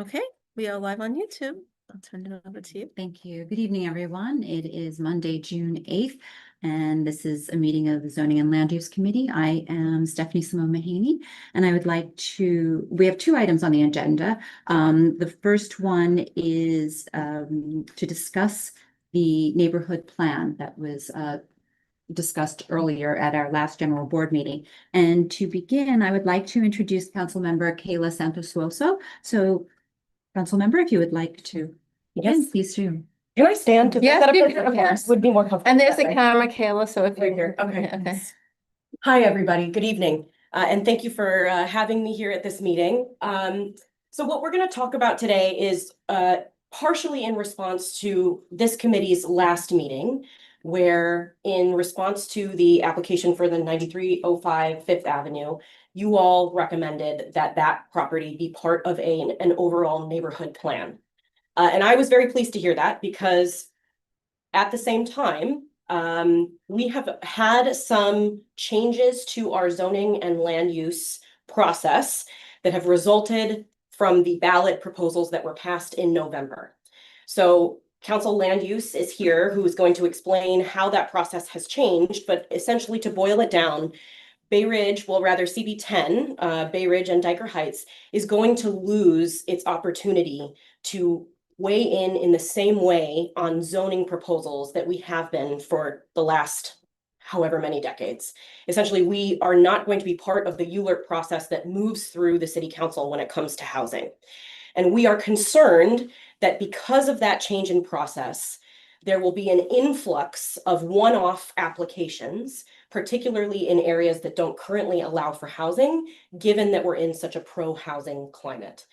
Okay, we are live on YouTube. I'll turn it over to you. Thank you. Good evening, everyone. It is Monday, June 8th, and this is a meeting of the Zoning and Land Use Committee. I am Stephanie Simone Mahaney, and I would like to, we have two items on the agenda. The first one is to discuss the neighborhood plan that was discussed earlier at our last general board meeting. And to begin, I would like to introduce Council Member Kayla Santosuoso. So, Council Member, if you would like to begin, please do. Can I stand to Yes, set up? you Okay, can, yes. would be more comfortable. And there's that a way. camera, Kayla, so if Right you're here. Okay. Okay. Hi, everybody. Good evening. And thank you for having me here at this meeting. So what we're going to talk about today is partially in response to this committee's last meeting, where in response to the application for the 9305 Fifth Avenue, you all recommended that that property be part of an overall neighborhood plan. And I was very pleased to hear that because at the same time, we have had some changes to our zoning and land use process that have resulted from the ballot proposals that were passed in November. So Council Land Use is here, who is going to explain how that process has changed, but essentially to boil it down, Bay Ridge, well, rather CB10, Bay Ridge and Diker Heights is going to lose its opportunity to weigh in the same way on zoning proposals that we have been for the last however many decades. Essentially, we are not going to be part of the ULURP process that moves through the city council when it comes to housing. And we are concerned that because of that change in process, there will be an influx of one-off applications, particularly in areas that don't currently allow for housing, given that we're in such a pro-housing climate.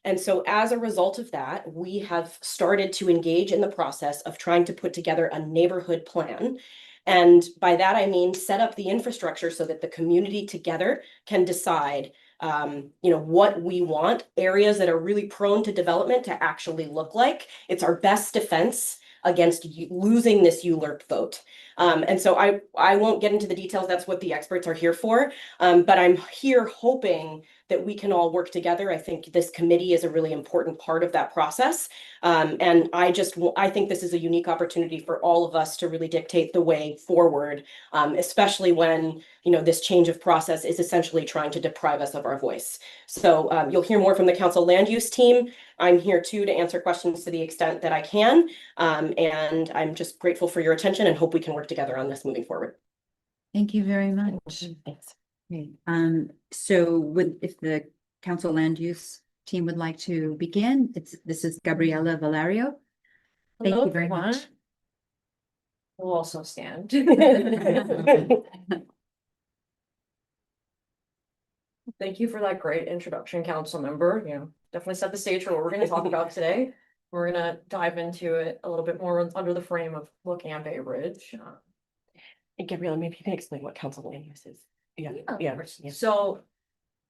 And so as a result of that, we have started to engage in the process of trying to put together a neighborhood plan. And by that, I mean, set up the infrastructure so that the community together can decide what we want areas that are really prone to development to actually look like. It's our best defense against losing this ULURP vote. And so I won't get into the details. That's what the experts are here for. But I'm here hoping that we can all work together. I think this committee is a really important part of that process. And I think this is a unique opportunity for all of us to really dictate the way forward, especially when, this change of process is essentially trying to deprive us of our voice. So you'll hear more from the council land use team. I'm here too to answer questions to the extent that I can. And I'm just grateful for your attention and hope we can work together on this moving forward. Thank you very much. Thanks. Okay. So if the council land use team would like to begin, this is Gabriela Valerio. Thank you very much. We'll also stand. Thank you for that great introduction, council member. Definitely set the stage for what we're going to talk about today. We're going to dive into it a little bit more under the frame of looking at Bay Ridge. And Gabriela, maybe you can explain what council land use is. Yeah. So,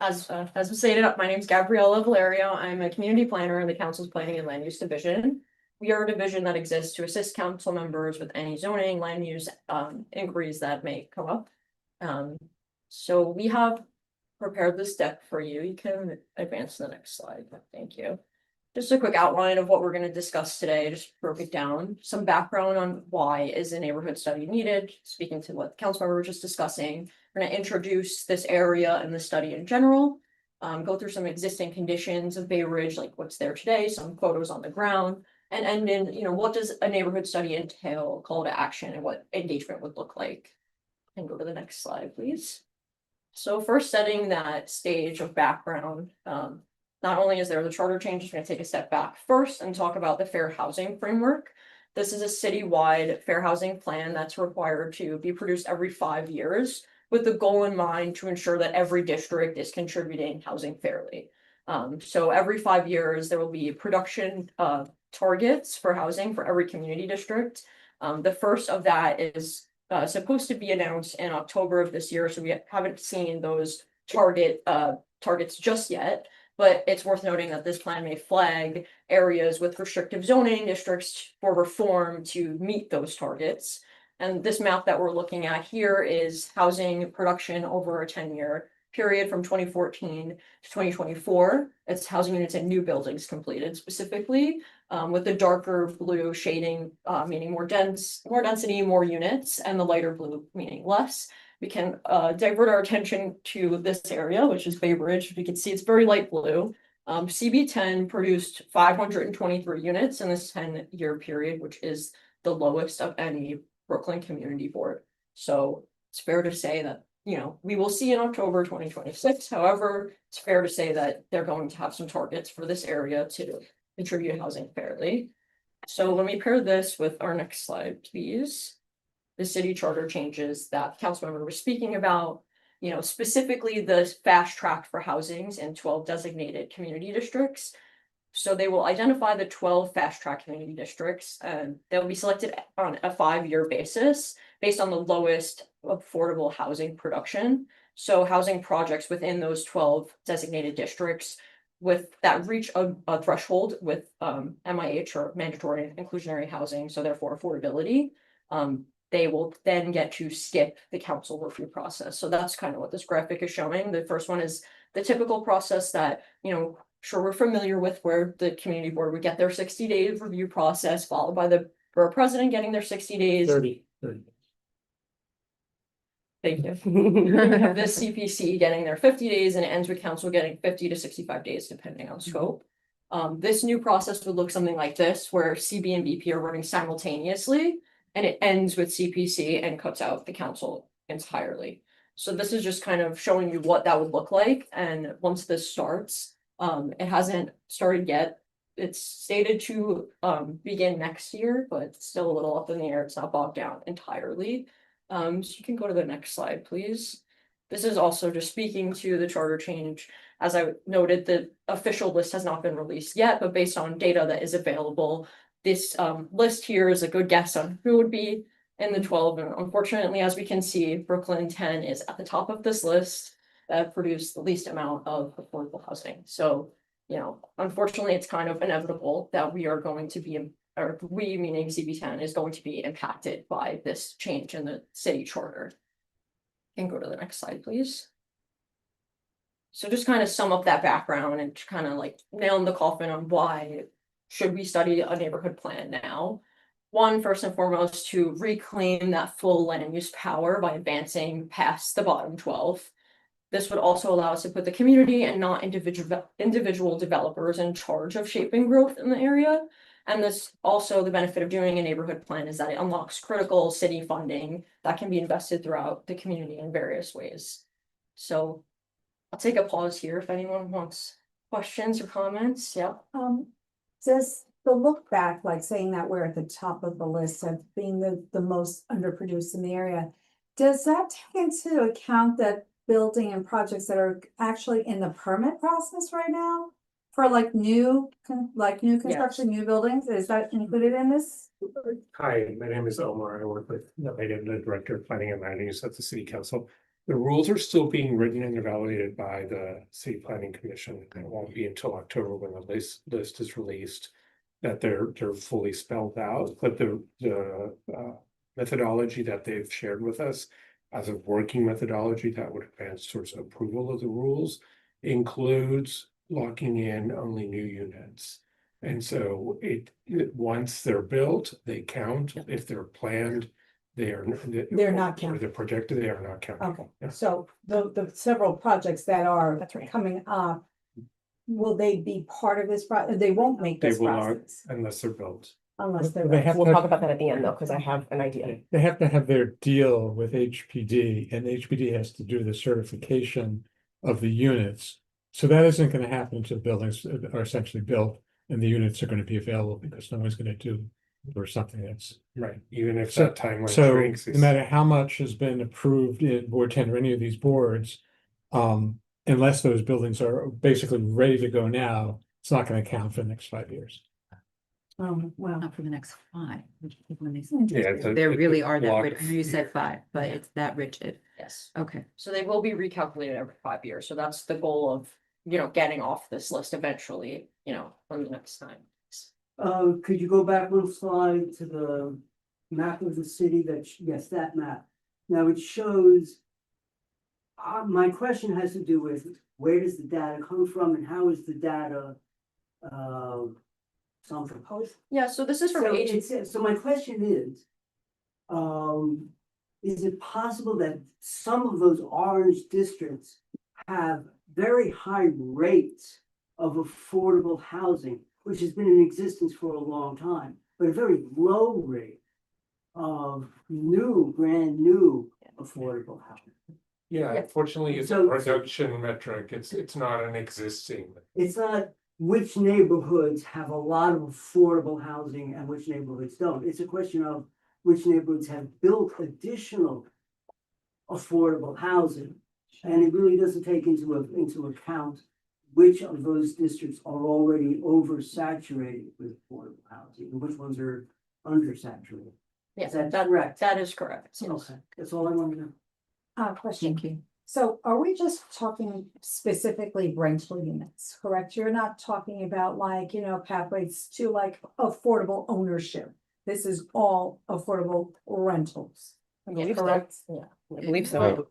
as was stated, my name is Gabriela Valerio. I'm a community planner in the council's planning and land use division. We are a division that exists to assist council members with any zoning, land use inquiries that may come up. So we have prepared this deck for you. You can advance to the next slide. Thank you. Just a quick outline of what we're going to discuss today. Just broke it down. Some background on why is a neighborhood study needed. Speaking to what the council member was just discussing. We're going to introduce this area and the study in general. Go through some existing conditions of Bay Ridge, like what's there today, some photos on the ground. And end in, what does a neighborhood study entail, call to action, and what engagement would look like. And go to the next slide, please. So first, setting that stage of background, not only is there the charter change, we're going to take a step back first and talk about the fair housing framework. This is a citywide fair housing plan that's required to be produced every 5 years with the goal in mind to ensure that every district is contributing housing fairly. So every 5 years, there will be production targets for housing for every community district. The first of that is supposed to be announced in October of this year, so we haven't seen those targets just yet, but it's worth noting that this plan may flag areas with restrictive zoning districts for reform to meet those targets. And this map that we're looking at here is housing production over a 10-year period from 2014 to 2024, it's housing units and new buildings completed specifically, with the darker blue shading, meaning more density, more units, and the lighter blue meaning less. We can divert our attention to this area, which is Bay Bridge. You can see it's very light blue. CB10 produced 523 units in this 10-year period, which is the lowest of any Brooklyn Community Board. So it's fair to say that, we will see in October 2026. However, it's fair to say that they're going to have some targets for this area to contribute housing fairly. So let me pair this with our next slide, please. The city charter changes that the council member was speaking about, specifically the fast track for housings in 12 designated community districts. So they will identify the 12 fast track community districts, and they'll be selected on a 5-year basis based on the lowest affordable housing production. So housing projects within those 12 designated districts with that reach a threshold with MIH or mandatory inclusionary housing, so therefore affordability, they will then get to skip the council review process. So that's kind of what this graphic is showing. The first one is the typical process that, sure we're familiar with, where the community board would get their 60-day review process, followed by the borough president getting their 60 days. 30. Thank you. The CPC getting their 50 days, and it ends with council getting 50 to 65 days, depending on scope. This new process would look something like this, where CB and BP are running simultaneously, and it ends with CPC and cuts out the council entirely. So this is just kind of showing you what that would look like. And once this starts, it hasn't started yet. It's stated to begin next year, but it's still a little up in the air. It's not bogged down entirely. So you can go to the next slide, please. This is also just speaking to the charter change. As I noted, the official list has not been released yet, but based on data that is available, this list here is a good guess on who would be in the 12. And unfortunately, as we can see, Brooklyn 10 is at the top of this list that produced the least amount of affordable housing. So, unfortunately, it's kind of inevitable that we are going to be, or we meaning CB10 is going to be impacted by this change in the city charter. You can go to the next slide, please. So just kind of sum up that background and kind of like nail in the coffin on why should we study a neighborhood plan now. One, first and foremost, to reclaim that full land use power by advancing past the bottom 12. This would also allow us to put the community and not individual developers in charge of shaping growth in the area. And this also, the benefit of doing a neighborhood plan is that it unlocks critical city funding that can be invested throughout the community in various ways. So I'll take a pause here if anyone wants questions or comments. Yeah. Does the look back, like saying that we're at the top of the list of being the most underproduced in the area, does that take into account that building and projects that are actually in the permit process right now for like new construction, new buildings? Is that included in this? Hi, my name is Omar. I work with the Director of Planning and Land Use at the City Council. The rules are still being written and evaluated by the City Planning Commission. It won't be until October when the list is released that they're fully spelled out. But the methodology that they've shared with us as a working methodology that would advance towards approval of the rules includes locking in only new units. And so once they're built, they count. If they're planned, they're not counted. Or they're projected, they are not counted. Okay, Yeah. so the several projects that are That's right. coming up, will they be part of this process? They won't make They this will not process unless they're built. unless they're. They have We'll to talk have- about that at the end though, because I have an idea. They have to have their deal with HPD, and HPD has to do the certification of the units. So that isn't gonna happen until buildings are essentially built and the units are gonna be available, because no one's gonna do or something that's. Right, even if So- that timeline So shrinks. no matter how much has been approved in Board 10 or any of these boards, unless those buildings are basically ready to go now, it's not gonna count for the next 5 years. Well, Not for the next 5. When they Yeah, it's a- They it's a really are that block. rigid. I know you said 5, but Yeah. it's that rigid. Yes. Okay. So they will be recalculated every 5 years. So that's the goal of, getting off this list eventually, on the next time. Could you go back one slide to the map of the city yes, that map. Now it shows My question has to do with where does the data come from and how is the data, some proposed? Yeah, so this is from So H. so my question is it possible that some of those orange districts have very high rates of affordable housing, which has been in existence for a long time, but a very low rate of brand new affordable housing? Yeah, Yeah. unfortunately, it's a So- production metric. It's not an existing. It's not which neighborhoods have a lot of affordable housing and which neighborhoods don't. It's a question of which neighborhoods have built additional affordable housing. And it really doesn't take into account which of those districts are already oversaturated with affordable housing and which ones are undersaturated. Yeah, Is that correct? that is correct. Yes. Okay, that's all I want to know. Question. Thank you. So are we just talking specifically rental units, correct? You're not talking about like, pathways to like affordable ownership. This is all affordable rentals. Yeah, believe so. correct. Yeah. I believe so.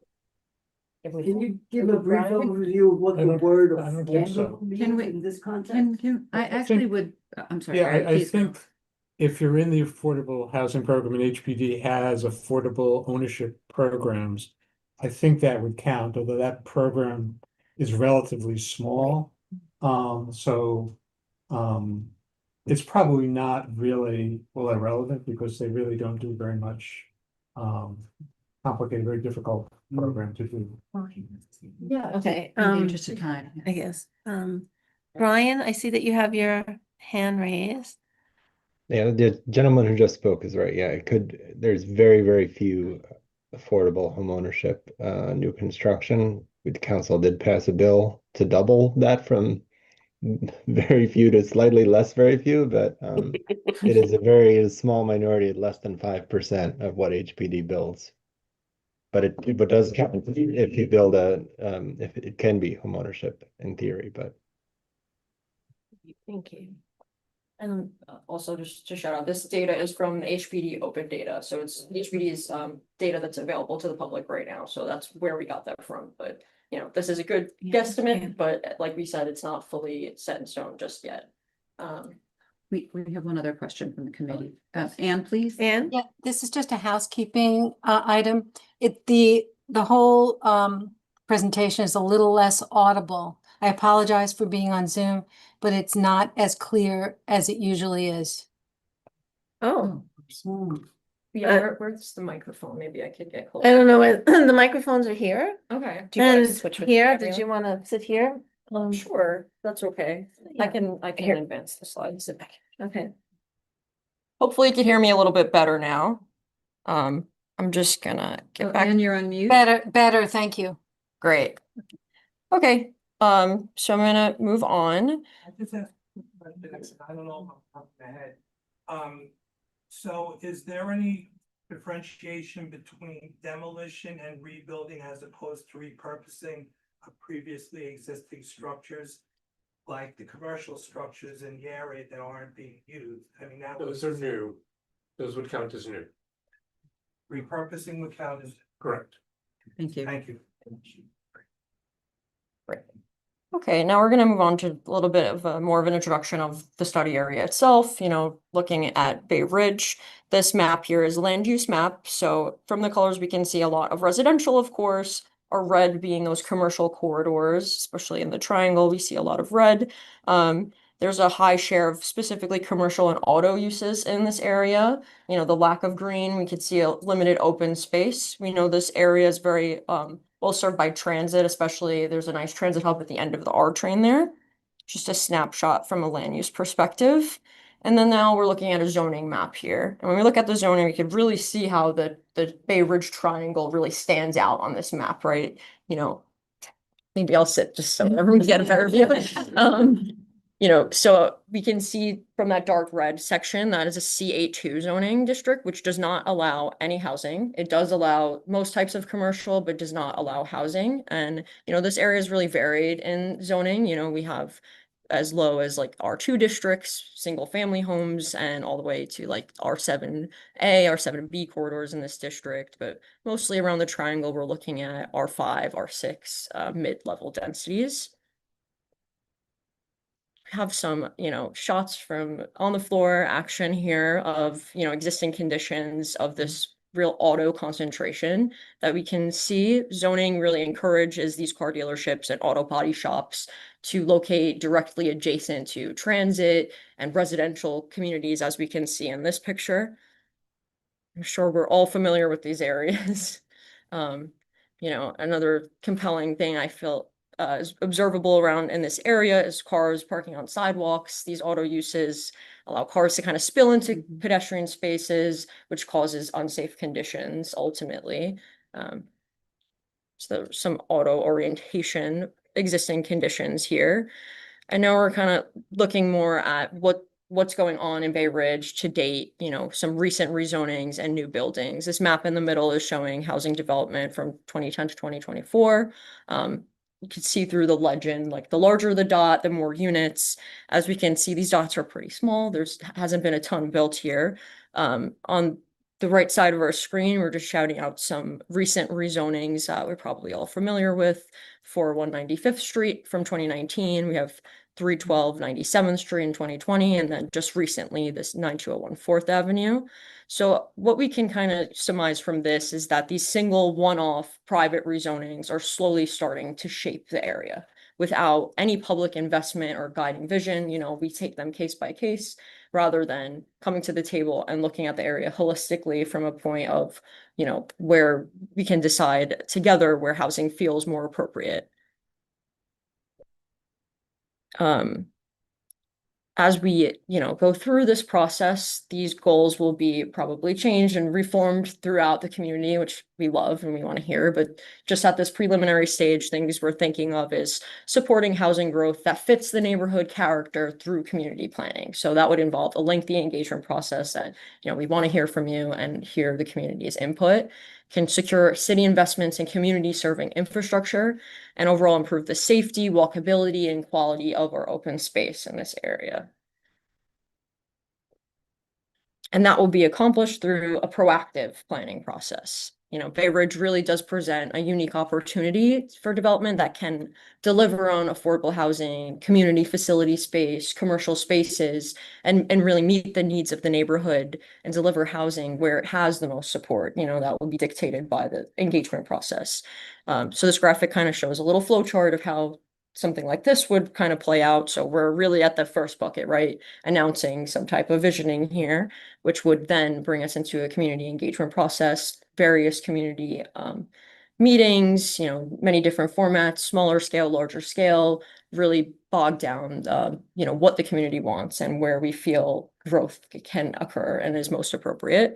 No. Can you give a brief Brian? overview of what I the don't- word I don't think so. affordable means Can we- in this context? I actually would, I'm sorry. Yeah, Barry, I please go. think if you're in the affordable housing program and HPD has affordable ownership programs, I think that would count, although that program is relatively small. It's probably not really all that relevant because they really don't do very much complicated, very difficult program to do. Yeah. Okay, In the interest of time. I guess, Brian, I see that you have your hand raised. Yeah, the gentleman who just spoke is right. Yeah, there's very, very few affordable homeownership, new construction. The council did pass a bill to double that from very few to slightly less very few, but it is a very small minority, less than 5% of what HPD builds. But it does count if you build if it can be homeownership in theory, but. Thank you. And also just to shout out, this data is from HPD open data, so it's HPD's data that's available to the public right now, so that's where we got that from, but. This is a good Yeah. guesstimate, but like we said, it's not fully set in stone just yet. We have one other question from the committee. Anne, please. And Yeah, this is just a housekeeping item. The whole presentation is a little less audible. I apologize for being on Zoom, but it's not as clear as it usually is. oh, Yeah, where's the microphone? Maybe I could get I closer. don't know, the microphones are here. Okay. Do you want to And switch with here, Gabrielle? did you wanna sit here? Sure, that's okay. I Yeah. can Here. advance the slides. Okay, Hopefully you can hear me a little bit better now. I'm just gonna get back. Anne, you're on mute. Better, thank you. Great. Okay, so I'm gonna move on. I just have, I don't know off the top of my head. So is there any differentiation between demolition and rebuilding as opposed to repurposing of previously existing structures? Like the commercial structures in the area that aren't being used? I mean, that Those are new. Those would count as new. repurposing would count as, Correct. Thank you. thank you. Okay, now we're gonna move on to a little bit of more of an introduction of the study area itself, looking at Bay Ridge. This map here is land use map, so from the colors we can see a lot of residential, of course, or red being those commercial corridors, especially in the triangle, we see a lot of red. There's a high share of specifically commercial and auto uses in this area. The lack of green, we could see a limited open space. We know this area is very well served by transit, especially there's a nice transit hub at the end of the R train there. Just a snapshot from a land use perspective. And then now we're looking at a zoning map here. And when we look at the zoning, we could really see how the Bay Ridge Triangle really stands out on this map, right? Maybe I'll sit just so everyone can get a better view. So we can see from that dark red section, that is a CA2 zoning district, which does not allow any housing. It does allow most types of commercial, but does not allow housing. And, this area is really varied in zoning. We have as low as like R2 districts, single family homes, and all the way to like R7A, R7B corridors in this district, but mostly around the triangle, we're looking at R5, R6 mid-level densities. Have some, shots from on the floor action here of, existing conditions of this real auto concentration that we can see. Zoning really encourages these car dealerships and auto body shops to locate directly adjacent to transit and residential communities, as we can see in this picture. I'm sure we're all familiar with these areas. Another compelling thing I feel is observable around in this area is cars parking on sidewalks. These auto uses allow cars to kind of spill into pedestrian spaces, which causes unsafe conditions ultimately. So some auto orientation existing conditions here. I know we're kind of looking more at what's going on in Bay Ridge to date, some recent rezonings and new buildings. This map in the middle is showing housing development from 2010 to 2024. You can see through the legend, like the larger the dot, the more units. As we can see, these dots are pretty small. Hasn't been a ton built here. On the right side of our screen, we're just shouting out some recent rezonings that we're probably all familiar with. For 195th Street from 2019, we have 312 97th Street in 2020, and then just recently this 9201 4th Avenue. So what we can kind of surmise from this is that these single one-off private rezonings are slowly starting to shape the area without any public investment or guiding vision. We take them case by case rather than coming to the table and looking at the area holistically from a point of, where we can decide together where housing feels more appropriate. As we, go through this process, these goals will be probably changed and reformed throughout the community, which we love and we want to hear. But just at this preliminary stage, things we're thinking of is supporting housing growth that fits the neighborhood character through community planning. So that would involve a lengthy engagement process that, we want to hear from you and hear the community's input, can secure city investments in community serving infrastructure, and overall improve the safety, walkability, and quality of our open space in this area. And that will be accomplished through a proactive planning process. Bay Ridge really does present a unique opportunity for development that can deliver on affordable housing, community facility space, commercial spaces, and really meet the needs of the neighborhood and deliver housing where it has the most support. That will be dictated by the engagement process. So this graphic kind of shows a little flow chart of how something like this would kind of play out. So we're really at the first bucket, right? Announcing some type of visioning here, which would then bring us into a community engagement process, various community meetings, many different formats, smaller scale, larger scale, really bog down, what the community wants and where we feel growth can occur and is most appropriate.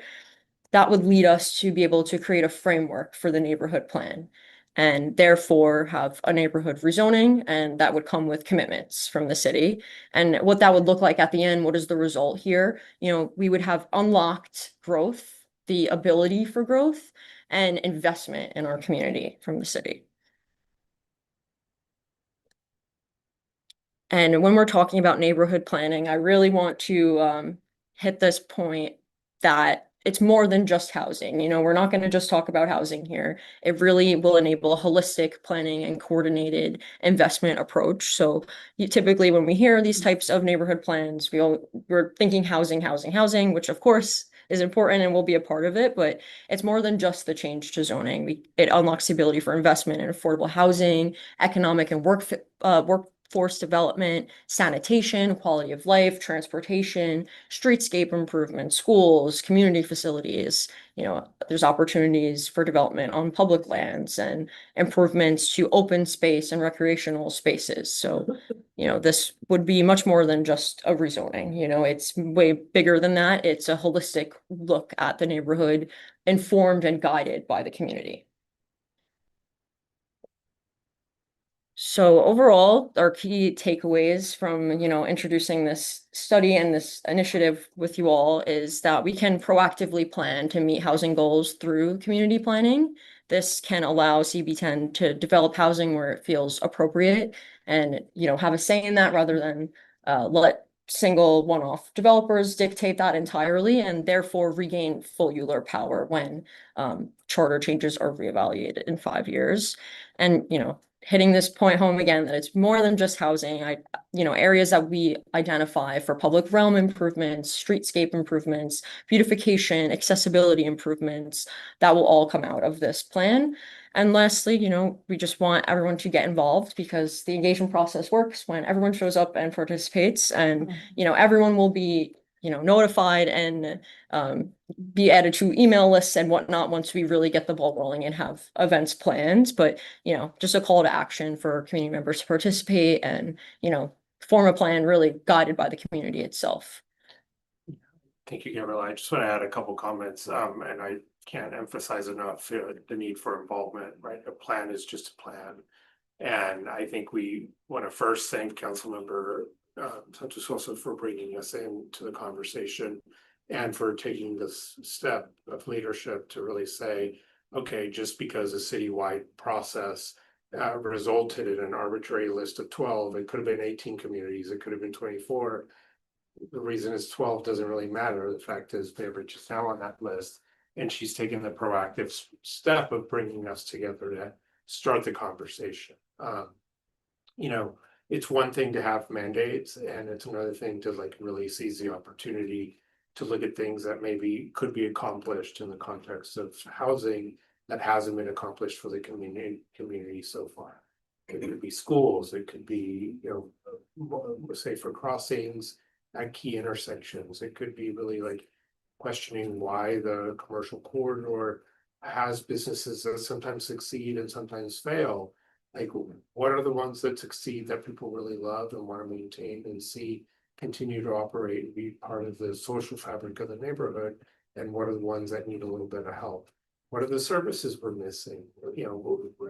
That would lead us to be able to create a framework for the neighborhood plan and therefore have a neighborhood rezoning, and that would come with commitments from the city. And what that would look like at the end, what is the result here? We would have unlocked growth, the ability for growth, and investment in our community from the city. And when we're talking about neighborhood planning, I really want to hit this point that it's more than just housing. We're not going to just talk about housing here. It really will enable a holistic planning and coordinated investment approach. So typically when we hear these types of neighborhood plans, we're thinking housing, which of course is important and will be a part of it, but it's more than just the change to zoning. It unlocks the ability for investment in affordable housing, economic and workforce development, sanitation, quality of life, transportation, streetscape improvement, schools, community facilities. There's opportunities for development on public lands and improvements to open space and recreational spaces. So, this would be much more than just a rezoning. It's way bigger than that. It's a holistic look at the neighborhood, informed and guided by the community. So overall, our key takeaways from, introducing this study and this initiative with you all is that we can proactively plan to meet housing goals through community planning this can allow CB10 to develop housing where it feels appropriate and, have a say in that rather than let single one-off developers dictate that entirely and therefore regain full ULURP power when charter changes are reevaluated in 5 years. And, hitting this point home again, that it's more than just housing. Areas that we identify for public realm improvements, streetscape improvements, beautification, accessibility improvements, that will all come out of this plan. And lastly, we just want everyone to get involved because the engagement process works when everyone shows up and participates, and, everyone will be, notified and be added to email lists and whatnot once we really get the ball rolling and have events planned. But, just a call to action for community members to participate and, form a plan really guided by the community itself. Thank you, Gabrielle. I just want to add a couple comments, and I can't emphasize enough the need for involvement, right? A plan is just a plan. And I think we want to first thank Councilmember Santos also for bringing us into the conversation and for taking this step of leadership to really say, okay, just because a citywide process resulted in an arbitrary list of 12, it could have been 18 communities, it could have been 24. The reason is 12 doesn't really matter. The fact is Bainbridge is now on that list, and she's taken the proactive step of bringing us together to start the conversation. It's one thing to have mandates, and it's another thing to really seize the opportunity to look at things that maybe could be accomplished in the context of housing that hasn't been accomplished for the community so far. It could be schools, it could be, safer crossings at key intersections. It could be really questioning why the commercial corridor has businesses that sometimes succeed and sometimes fail. What are the ones that succeed that people really love and want to maintain and see continue to operate and be part of the social fabric of the neighborhood? And what are the ones that need a little bit of help? What are the services we're missing?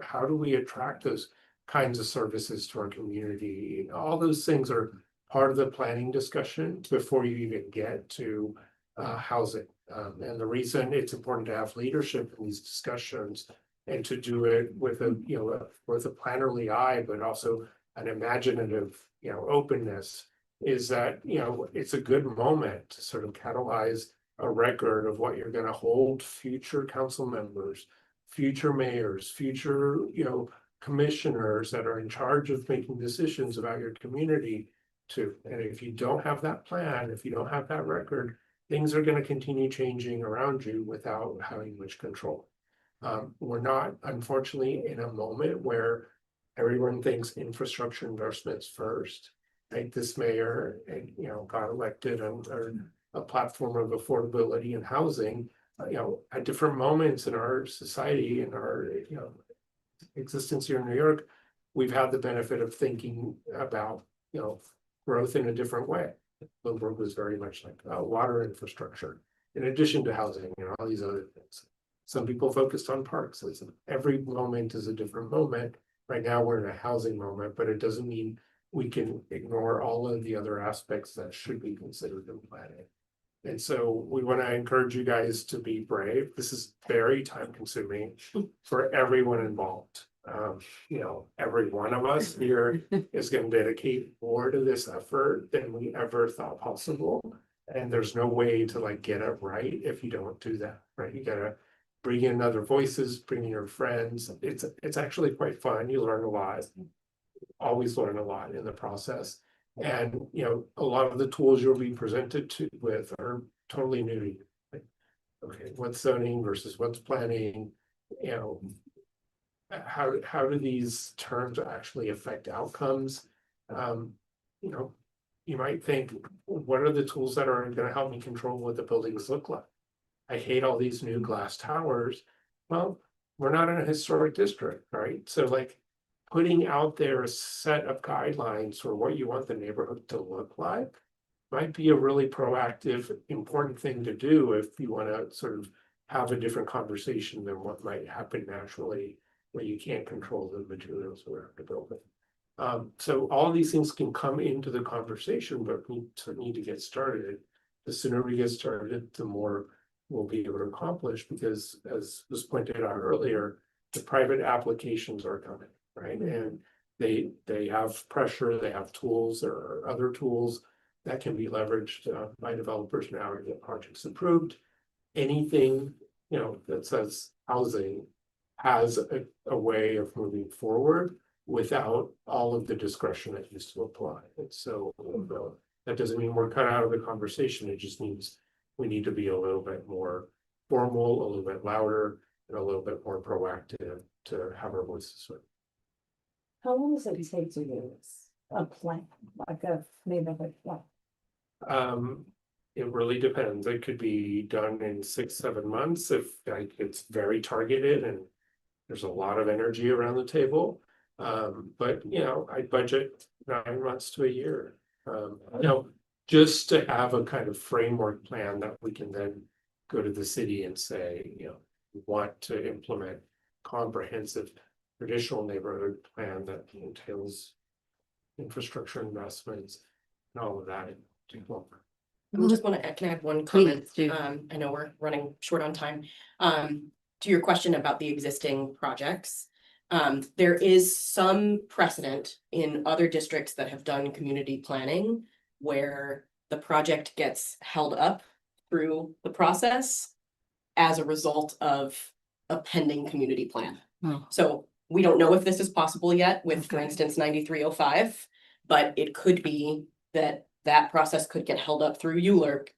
How do we attract those kinds of services to our community? All those things are part of the planning discussion before you even get to housing. And the reason it's important to have leadership in these discussions and to do it with a plannerly eye, but also an imaginative openness, is that it's a good moment to sort of catalyze a record of what you're going to hold future council members, future mayors, future commissioners that are in charge of making decisions about your community to. And if you don't have that plan, if you don't have that record, things are going to continue changing around you without having much control. We're not, unfortunately, in a moment where everyone thinks infrastructure investments first. Right? This mayor, got elected on a platform of affordability and housing. At different moments in our society and our existence here in New York, we've had the benefit of thinking about growth in a different way. Bloomberg was very much like water infrastructure, in addition to housing and all these other things. Some people focused on parks. Every moment is a different moment. Right now, we're in a housing moment, but it doesn't mean we can ignore all of the other aspects that should be considered in planning. And so we want to encourage you guys to be brave. This is very time consuming for everyone involved. Every one of us here is going to dedicate more to this effort than we ever thought possible. And there's no way to get it right if you don't do that, right? You gotta bring in other voices, bring in your friends. It's actually quite fun. You learn a lot. Always learn a lot in the process. And a lot of the tools you'll be presented with are totally new to you. Okay, what's zoning versus what's planning? How do these terms actually affect outcomes? You might think, what are the tools that are going to help me control what the buildings look like? I hate all these new glass towers. Well, we're not in a historic district, right? So putting out there a set of guidelines for what you want the neighborhood to look like might be a really proactive, important thing to do if you want to sort of have a different conversation than what might happen naturally where you can't control the materials around the building. So all of these things can come into the conversation, but we need to get started. The sooner we get started, the more we'll be able to accomplish, because as was pointed out earlier, the private applications are coming, right? And they have pressure, they have tools, there are other tools that can be leveraged by developers now to get projects approved. Anything, that says housing has a way of moving forward without all of the discretion that used to apply. And so that doesn't mean we're cut out of the conversation. It just means we need to be a little bit more formal, a little bit louder, and a little bit more proactive to have our voices heard. How long does it take to do this? A plan, like a neighborhood plan? It really depends. It could be done in 6-7 months if it's very targeted and there's a lot of energy around the table. But I budget 9 months to a year. Just to have a kind of framework plan that we can then go to the city and say, we want to implement comprehensive traditional neighborhood plan that entails infrastructure investments and all of that in development. I just want to add one comment. Please do. I know we're running short on time. To your question about the existing projects. There is some precedent in other districts that have done community planning where the project gets held up through the process as a result of a pending community plan. Oh. So we don't know if this is possible yet with, for Okay. instance, 9305, but it could be that that process could get held up through ULURP,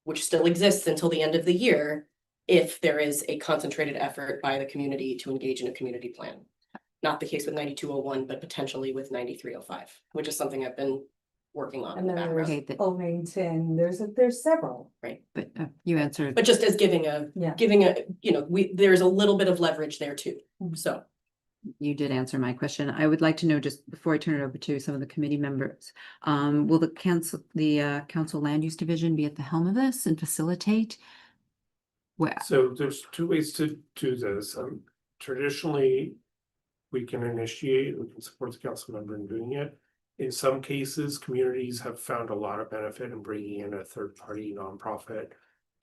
which still exists until the end of the year, if there is a concentrated effort by the community to engage in a community plan. Not the case with 9201, but potentially with 9305, which is something I've been working on in And the then background. there's Ovington, there's several. But you answered. But just as giving a, Yeah. there's a little bit of leverage there too, so. You did answer my question. I would like to know, just before I turn it over to some of the committee members, will the council land use division be at the helm of this and facilitate? Well, So there's 2 ways to do this. Traditionally, we can initiate, we can support the council member in doing it. In some cases, communities have found a lot of benefit in bringing in a third-party nonprofit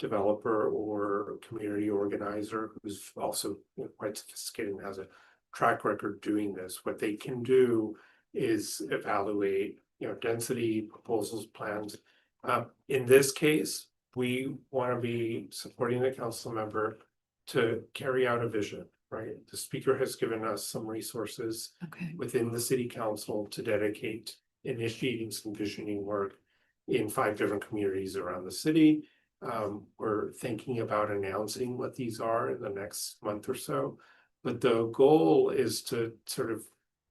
developer or community organizer who's also quite sophisticated and has a track record doing this. What they can do is evaluate, density, proposals, plans. In this case, we want to be supporting the council member to carry out a vision, right? The speaker has given us some resources okay. within the city council to dedicate initiating some visioning work in 5 different communities around the city. We're thinking about announcing what these are in the next month or so. But the goal is to sort of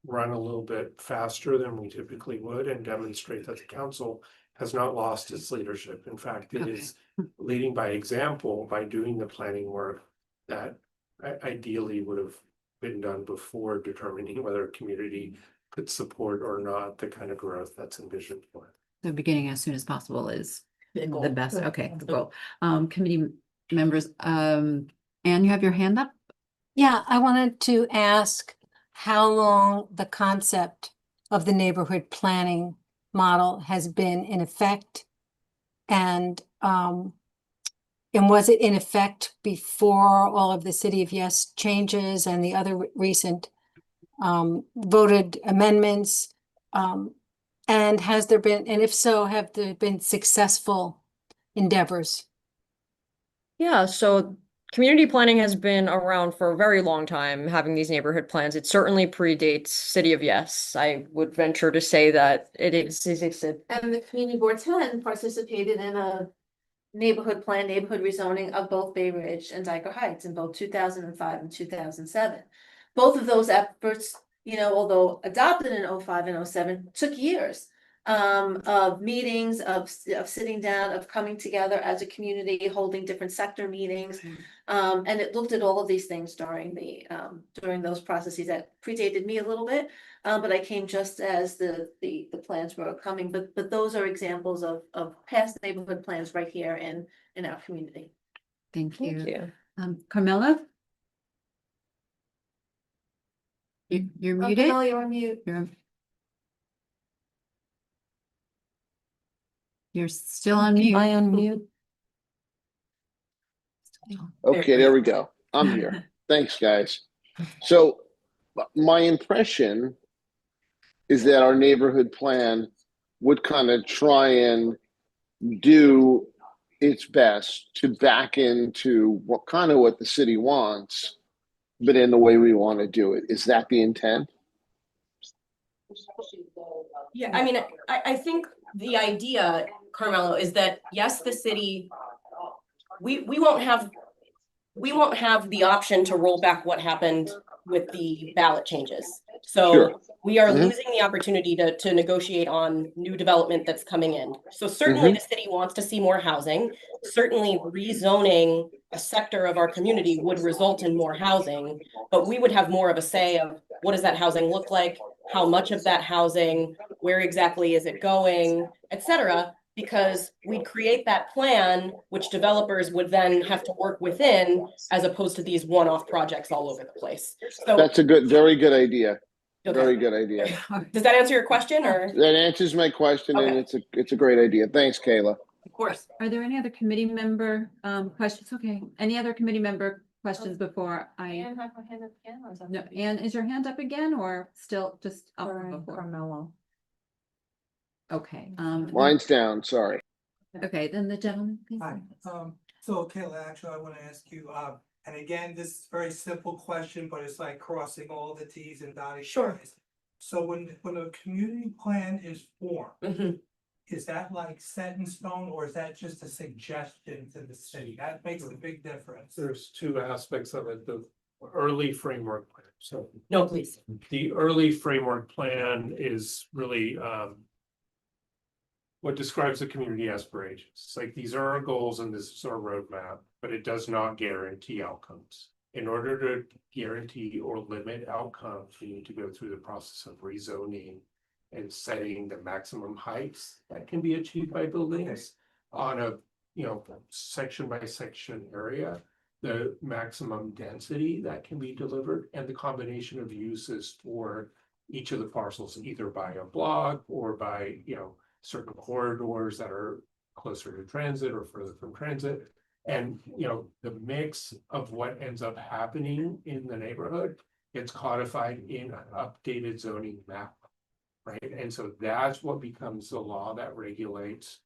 run a little bit faster than we typically would and demonstrate that the council has not lost its leadership. In fact, it is leading by example by doing the planning work that ideally would have been done before determining whether a community could support or not the kind of growth that's envisioned for it. The beginning as soon as possible is The goal. the best. Good. Okay, the goal. Committee members, Anne, you have your hand up? Yeah, I wanted to ask how long the concept of the neighborhood planning model has been in effect. And was it in effect before all of the City of Yes changes and the other recent voted amendments? And has there been, and if so, have there been successful endeavors? Yeah, so community planning has been around for a very long time, having these neighborhood plans. It certainly predates City of Yes. I would venture to say that it existed. And the community board 10 participated in a neighborhood plan, neighborhood rezoning of both Bay Ridge and Dyker Heights in both 2005 and 2007. Both of those efforts, although adopted in 05 and 07, took years of meetings, of sitting down, of coming together as a community, holding different sector meetings. And it looked at all of these things during those processes that predated me a little bit. But I came just as the plans were coming, but those are examples of past neighborhood plans right here in our community. Thank you. Thank you. Carmela? You're muted? Camilla, you're on mute. You're still on mute. I unmute. Okay, there we go. I'm here. Thanks, guys. So my impression is that our neighborhood plan would kind of try and do its best to back into what the city wants, but in the way we want to do it. Is that the intent? Yeah, I mean, I think the idea, Carmelo, is that yes, the city, we won't have the option to roll back what happened with the ballot changes. So Sure. we are Mhm. losing the opportunity to negotiate on new development that's coming in. So certainly Mhm. the city wants to see more housing. Certainly rezoning a sector of our community would result in more housing, but we would have more of a say of what does that housing look like? How much of that housing, where exactly is it going, et cetera, because we'd create that plan, which developers would then have to work within, as opposed to these one-off projects all over the place. So, That's a very good idea. Okay. Very good idea. Does that answer your question, or? That answers my question, and Okay. it's a great idea. Thanks, Kayla. Of course. Are there any other committee member questions? Okay, any other committee member questions before I? Anne, have my hand up again, or is that- No, Anne, is your hand up again or still just up from before? Carmelo. Okay, Mine's down, sorry. okay, then the gentleman, please. Hi, so Kayla, actually, I wanna ask you, and again, this is a very simple question, but it's like crossing all the Ts and dotting. Sure. Is. So when a community plan is formed, Mhm. is that like set in stone, or is that just a suggestion to the city? That makes a big difference. There's two aspects of it, the early framework plan. So No, please. the early framework plan is really what describes the community aspirations. It's like, these are our goals and this is our roadmap, but it does not guarantee outcomes. In order to guarantee or limit outcomes, you need to go through the process of rezoning and setting the maximum heights that can be achieved by buildings on a, section by section area, the maximum density that can be delivered, and the combination of uses for each of the parcels, either by a block or by, certain corridors that are closer to transit or further from transit. And, the mix of what ends up happening in the neighborhood gets codified in an updated zoning map. Right, and so that's what becomes the law that regulates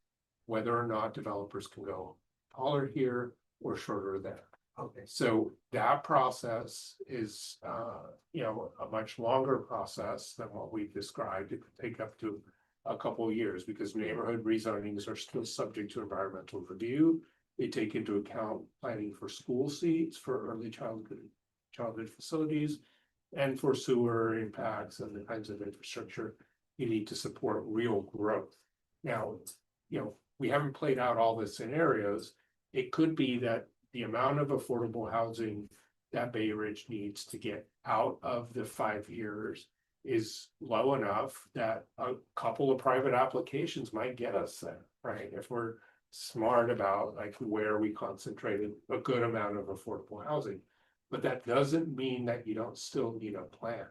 whether or not developers can go taller here or shorter there. Okay, So that process is, a much longer process than what we've described. It could take up to a couple of years, because neighborhood rezonings are still subject to environmental review. They take into account planning for school seats, for early childhood facilities, and for sewer impacts and the kinds of infrastructure you need to support real growth. Now, we haven't played out all the scenarios. It could be that the amount of affordable housing that Bay Ridge needs to get out of the 5 years is low enough that a couple of private applications might get us there, right? If we're smart about like where we concentrated a good amount of affordable housing. But that doesn't mean that you don't still need a plan,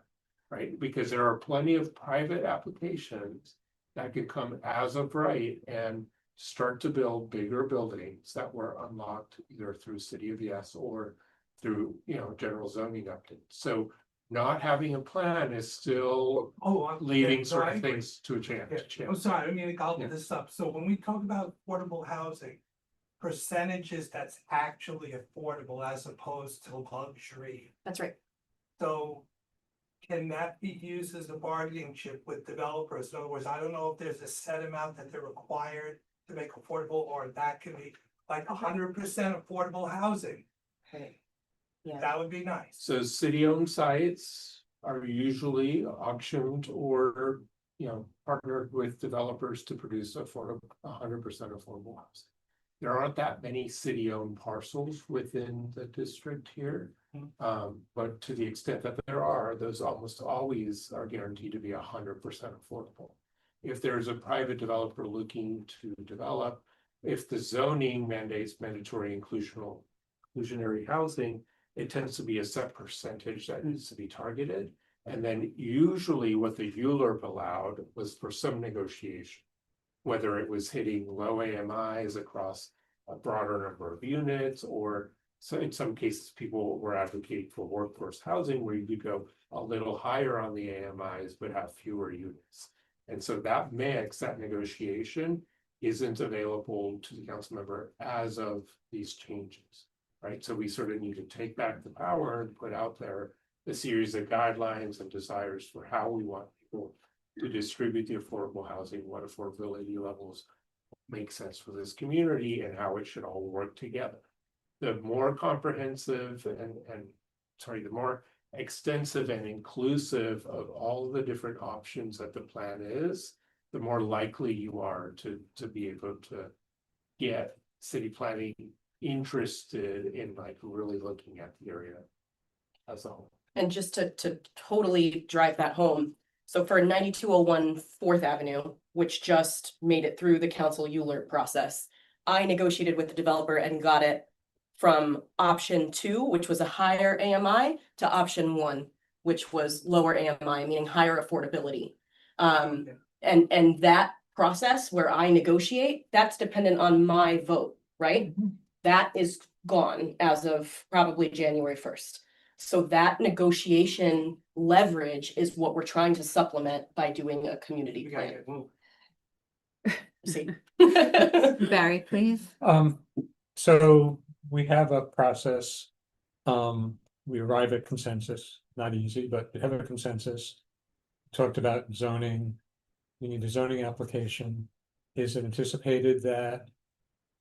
right? Because there are plenty of private applications that could come as of right and start to build bigger buildings that were unlocked either through City of Yes or through, general zoning updates. So not having a plan is still leaving certain things to a chance. I'm sorry, I mean to gobble this up. So when we talk about affordable housing, percentages that's actually affordable as opposed to luxury. That's right. So can that be used as a bargaining chip with developers? In other words, I don't know if there's a set amount that they're required to make affordable, or that can be like 100% affordable housing. Right. Yeah. That would be nice. So city-owned sites are usually auctioned or, partnered with developers to produce 100% affordable housing. There aren't that many city-owned parcels within the district here. But to the extent that there are, those almost always are guaranteed to be 100% affordable. If there's a private developer looking to develop, if the zoning mandates mandatory inclusionary housing, it tends to be a set percentage that needs to be targeted. And then usually what the ULURP allowed was for some negotiation, whether it was hitting low AMIs across a broader number of units or So in some cases, people were advocating for workforce housing where you could go a little higher on the AMIs, but have fewer units. And so that mix, that negotiation isn't available to the council member as of these changes, right? So we sort of need to take back the power and put out there a series of guidelines and desires for how we want people to distribute the affordable housing, what affordability levels make sense for this community, and how it should all work together. The more comprehensive the more extensive and inclusive of all the different options that the plan is, the more likely you are to be able to get city planning interested in like really looking at the area as a whole. And just to totally drive that home, so for 9201 4th Avenue, which just made it through the council ULERT process, I negotiated with the developer and got it from option 2, which was a higher AMI, to option 1, which was lower AMI, meaning higher affordability. And that process where I negotiate, that's dependent on my vote, right? That is gone as of probably January 1st. So that negotiation leverage is what we're trying to supplement by doing a community plan. See? Barry, please. So we have a process. We arrive at consensus, not easy, but we have a consensus. Talked about zoning. We need a zoning application. Is it anticipated that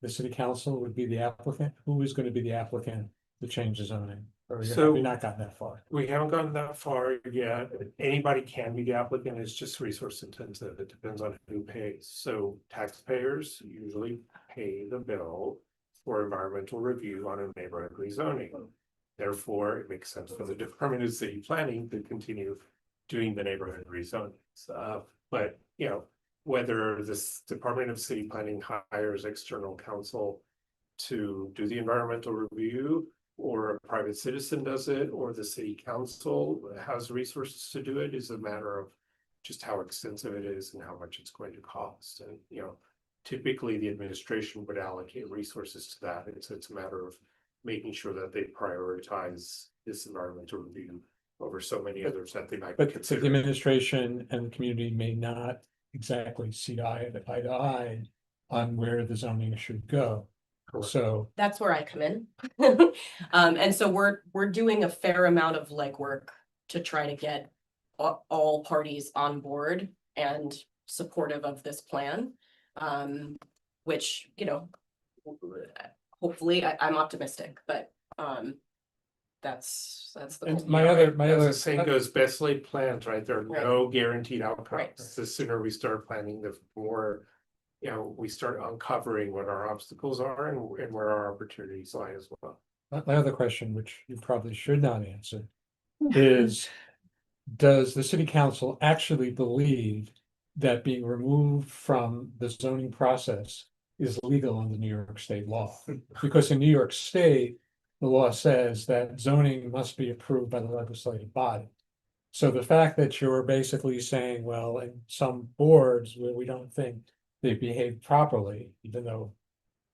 the city council would be the applicant? Who is going to be the applicant to change the zoning? Or have we not gotten that far? We haven't gotten that far yet. Anybody can be the applicant. It's just resource intensive. It depends on who pays. So taxpayers usually pay the bill for environmental review on a neighborhood rezoning. Therefore, it makes sense for the Department of City Planning to continue doing the neighborhood rezonings. But you know, whether this Department of City Planning hires external counsel to do the environmental review, or a private citizen does it, or the city council has resources to do it, is a matter of just how extensive it is and how much it's going to cost. And you know, typically the administration would allocate resources to that. It's a matter of making sure that they prioritize this environmental review over so many others that they might But consider. the administration and the community may not exactly see eye to eye on where the zoning should go. Correct. So That's where I come in. And so we're doing a fair amount of legwork to try to get all parties on board and supportive of this plan. Which, you know, hopefully I'm optimistic, but that's the. and goal. my Yeah, other, as my other. the saying goes, best laid plans, right? There are Right. no guaranteed Right. outcomes. The sooner we start planning, the more, you know, we start uncovering what our obstacles are and where our opportunities lie as well. My other question, which you probably should not answer, is does the city council actually believe that being removed from the zoning process is legal under New York state law? Because in New York state, the law says that zoning must be approved by the legislative body. So the fact that you're basically saying, well, in some boards where we don't think they behave properly, even though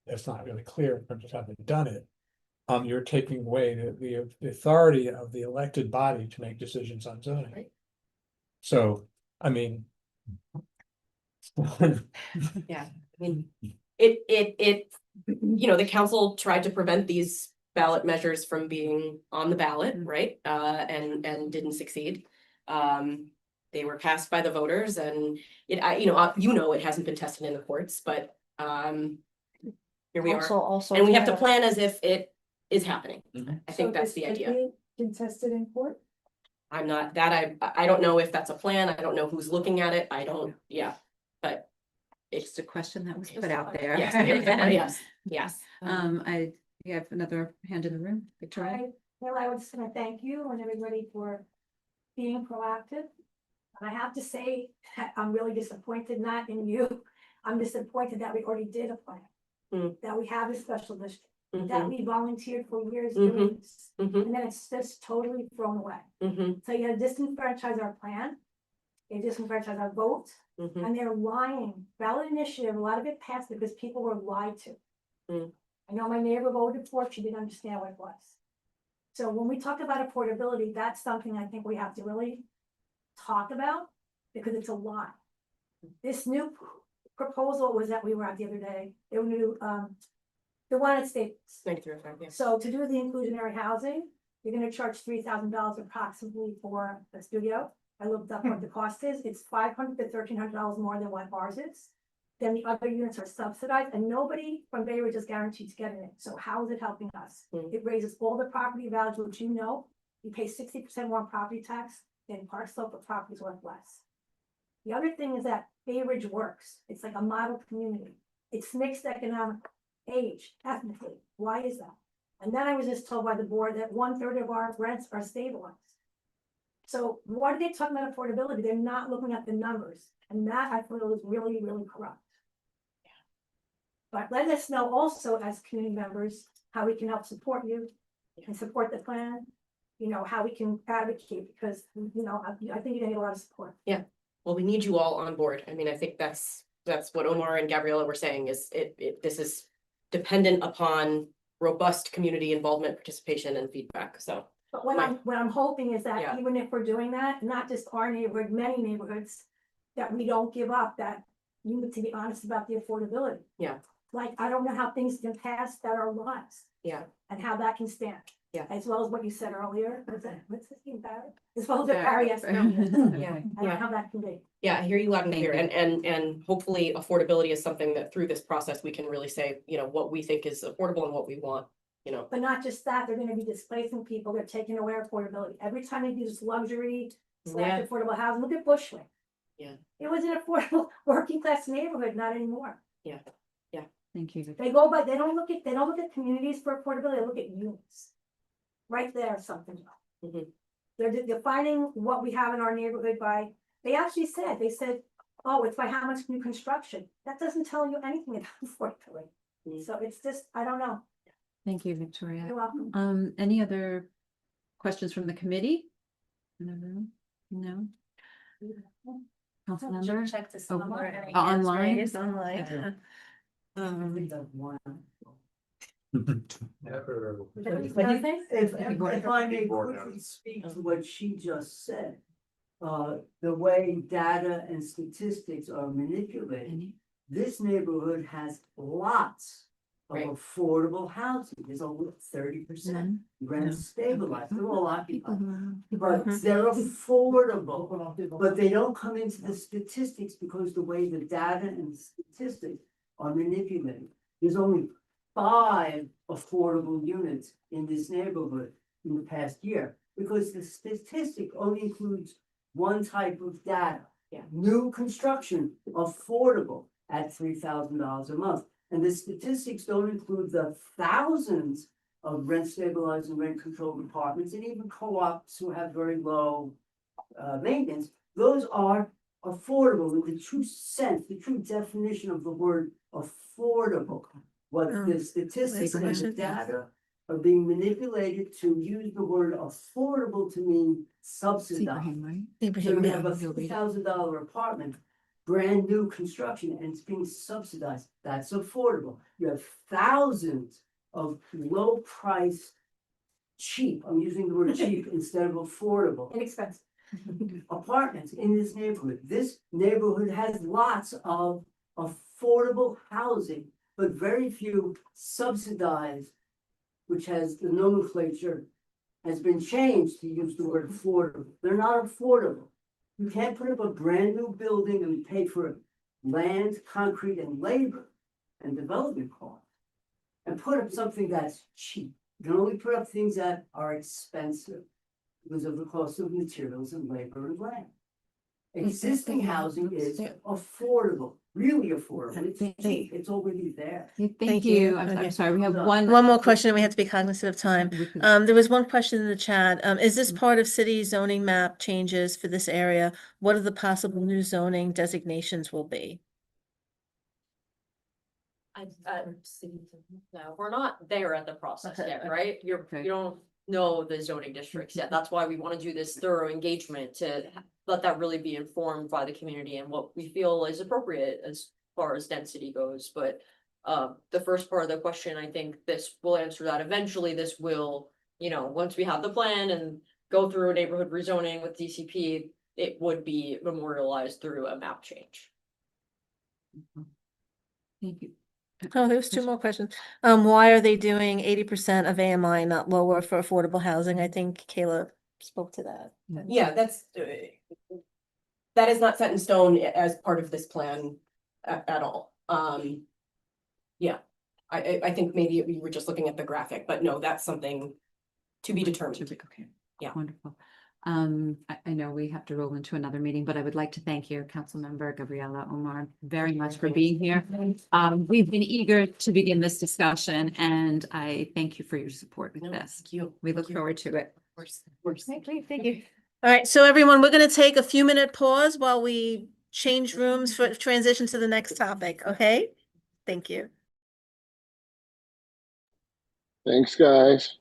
that's not really clear in terms of how they've done it, you're taking away the authority of the elected body to make decisions on zoning. Right. So, I mean. Yeah, I mean, it, you know, the council tried to prevent these ballot measures from being on the ballot, right? And didn't succeed. They were passed by the voters and it, you know, it hasn't been tested in the courts, but, here we are. Also. And we have to plan as if it is happening. I think So that's this the could idea. be Contested in court? I'm not, that I don't know if that's a plan. I don't know who's looking at it. I don't, yeah, but. It's a question that was put out there. Yes, yes. I, you have another hand in the room, Victoria? Well, I would just want to thank you and everybody for being proactive. And I have to say, that I'm really disappointed, not in you. I'm disappointed that we already did a plan. That we have a special district, that we volunteered for years doing this. And then it's just totally thrown away. So you disenfranchise our plan. You disenfranchise our vote. And they're lying. Ballot initiative, a lot of it passed because people were lied to. I know my neighbor voted for it, she didn't understand what it was. So when we talk about affordability, that's something I think we have to really talk about, because it's a lot. This new proposal was that we were at the other day, they were new, the one at state. 9305, yeah. So to do the inclusionary housing, you're gonna charge $3,000 approximately for a studio. I looked up what the cost is, it's $500 to $1,300 more than what ours is. Then the other units are subsidized, and nobody from Bay Ridge is guaranteed to get in it, so how is it helping us? Mm. It raises all the property values, which you know, you pay 60% more property tax than Park Slope, but property's worth less. The other thing is that Bay Ridge works, it's like a model community, it's mixed economic age, ethnically, why is that? And then I was just told by the board that 1/3 of our rents are stabilized. So what are they talking about affordability? They're not looking at the numbers, and that I feel is really, really corrupt. But let us know also as community members, how we can help support you and support the plan, you know, how we can advocate, because, you know, I think you're gonna get a lot of support. Well, we need you all on board. I mean, I think that's what Omar and Gabriella were saying, is this is dependent upon robust community involvement, participation, and feedback, so. But what I'm hoping is Yeah. that even if we're doing that, not just our neighborhood, many neighborhoods, that we don't give up, that you need to be honest about the affordability. Yeah. Like, I don't know how things can pass that are laws. Yeah. And how that can stand. Yeah. As well as what you said earlier, what's his name, Barry? As well as what Yeah. Barry asked earlier. Yeah, I don't know how that can be. Yeah, I hear you loud and Thank clear, you. and hopefully affordability is something that through this process, we can really say, you know, what we think is affordable and what we want, you know. But not just that, they're gonna be displacing people, they're taking away affordability. Every time they do this luxury Yeah. slash affordable housing, look at Bushwick. Yeah. It was an affordable working class neighborhood, not anymore. Thank you. They don't look at communities for affordability, they look at units. Right there, something. Mhm. They're defining what we have in our neighborhood by, they said, oh, it's by how much new construction. That doesn't tell you anything about affordability. Mm. So it's just, I don't know. Thank you, Victoria. You're welcome. Any other questions from the committee? In the room? No? Council member? Check this Oh, number. Any online? hands raised online. Okay. Never. If I may quickly speak to what she just said. The way data and statistics are manipulated, Any? this neighborhood has lots of Right. affordable housing. There's over 30% None? rent No. stabilized, they're all People occupied. who But they're affordable, but they don't come into the statistics because the way the data and statistics are manipulated. There's only 5 affordable units in this neighborhood in the past year, because the statistic only includes one type of data. Yeah. New construction, affordable at $3,000 a month. And the statistics don't include the thousands of rent stabilized and rent controlled apartments, and even co-ops who have very low maintenance. Those are affordable in the true sense, the true definition of the word affordable. What the statistics and the data are being manipulated to use the word affordable to mean subsidized. Ibrahim, right? So you have a $3,000 apartment, brand new construction, and it's being subsidized. That's affordable. You have thousands of low price, cheap, I'm using the word cheap instead of affordable, Inexpensive. apartments in this neighborhood. This neighborhood has lots of affordable housing, but very few subsidized, which has the nomenclature has been changed to use the word affordable. They're not affordable. You can't put up a brand new building and pay for land, concrete, and labor and development costs and put up something that's cheap. You can only put up things that are expensive because of the cost of materials and labor and land. Existing housing is affordable, really affordable. It's cheap. It's already there. Thank you. I'm Okay. sorry, we have So- one. more question, and we have to be cognizant of time. We can- There was one question in the chat. Is this part of city zoning map changes for this area? What are the possible new zoning designations will be? No, we're not there at the process Okay, yet, okay. right? Okay. You don't know the zoning districts yet. That's why we want to do this thorough engagement to let that really be informed by the community and what we feel is appropriate as far as density goes, but The first part of the question, I think this will answer that. Eventually, this will, once we have the plan and go through a neighborhood rezoning with DCP, it would be memorialized through a map change. Thank you. Oh, there's two more questions. Why are they doing 80% of AMI, not lower, for affordable housing? I think Kayla spoke to that. Yeah, that is not set in stone as part of this plan at all. Yeah, I think maybe we were just looking at the graphic, but no, that's something to be determined. Okay. Yeah. Wonderful. I know we have to roll into another meeting, but I would like to thank you, Councilmember Gabriella Omar, very much for being here. We've been eager to begin this discussion, and I thank you for your support with No, this. thank you. We look forward to it. Thank you. All right, so everyone, we're gonna take a few minute pause while we change rooms for transition to the next topic, okay? Thank you. Thanks, guys.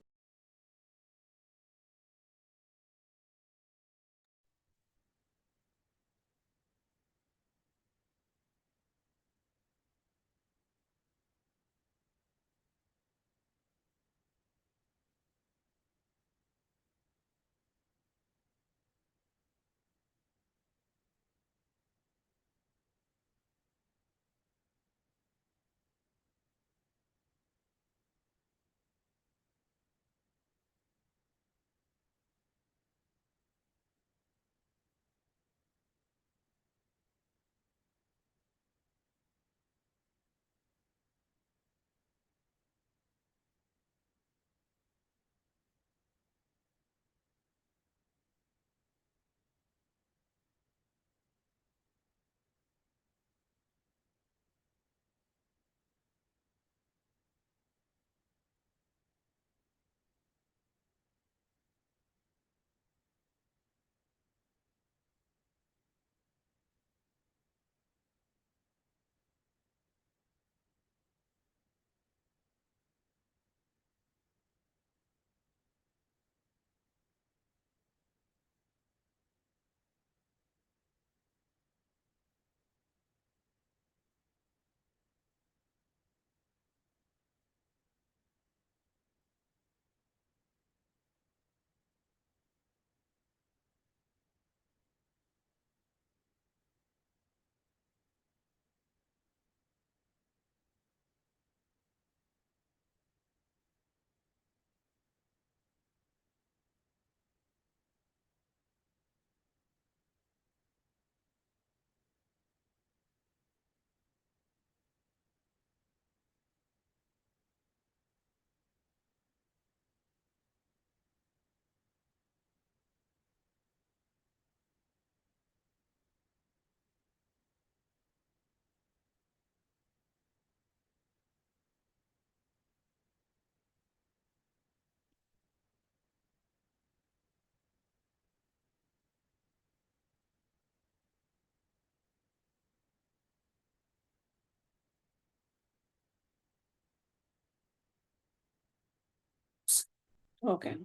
Okay.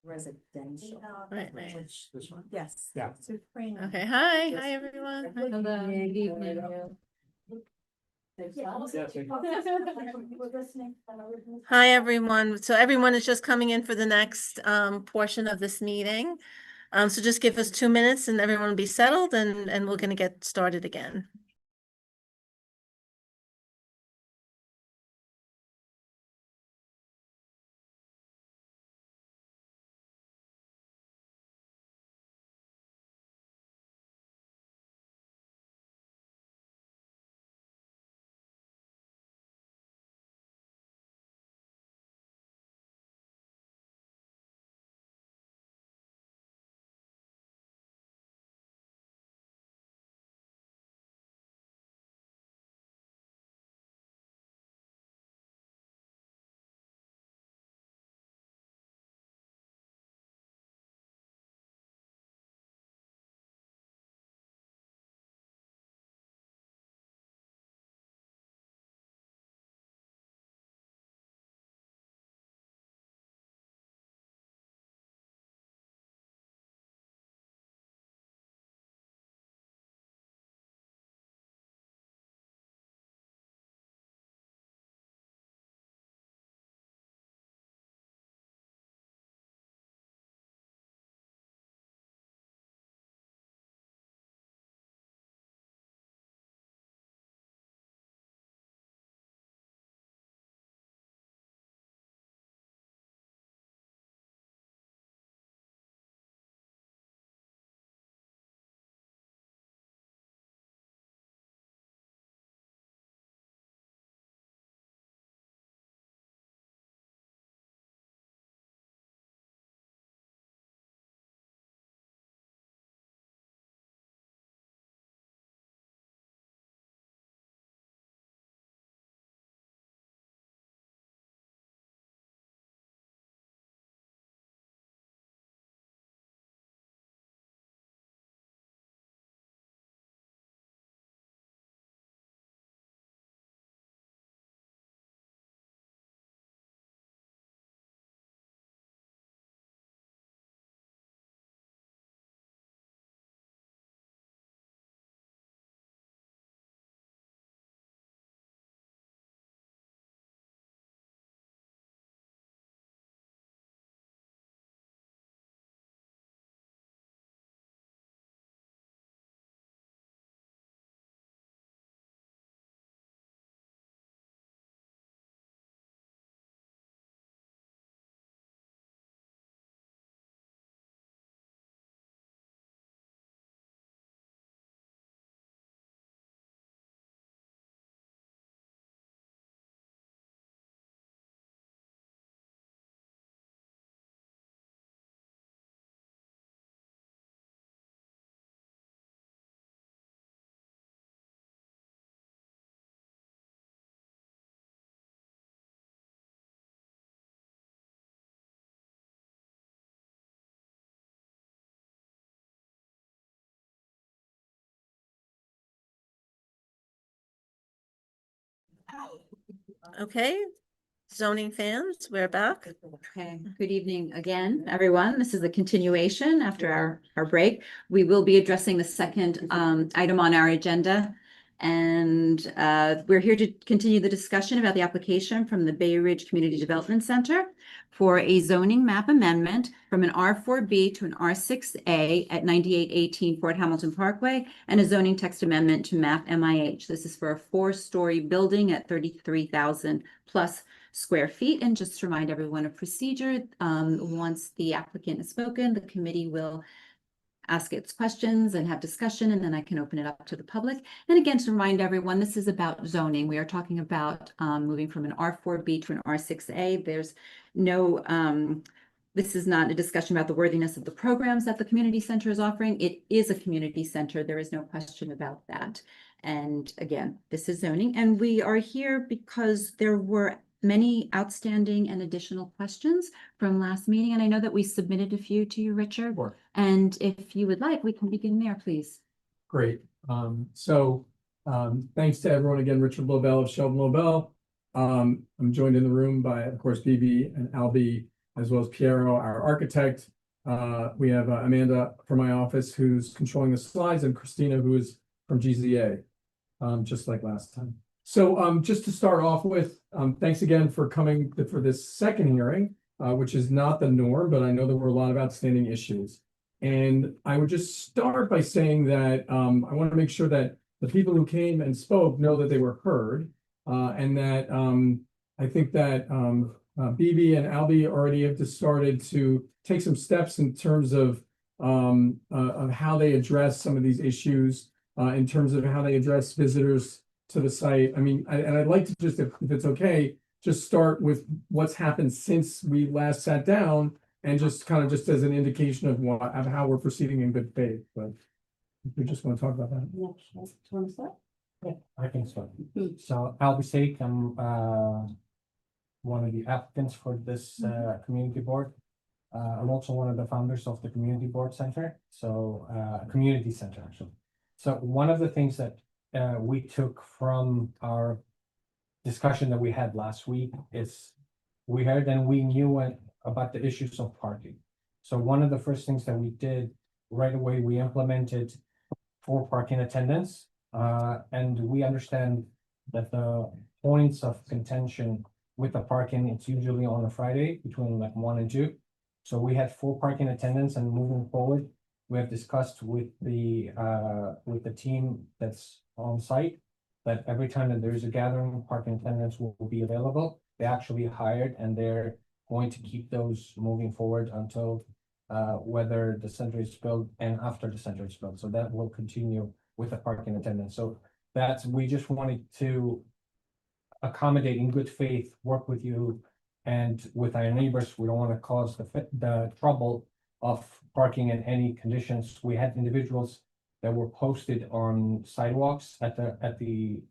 Residential. Right, right. This one? Yes. Yeah. Okay, hi everyone. Hi. Hello, good evening. Hi, everyone. So everyone is just coming in for the next portion of this meeting. So just give us 2 minutes and everyone will be settled and we're gonna get started again. Okay, zoning fans, we're back. Okay, good evening again, everyone. This is a continuation after our break. We will be addressing the second item on our agenda. And we're here to continue the discussion about the application from the Bay Ridge Community Development Center for a zoning map amendment from an R4B to an R6A at 9818 Fort Hamilton Parkway and a zoning text amendment to map MIH. This is for a 4-story building at 33,000 plus square feet. And just to remind everyone of procedure, once the applicant has spoken, the committee will ask its questions and have discussion, and then I can open it up to the public. And again, to remind everyone, this is about zoning. We are talking about moving from an R4B to an R6A. There's no, this is not a discussion about the worthiness of the programs that the community center is offering. It is a community center. There is no question about that. And again, this is zoning, and we are here because there were many outstanding and additional questions from last meeting. And I know that we submitted a few to you, Richard. Sure. And if you would like, we can begin there, please. Great. Thanks to everyone again, Richard Lobel of Sheldon Lobel. I'm joined in the room by, of course, BB and Albie as well as Piero, our architect. We have Amanda from my office who's controlling the slides, and Christina, who is from GZA, just like last time. So just to start off with, thanks again for coming for this second hearing, which is not the norm, but I know there were a lot of outstanding issues. And I would just start by saying that I want to make sure that the people who came and spoke know that they were heard, and that I think that BB and Albie already have just started to take some steps in terms of how they address some of these issues, in terms of how they address visitors to the site. I mean, and I'd like to just, if it's okay, just start with what's happened since we last sat down, and just kind of just as an indication of what, of how we're proceeding in good faith. But if we just want to talk about that. Yeah, do you want to start? Yeah, I think so. So Albie Sake, I'm one of the applicants for this community board. I'm also one of the founders of the community board center, so community center actually. So one of the things that we took from our discussion that we had last week is we heard and we knew about the issues of parking. So one of the first things that we did right away, we implemented 4 parking attendants, and we understand that the points of contention with the parking, it's usually on a Friday between like 1 and 2. So we had 4 parking attendants, and moving forward, we have discussed with the team that's on site that every time that there is a gathering, parking attendants will be available. They actually hired, and they're going to keep those moving forward until whether the center is built and after the center is built. So that will continue with the parking attendants. So that's, we just wanted to accommodate in good faith, work with you and with our neighbors. We don't want to cause the trouble of parking in any conditions. We had individuals that were posted on sidewalks at the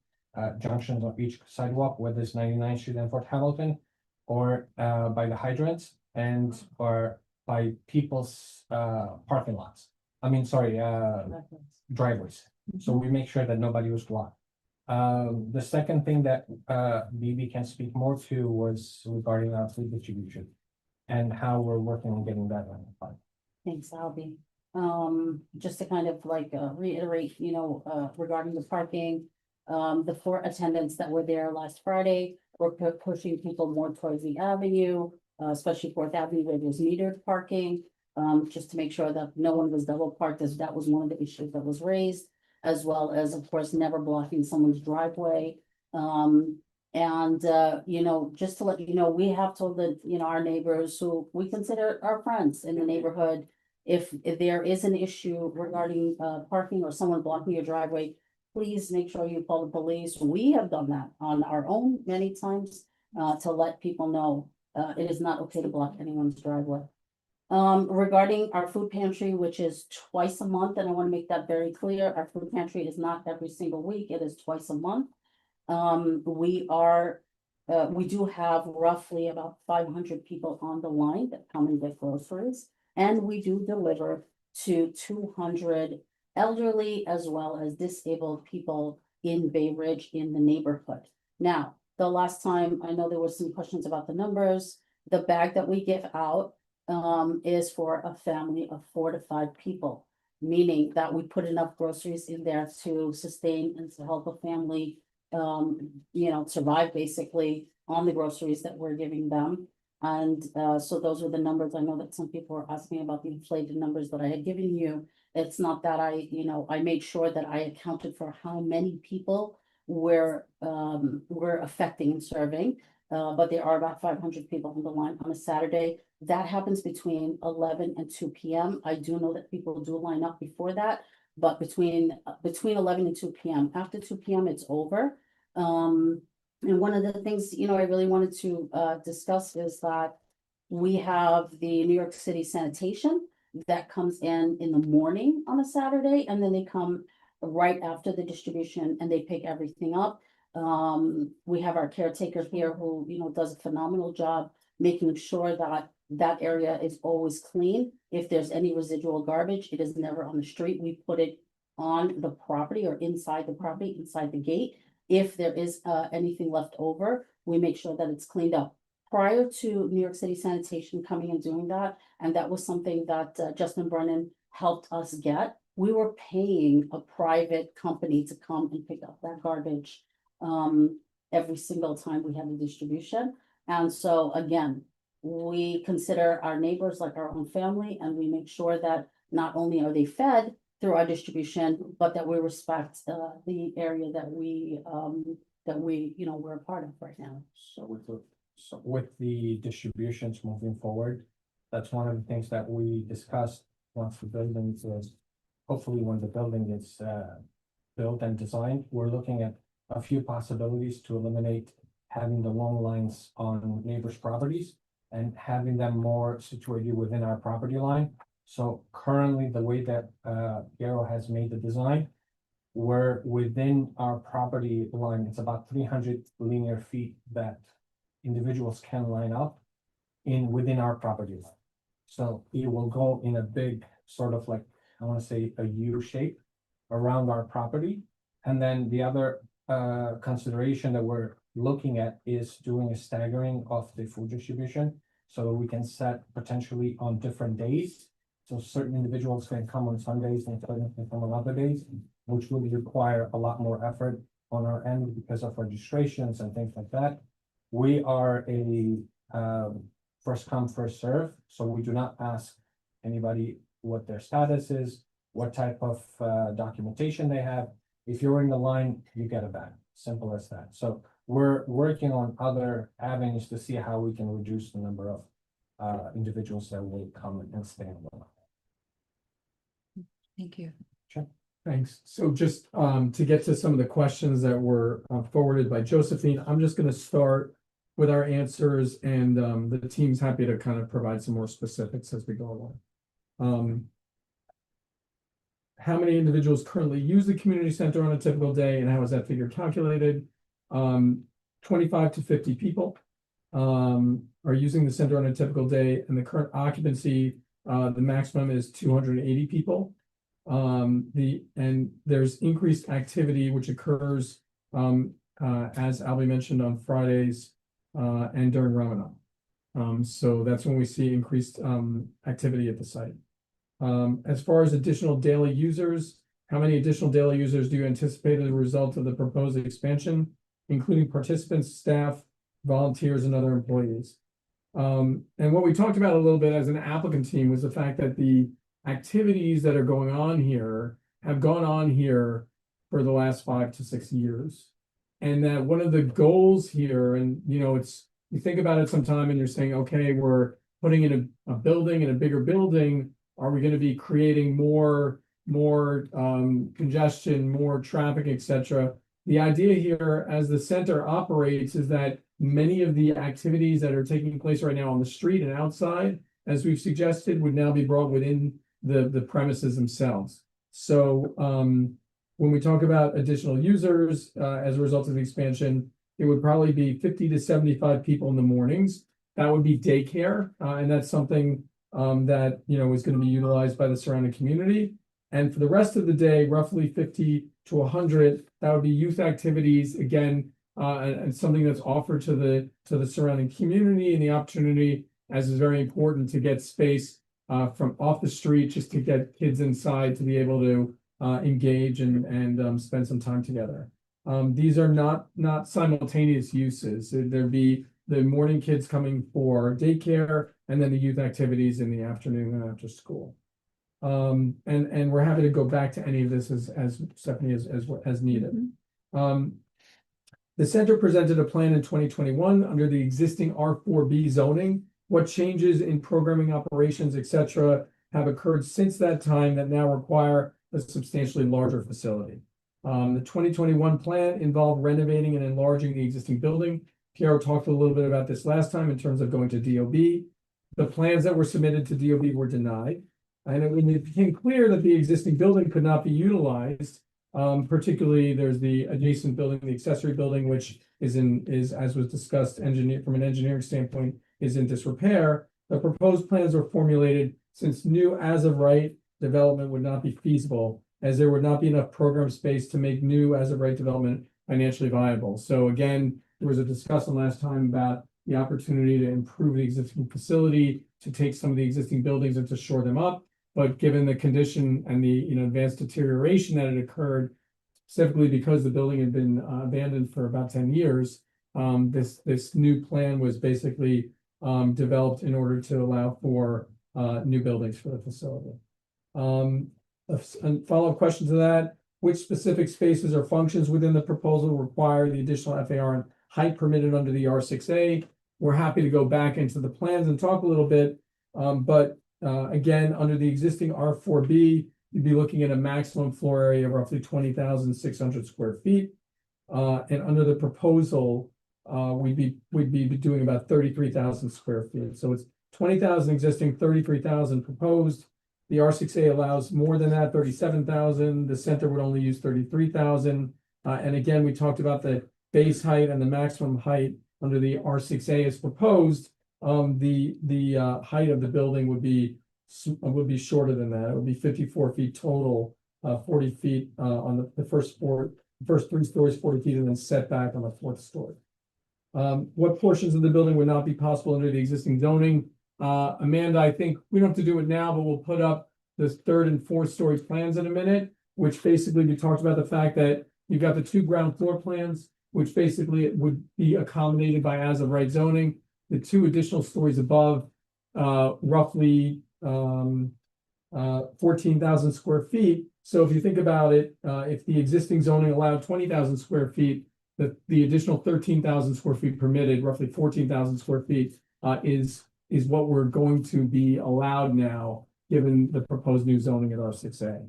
junctions of each sidewalk, whether it's 99th Street and Fort Hamilton, or by the hydrants, and or by people's parking lots. I mean, sorry, driveways. So we make sure that nobody was blocked. The second thing that BB can speak more to was regarding our food distribution and how we're working on getting that done. Thanks, Albie. Just to kind of like reiterate, you know, regarding the parking, the 4 attendants that were there last Friday were pushing people more towards the avenue, especially 4th Avenue where there's metered parking, just to make sure that no one was double parked, as that was one of the issues that was raised, as well as, of course, never blocking someone's driveway. You know, just to let you know, we have told the, you know, our neighbors who we consider our friends in the neighborhood, if there is an issue regarding parking or someone blocking your driveway, please make sure you call the police. We have done that on our own many times to let people know it is not okay to block anyone's driveway. Regarding our food pantry, which is twice a month, and I want to make that very clear, our food pantry is not every single week, it is twice a month. We do have roughly about 500 people on the line that come and get groceries, and we do deliver to 200 elderly as well as disabled people in Bay Ridge in the neighborhood. Now, the last time, I know there were some questions about the numbers. The bag that we give out is for a family of 4 to 5 people, meaning that we put enough groceries in there to sustain and to help a family, you know, survive basically on the groceries that we're giving them. And so those are the numbers. I know that some people are asking about the inflated numbers that I had given you. It's not that you know, I made sure that I accounted for how many people we're affecting and serving. But there are about 500 people on the line on a Saturday. That happens between 11 and 2 p.m. I do know that people do line up before that, but between 11 and 2 p.m. After 2 p.m. it's over. And one of the things, you know, I really wanted to discuss is that we have the New York City sanitation that comes in the morning on a Saturday, and then they come right after the distribution and they pick everything up. We have our caretaker here who, you know, does a phenomenal job making sure that that area is always clean. If there's any residual garbage, it is never on the street. We put it on the property or inside the property, inside the gate. If there is anything left over, we make sure that it's cleaned up prior to New York City Sanitation coming and doing that, and that was something that Justin Brennan helped us get, we were paying a private company to come and pick up that garbage every single time we had a distribution. And so again, we consider our neighbors like our own family, and we make sure that not only are they fed through our distribution, but that we respect the area that we we're a part of right now. So with the distributions moving forward, that's one of the things that we discussed once the building is, hopefully when the building is built and designed, we're looking at a few possibilities to eliminate having the long lines on neighbors' properties and having them more situated within our property line. So currently, the way that Garo has made the design, we're within our property line. It's about 300 linear feet that individuals can line up within our property line. So it will go in a big sort of like, I want to say a U shape around our property. And then the other consideration that we're looking at is doing a staggering of the food distribution so that we can set potentially on different days. So certain individuals can come on Sundays and certain can come on other days, which will require a lot more effort on our end because of registrations and things like that. We are a first come, first serve, so we do not ask anybody what their status is, what type of documentation they have. If you're in the line, you get a bag. Simple as that. So we're working on other avenues to see how we can reduce the number of individuals that will come and stay in the line. Thank you. Sure. Thanks. So just to get to some of the questions that were forwarded by Josephine, I'm just going to start with our answers, and the team's happy to kind of provide some more specifics as we go along. How many individuals currently use the community center on a typical day, and how is that figure calculated? 25 to 50 people are using the center on a typical day, and the current occupancy, the maximum is 280 people. And there's increased activity which occurs as Albie mentioned on Fridays and during Ramadan. So that's when we see increased activity at the site. As far as additional daily users, how many additional daily users do you anticipate as a result of the proposed expansion, including participants, staff, volunteers, and other employees? And what we talked about a little bit as an applicant team was the fact that the activities that are going on here have gone on here for the last 5 to 6 years. And that one of the goals here, and it's, you think about it sometime and you're saying, okay, we're putting in a building, in a bigger building. Are we going to be creating more congestion, more traffic, etc.? The idea here as the center operates is that many of the activities that are taking place right now on the street and outside, as we've suggested, would now be brought within the premises themselves. So when we talk about additional users as a result of the expansion, it would probably be 50 to 75 people in the mornings. That would be daycare, and that's something that is going to be utilized by the surrounding community. And for the rest of the day, roughly 50 to 100, that would be youth activities, again, and something that's offered to the surrounding community, and the opportunity, as is very important, to get space from off the street, just to get kids inside to be able to engage and spend some time together. These are not simultaneous uses. There'd be the morning kids coming for daycare, and then the youth activities in the afternoon and after school. And we're happy to go back to any of this as Stephanie as needed. The center presented a plan in 2021 under the existing R4B zoning. What changes in programming operations, etc., have occurred since that time that now require a substantially larger facility? The 2021 plan involved renovating and enlarging the existing building. Piero talked a little bit about this last time in terms of going to DOB. The plans that were submitted to DOB were denied. And it became clear that the existing building could not be utilized. Particularly, there's the adjacent building, the accessory building, which is as was discussed, from an engineering standpoint, is in disrepair. The proposed plans were formulated since new as of right development would not be feasible, as there would not be enough program space to make new as of right development financially viable. So again, there was a discussion last time about the opportunity to improve the existing facility, to take some of the existing buildings and to shore them up. But given the condition and the, you know, advanced deterioration that had occurred, specifically because the building had been abandoned for about 10 years, this new plan was basically developed in order to allow for new buildings for the facility. A follow-up question to that: which specific spaces or functions within the proposal require the additional FAR and height permitted under the R6A? We're happy to go back into the plans and talk a little bit, but again, under the existing R4B, you'd be looking at a maximum floor area of roughly 20,600 square feet. And under the proposal, we'd be doing about 33,000 square feet. So it's 20,000 existing, 33,000 proposed. The R6A allows more than that, 37,000. The center would only use 33,000. And again, we talked about the base height and the maximum height under the R6A as proposed. The height of the building would be shorter than that. It would be 54 feet total, 40 feet on the first 3 stories, 40 feet, and then setback on the 4th story. What portions of the building would not be possible under the existing zoning? Amanda, I think we don't have to do it now, but we'll put up the 3rd and 4th story plans in a minute, which basically we talked about the fact that you've got the 2 ground floor plans, which basically would be accommodated by as of right zoning. The 2 additional stories above, roughly 14,000 square feet. So if you think about it, if the existing zoning allowed 20,000 square feet, the additional 13,000 square feet permitted, roughly 14,000 square feet, is what we're going to be allowed now, given the proposed new zoning at R6A.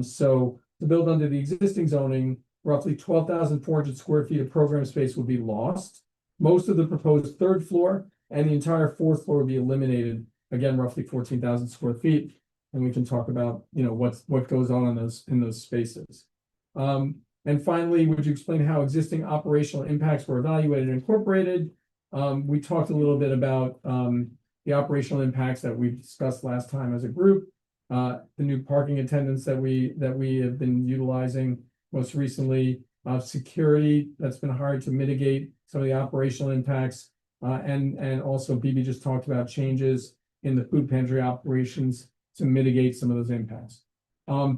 So to build under the existing zoning, roughly 12,400 square feet of program space will be lost. Most of the proposed 3rd floor and the entire 4th floor will be eliminated. Again, roughly 14,000 square feet. And we can talk about, you know, what goes on in those spaces. And finally, would you explain how existing operational impacts were evaluated and incorporated? We talked a little bit about the operational impacts that we discussed last time as a group, the new parking attendants that we have been utilizing most recently, security that's been hired to mitigate some of the operational impacts, and also BB just talked about changes in the food pantry operations to mitigate some of those impacts.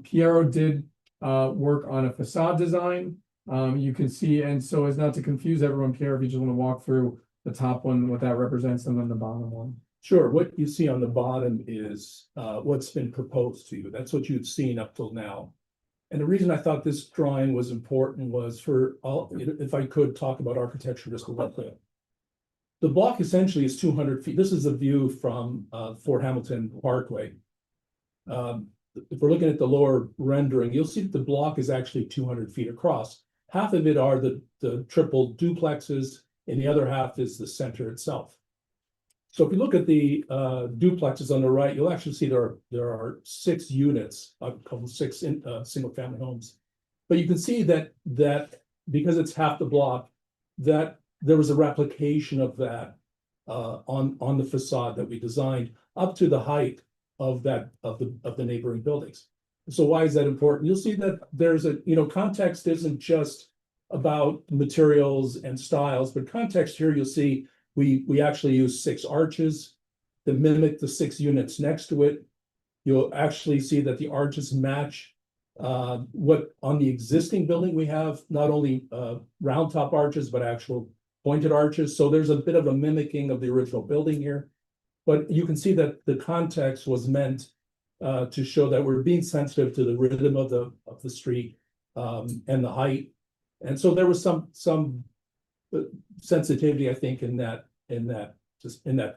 Piero did work on a facade design. You can see, and so as not to confuse everyone, Piero, if you just want to walk through the top one, what that represents, and then the bottom one. Sure. What you see on the bottom is what's been proposed to you. That's what you've seen up till now. And the reason I thought this drawing was important was for all, if I could talk about architecture just a little bit. The block essentially is 200 feet. This is a view from Fort Hamilton Parkway. If we're looking at the lower rendering, you'll see that the block is actually 200 feet across. Half of it are the triple duplexes, and the other half is the center itself. So if you look at the duplexes on the right, you'll actually see there are 6 units, a couple 6 single-family homes. But you can see that because it's half the block, that there was a replication of that on the facade that we designed up to the height of the neighboring buildings. So why is that important? You'll see that there's context isn't just about materials and styles, but context here you'll see we actually use 6 arches that mimic the 6 units next to it. You'll actually see that the arches match what on the existing building we have, not only round top arches, but actual pointed arches. So there's a bit of a mimicking of the original building here. But you can see that the context was meant to show that we're being sensitive to the rhythm of the street and the height. And so there was some sensitivity, I think, in that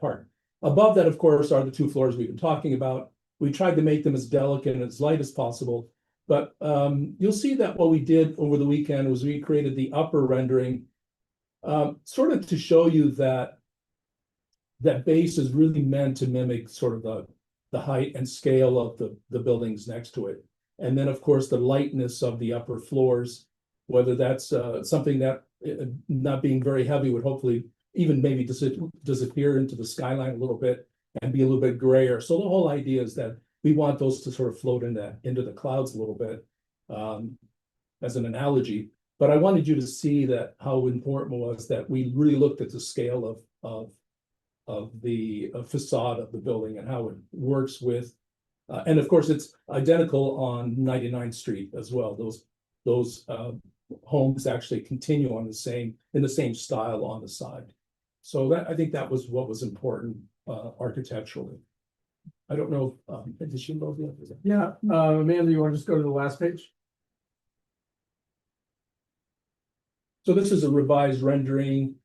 part. Above that, of course, are the 2 floors we've been talking about. We tried to make them as delicate and as light as possible. But you'll see that what we did over the weekend was we created the upper rendering sort of to show you that base is really meant to mimic sort of the height and scale of the buildings next to it. And then, of course, the lightness of the upper floors, whether that's something that not being very heavy would hopefully even maybe disappear into the skyline a little bit and be a little bit grayer. So the whole idea is that we want those to sort of float into the clouds a little bit as an analogy. But I wanted you to see that how important it was that we really looked at the scale of the facade of the building and how it works with. And of course, it's identical on 99th Street as well. Those homes actually continue on in the same style on the side. So I think that was what was important architecturally. I don't know, did she know the other? Yeah, Amanda, you want to just go to the last page? So this is a revised rendering,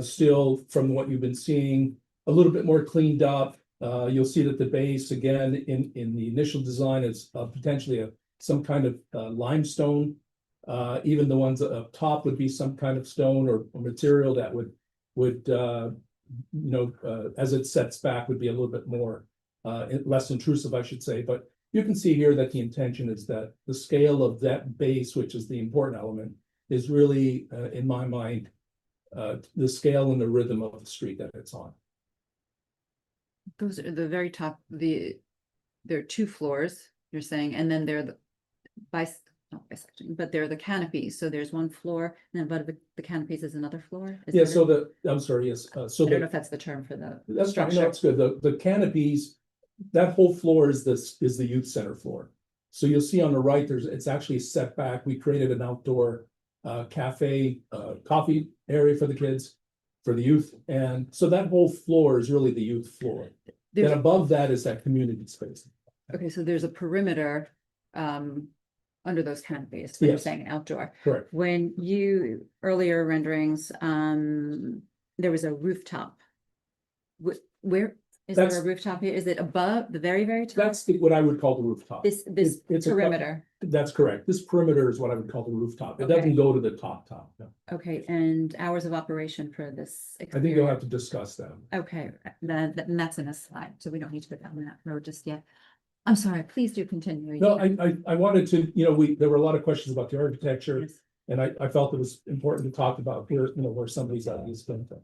still from what you've been seeing, a little bit more cleaned up. You'll see that the base, again, in the initial design is potentially some kind of limestone. Even the ones up top would be some kind of stone or material that would as it sets back, would be a little bit more less intrusive, I should say. But you can see here that the intention is that the scale of that base, which is the important element, is really, in my mind, the scale and the rhythm of the street that it's on. Those are the very top, there are 2 floors, you're saying, and then they're not bisecting, but they're the canopies. So there's 1 floor, and then above the canopies is another floor. Yeah, so I'm sorry, yes. So I don't know if that's the term for the structure. No, it's good. The canopies, that whole floor is the youth center floor. So you'll see on the right, it's actually set back. We created an outdoor cafe, coffee area for the kids, for the youth. And so that whole floor is really the youth floor. Then above that is that community space. Okay, so there's a perimeter under those canopies, when you're saying outdoor. Correct. When you, earlier renderings, there was a rooftop. Where is there a rooftop here? Is it above the very, very top? That's what I would call the rooftop. It's perimeter. That's correct. This perimeter is what I would call the rooftop. It doesn't go to the top. No. Okay, and hours of operation for this I think you'll have to discuss that. Okay, that's in a slide, so we don't need to go down that road just yet. I'm sorry, please do continue. No, I wanted to, there were a lot of questions about the architecture, and I felt it was important to talk about here, where somebody's ideas came from.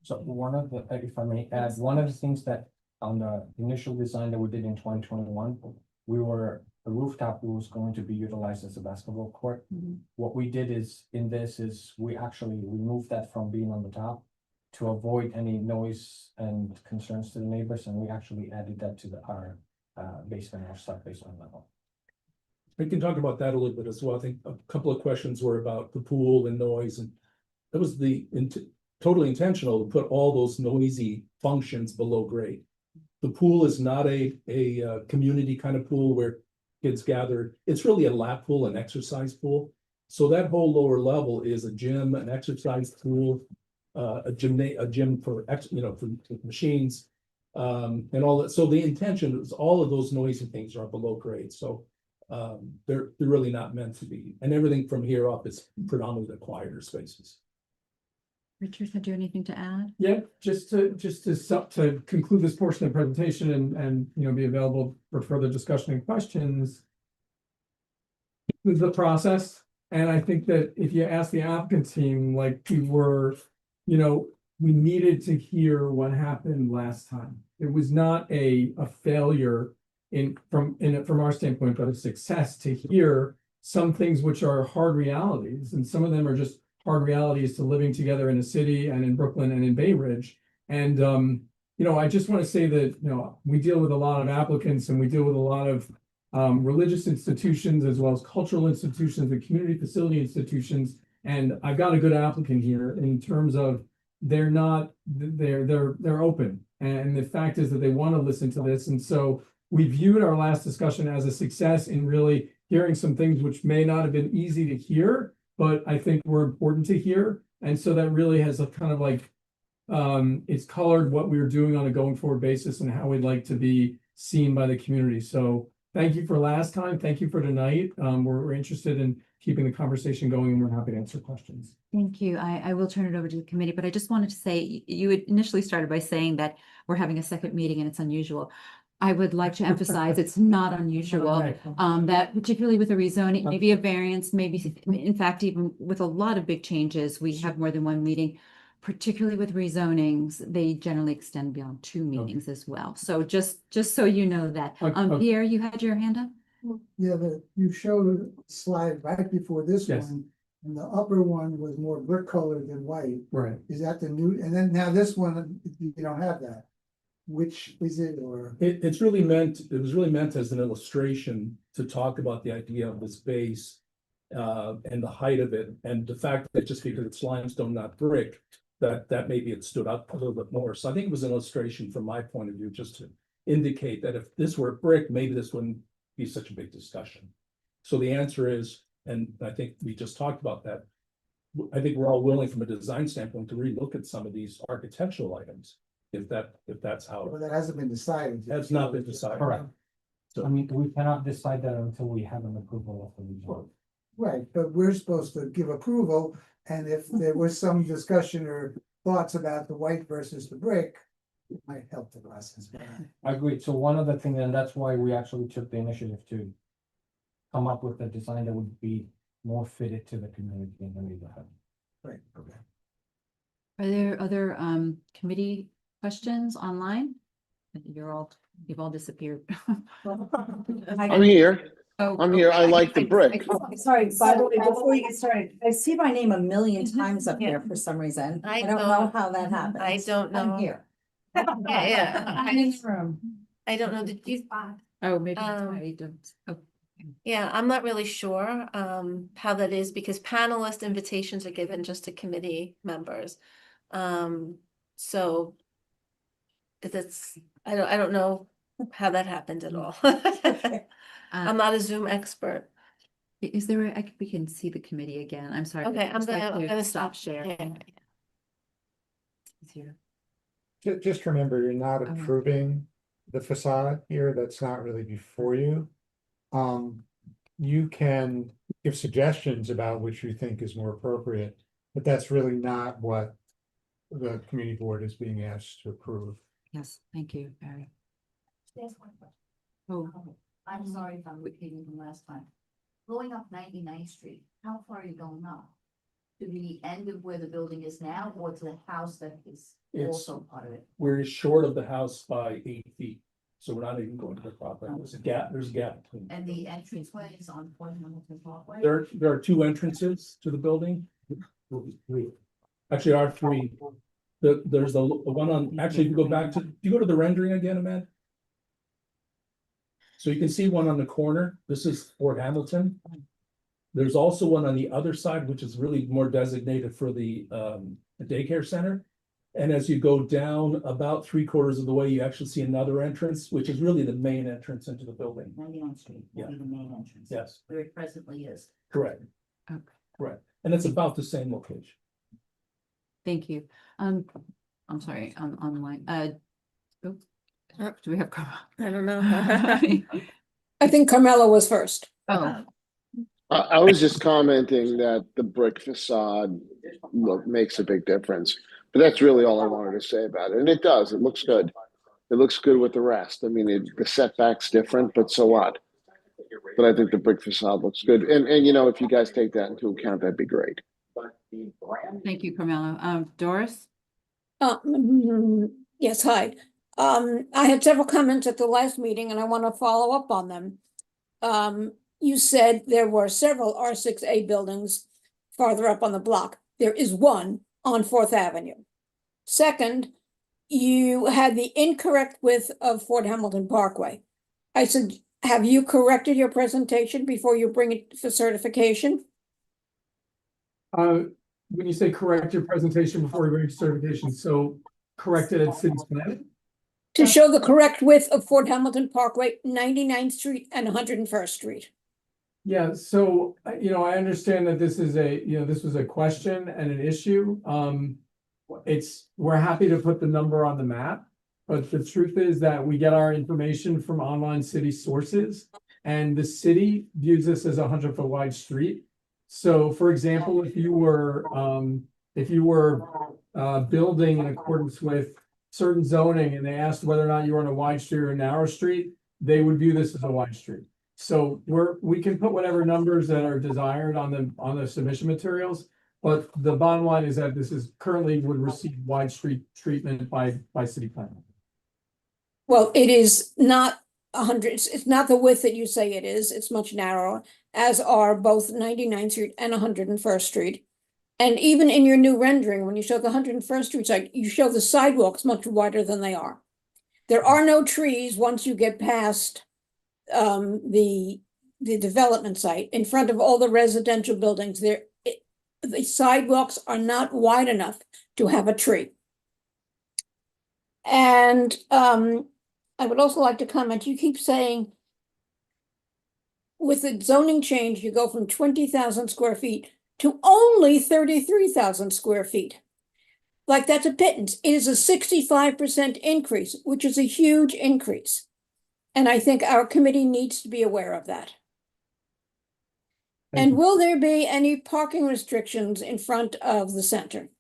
So one of the, if I may add, one of the things that on the initial design that we did in 2021, the rooftop was going to be utilized as a basketball court. What we did is we actually removed that from being on the top to avoid any noise and concerns to the neighbors, and we actually added that to our basement or sub-basement level. We can talk about that a little bit as well. I think a couple of questions were about the pool and noise, and it was totally intentional to put all those noisy functions below grade. The pool is not a community kind of pool where kids gather. It's really a lap pool, an exercise pool. So that whole lower level is a gym, an exercise pool, a gym for for machines, and all that. So the intention is all of those noisy things are below grade. So they're really not meant to be. And everything from here up is predominantly the quieter spaces. Richard, have you anything to add? Yeah, just to conclude this portion of the presentation and be available for further discussion and questions. The process, and I think that if you ask the applicant team, like we needed to hear what happened last time. It was not a failure from our standpoint, but a success to hear some things which are hard realities, and some of them are just hard realities to living together in a city and in Brooklyn and in Bay Ridge. And I just want to say that we deal with a lot of applicants, and we deal with a lot of religious institutions as well as cultural institutions and community facility institutions. And I've got a good applicant here in terms of they're open, and the fact is that they want to listen to this. And so we viewed our last discussion as a success in really hearing some things which may not have been easy to hear, but I think were important to hear. And so that really has a kind of it's colored what we're doing on a going forward basis and how we'd like to be seen by the community. So thank you for last time. Thank you for tonight. We're interested in keeping the conversation going, and we're happy to answer questions. Thank you. I will turn it over to the committee, but I just wanted to say, you had initially started by saying that we're having a second meeting and it's unusual. I would like to emphasize it's not unusual, that particularly with a rezoning, maybe a variance, maybe in fact, even with a lot of big changes, we have more than one meeting. Particularly with rezonings, they generally extend beyond 2 meetings as well. So just so you know that. Pierre, you had your hand up? Yeah, you showed a slide right before this one and the upper one was more brick colored than white. Right. Is that the new, and then now this one, you don't have that. Which is it, or? It was really meant as an illustration to talk about the idea of this base. And the height of it, and the fact that just because it's limestone, not brick, that maybe it stood out a little bit more. So I think it was an illustration from my point of view, just to indicate that if this were brick, maybe this wouldn't be such a big discussion. So the answer is, and I think we just talked about that. I think we're all willing from a design standpoint to relook at some of these architectural items, if that's how. Well, that hasn't been decided. That's not been decided. Correct. So I mean, we cannot decide that until we have an approval of the result. Right, but we're supposed to give approval, and if there was some discussion or thoughts about the white versus the brick, it might help the process. Agreed. So one of the things, and that's why we actually took the initiative to come up with a design that would be more fitted to the community in the neighborhood. Right, okay. Are there other committee questions online? You've all disappeared. I'm here. Oh, I'm here. I like the brick. Sorry, by the way, before you get started, I see my name a million times up here for some reason. I don't know how that happens. I don't know. I'm here. Yeah. I'm in the room. I don't know, did you? Oh, maybe Um, I don't. Oh, Yeah, I'm not really sure how that is because panelist invitations are given just to committee members. So that's, I don't know how that happened at all. I'm not a Zoom expert. Is there we can see the committee again. I'm sorry. Okay, I'm Just like gonna to stop share. sharing. It's here. Just remember, you're not Okay. approving the facade here. That's not really before you. You can give suggestions about which you think is more appropriate, but that's really not what the community board is being asked to approve. Yes, thank you, Barry. There's one question. Oh, I'm sorry if I'm repeating from last time. Going up 99th Street, how far are you going up? To the end of where the building is now, or to the house that is It's- also part of it? We're short of the house by 8 feet, so we're not even going to the property. There's a gap between. And the entranceway is on Point Hamilton Parkway? There are two entrances to the building. Actually, there are three. There's the one on, actually, if you go back to, do you go to the rendering again, Ahmed? So you can see one on the corner. This is Fort Hamilton. There's also one on the other side, which is really more designated for the daycare center. And as you go down about 3/4 of the way, you actually see another entrance, which is really the main entrance into the building. 99th Street will be the main entrance. Yes, Where it presently is. correct, okay. correct. And it's about the same location. Thank you. I'm sorry, online. Oh, do we have? I don't know. I think Carmela was first. Oh, I was just commenting that the brick facade look makes a big difference. But that's really all I wanted to say about it. And it does. It looks good. It looks good with the rest. I mean, the setback's different, but so what? But I think the brick facade looks good. And you know, if you guys take that into account, that'd be great. thank you, Carmelo. Doris? Yes, hi. I had several comments at the last meeting and I want to follow up on them. You said there were several R6A buildings farther up on the block. There is one on 4th Avenue. Second, you had the incorrect width of Fort Hamilton Parkway. I said, have you corrected your presentation before you bring it for certification? When you say correct your presentation before you bring certification, so corrected at city's plan? To show the correct width of Fort Hamilton Parkway, 99th Street and 101st Street. Yeah, so, I understand that this is this was a question and an issue. We're happy to put the number on the map, but the truth is that we get our information from online city sources. And the city views this as a 100-foot wide street. So for example, if you were building in accordance with certain zoning and they asked whether or not you were on a wide street or a narrow street, they would view this as a wide street. So we can put whatever numbers that are desired on the submission materials, but the bottom line is that this is currently would receive wide street treatment by city plan. Well, it is not 100, it's not the width that you say it is, it's much narrower, as are both 99th Street and 101st Street. And even in your new rendering, when you show the 101st Street side, you show the sidewalks much wider than they are. There are no trees once you get past the development site in front of all the residential buildings. The sidewalks are not wide enough to have a tree. And I would also like to comment, you keep saying with the zoning change, you go from 20,000 square feet to only 33,000 square feet. Like that's a pittance. It is a 65% increase, which is a huge increase. And I think our committee needs to be aware of that. And will there be any parking restrictions in front of the center?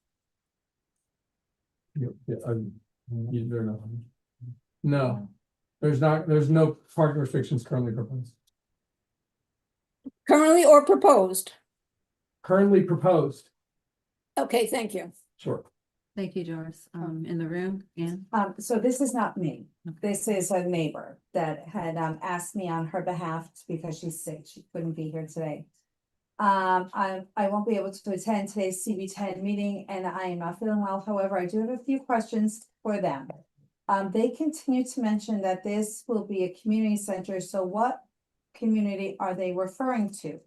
No, there's no parking restrictions currently proposed. Currently or proposed? Currently proposed. Okay, thank you. Sure. Thank you, Doris. In the room, Anne? So this is not me. This is a neighbor that had asked me on her behalf because she's sick. She couldn't be here today. I won't be able to attend today's CB10 meeting and I am not feeling well. However, I do have a few questions for them. They continue to mention that this will be a community center. So what community are they referring to?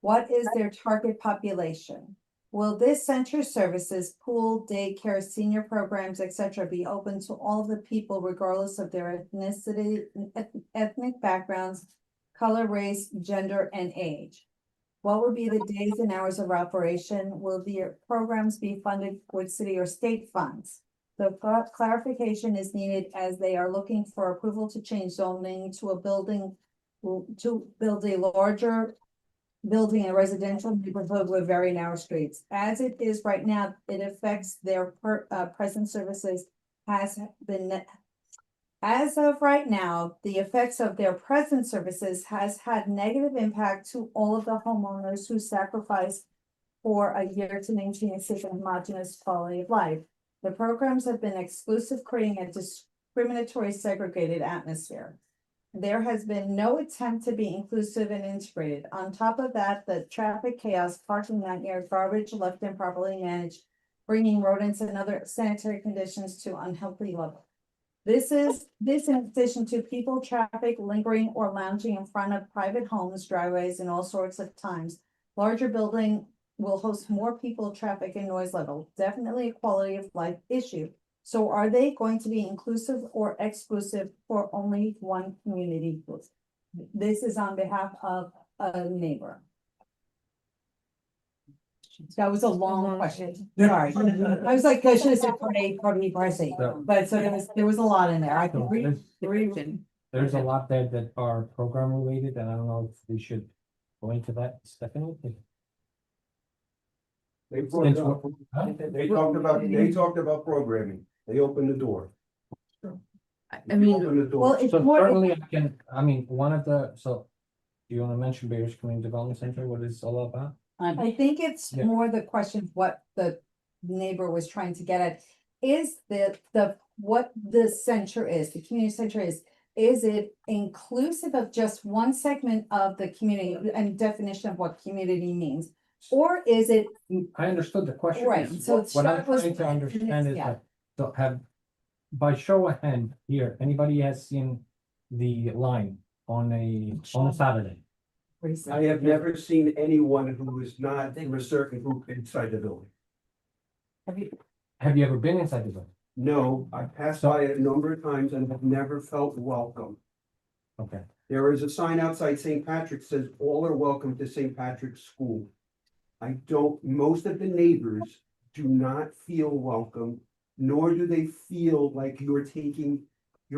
What is their target population? Will this center services, pool, daycare, senior programs, etc., be open to all of the people regardless of their ethnicity, ethnic backgrounds, color, race, gender, and age? What would be the days and hours of operation? Will the programs be funded with city or state funds? The clarification is needed as they are looking for approval to change zoning to a building, to build a larger building in a residential neighborhood with very narrow streets. As it is right now, it affects their present services has been. As of right now, the effects of their present services has had negative impact to all of the homeowners who sacrifice for a year to maintain a safe and homogeneous quality of life. The programs have been exclusive, creating a discriminatory, segregated atmosphere. There has been no attempt to be inclusive and integrated. On top of that, the traffic chaos, parking nightmare, garbage left improperly managed, bringing rodents and other sanitary conditions to unhealthy levels. This in addition to people, traffic, lingering or lounging in front of private homes, driveways, and all sorts of times. Larger building will host more people, traffic, and noise level. Definitely a quality of life issue. So are they going to be inclusive or exclusive for only one community group? This is on behalf of a neighbor. That was a long question. Sorry. I was like, I should have said part A, part B, part C. But so there was a lot in there. I can read. There's a lot there that are program related, and I don't know if we should go into that, Stephanie. They talked about programming. They opened the door. I mean, certainly one of the, so do you want to mention Bay Ridge Community Development Center, what it's all about? I think it's more the question of what the neighbor was trying to get at. Is what the center is, the community center is it inclusive of just one segment of the community and definition of what community means? Or is it? I understood the question. Right, so what I'm trying to understand is that, so by show of hand here, anybody has seen the line on a Saturday? I have never seen anyone who is not from a certain group inside the building. Have you ever been inside the building? No, I passed by it a number of times and have never felt welcome. Okay. There is a sign outside St. Patrick's says all are welcome to St. Patrick's School. Most of the neighbors do not feel welcome, nor do they feel like you're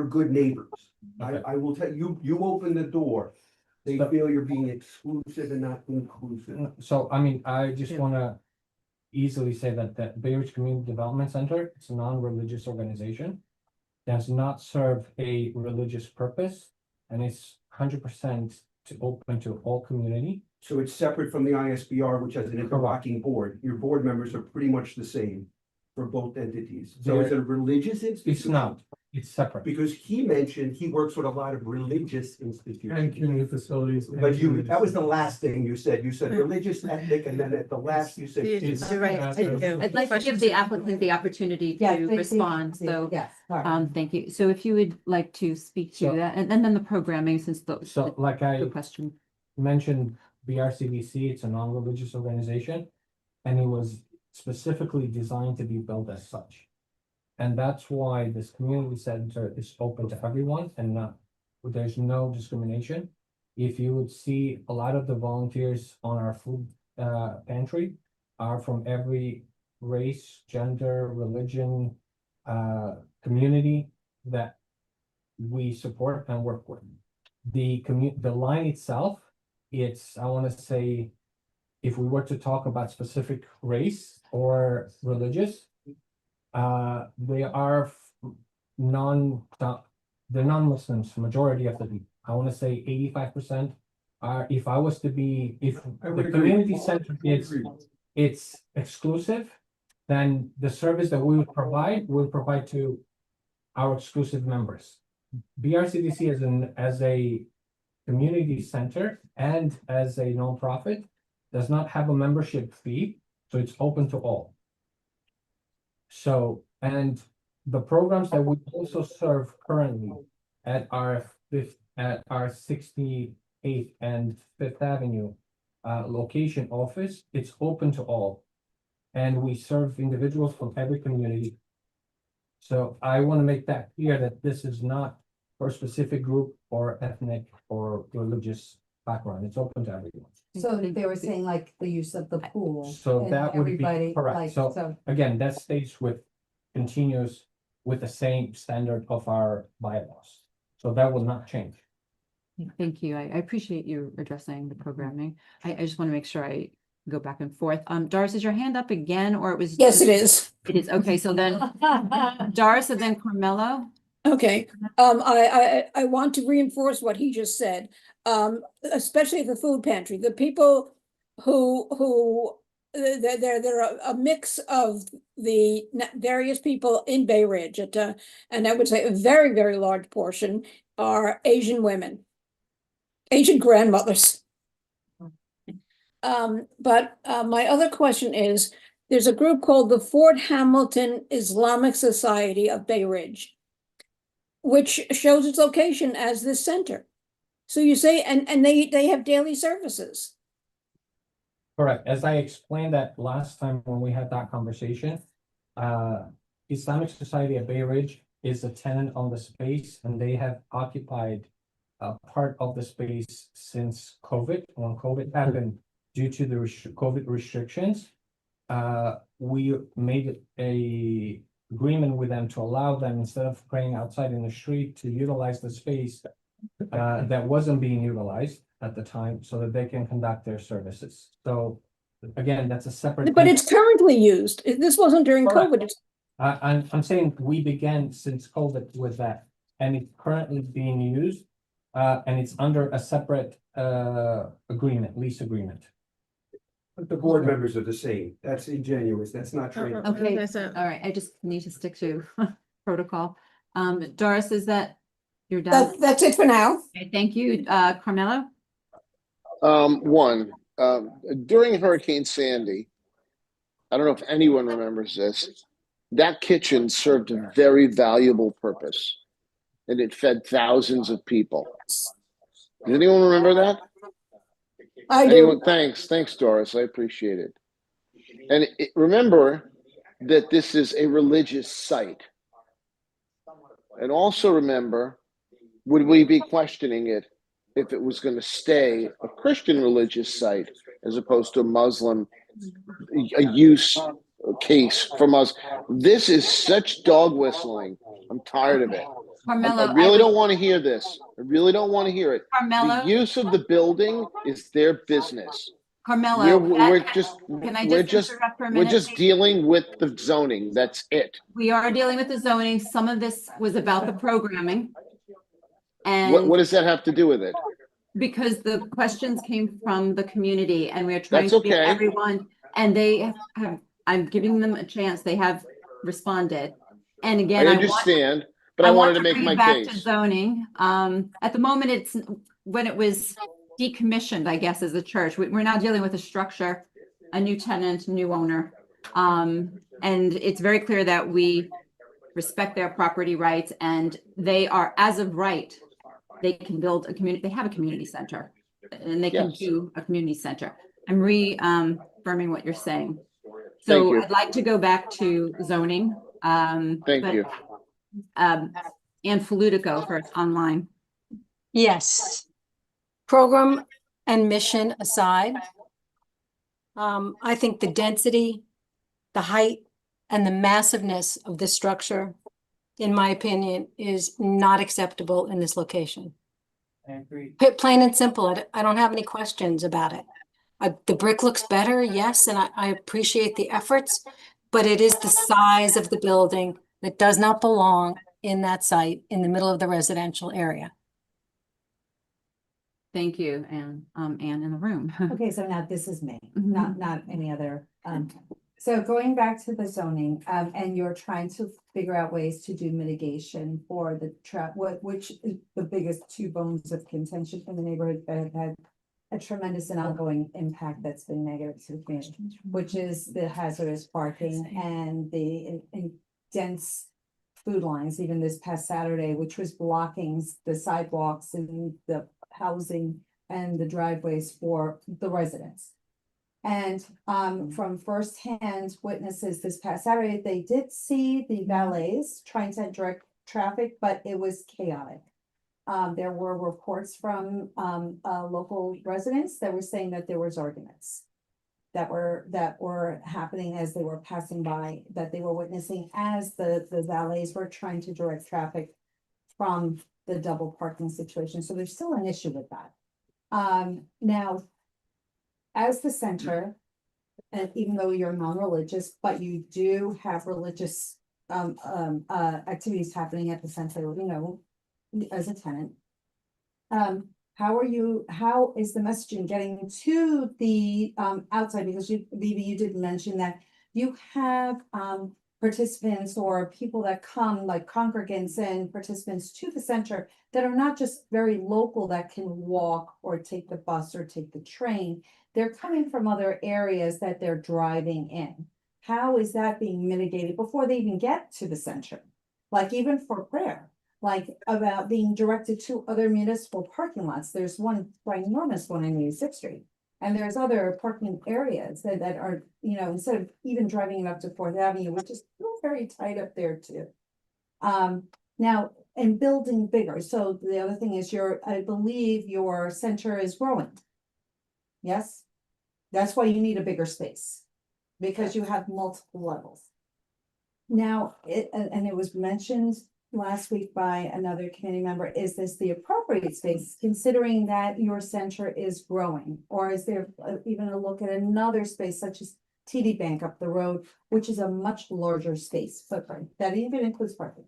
good neighbors. Okay. I will tell you, you open the door. They feel you're being exclusive and not inclusive. So, I just wanna easily say that Bay Ridge Community Development Center, it's a non-religious organization, does not serve a religious purpose, and it's 100% open to all community. So it's separate from the ISBR, which has an interlocking board. Your board members are pretty much the same for both entities. So is it a religious institution? It's not. It's separate. Because he mentioned he works with a lot of religious institutions. And community facilities. and But you, communities. that was the last thing you said. You said religious, ethnic, and then at the last you said. It's- You're right. I'd like to give the applicant the opportunity Yeah, to they- respond, so, Yes, sorry. thank you. So if you would like to speak to So- that, and then the programming, since So like I the question. mentioned, BRCBC, it's a non-religious organization, and it was specifically designed to be built as such. And that's why this community center is open to everyone and there's no discrimination. If you would see, a lot of the volunteers on our food pantry are from every race, gender, religion, community that we support and work with. The line itself, I want to say, if we were to talk about specific race or religious, they are they're non-Muslims, majority of the people. I want to say 85% are, if the community center it's exclusive, then the service that we would provide to our exclusive members. BRCDC as a community center and as a nonprofit does not have a membership fee, so it's open to all. So, and the programs that we also serve currently at our 68th and 5th Avenue location office, it's open to all. And we serve individuals from every community. So I want to make that clear that this is not for a specific group or ethnic or religious background. It's open to everyone. So they were saying like the use of the pool. So and that would be everybody, correct. like, So again, that stays continues with the same standard of our bylaws. So that will not change. Thank you. I appreciate you addressing the programming. I just want to make sure I go back and forth. Doris, is your hand up again, or it was? Yes, it is. It is. Okay, so then Doris and then Carmelo. Okay, I want to reinforce what he just said, especially the food pantry, the people who they're a mix of the various people in Bay Ridge, and I would say a very, very large portion are Asian women, Asian grandmothers. But my other question is, there's a group called the Fort Hamilton Islamic Society of Bay Ridge, which shows its location as this center. So you say, and they have daily services. Correct. As I explained that last time when we had that conversation, Islamic Society of Bay Ridge is a tenant on the space, and they have occupied a part of the space since COVID. When COVID happened, due to the COVID restrictions, we made a agreement with them to allow them, instead of praying outside in the street, to utilize the space that wasn't being utilized at the time, so that they can conduct their services. So again, that's a separate. But it's currently used. This wasn't during Correct. COVID. I'm saying we began since COVID with that, and it's currently being used, and it's under a separate lease agreement. But the board members are the same. That's ingenuous. That's not true. Okay, all right. I just need to stick to protocol. Doris, is that you're done? That's it for now. Okay, thank you. Carmelo? During Hurricane Sandy, I don't know if anyone remembers this, that kitchen served a very valuable purpose, and it fed thousands of people. Does anyone remember that? I do. Thanks, Doris. I appreciate it. And remember that this is a religious site. And also remember, would we be questioning it if it was going to stay a Christian religious site as opposed to a Muslim, a use case for Muslim? This is such dog whistling. I'm tired of it. Carmelo, I really don't want to hear this. I really don't want to hear it. Carmelo? The use of the building is their business. Carmelo, We're just dealing with the zoning. That's it. We are dealing with the zoning. Some of this was about the programming. And What does that have to do with it? because the questions came from the community and we're trying That's to give okay. everyone, and they have, I'm giving them a chance. They have responded. And again, I I want, understand, but I wanted want to make bring my it back to case. zoning. At the moment, it's when it was decommissioned, I guess, as a church. We're now dealing with a structure, a new tenant, new owner. And it's very clear that we respect their property rights, and they are, as of right, they can build a community, they have a community center, and they can Yes. do a community center. I'm reaffirming what you're saying. Thank So you. I'd like to go back to zoning. Thank but, you. Ann Falutico first online. Yes. Program and mission aside, I think the density, the height, and the massiveness of this structure, in my opinion, is not acceptable in this location. I agree. Plain and simple. I don't have any questions about it. The brick looks better, yes, and I appreciate the efforts, but it is the size of the building that does not belong in that site in the middle of the residential area. Thank you, Ann in the room. Okay, so now this is me, Mhm. not any other, so going back to the zoning, and you're trying to figure out ways to do mitigation for the which is the biggest two bones of contention in the neighborhood that have had a tremendous and ongoing impact that's been negative to the community, which is the hazardous parking and the dense food lines, even this past Saturday, which was blocking the sidewalks and the housing and the driveways for the residents. And from firsthand witnesses this past Saturday, they did see the valets trying to direct traffic, but it was chaotic. There were reports from local residents that were saying that there was arguments that were happening as they were passing by, that they were witnessing as the valets were trying to direct traffic from the double parking situation. So there's still an issue with that. Now, as the center, and even though you're non-religious, but you do have religious activities happening at the center, you know, as a tenant. How is the messaging getting to the outside? Because Vivi, you did mention that you have participants or people that come, like congregants and participants to the center that are not just very local, that can walk or take the bus or take the train. They're coming from other areas that they're driving in. How is that being mitigated before they even get to the center? Like even for prayer, like about being directed to other municipal parking lots. There's one ginormous one on 86th Street. And there's other parking areas that are, you know, instead of even driving it up to 4th Avenue, which is still very tight up there too. Now, and building bigger. So the other thing is I believe your center is growing. Yes? That's why you need a bigger space, because you have multiple levels. Now, it was mentioned last week by another committee member, is this the appropriate space, considering that your center is growing? Or is there even a look at another space such as TD Bank up the road, which is a much larger space footprint that even includes parking?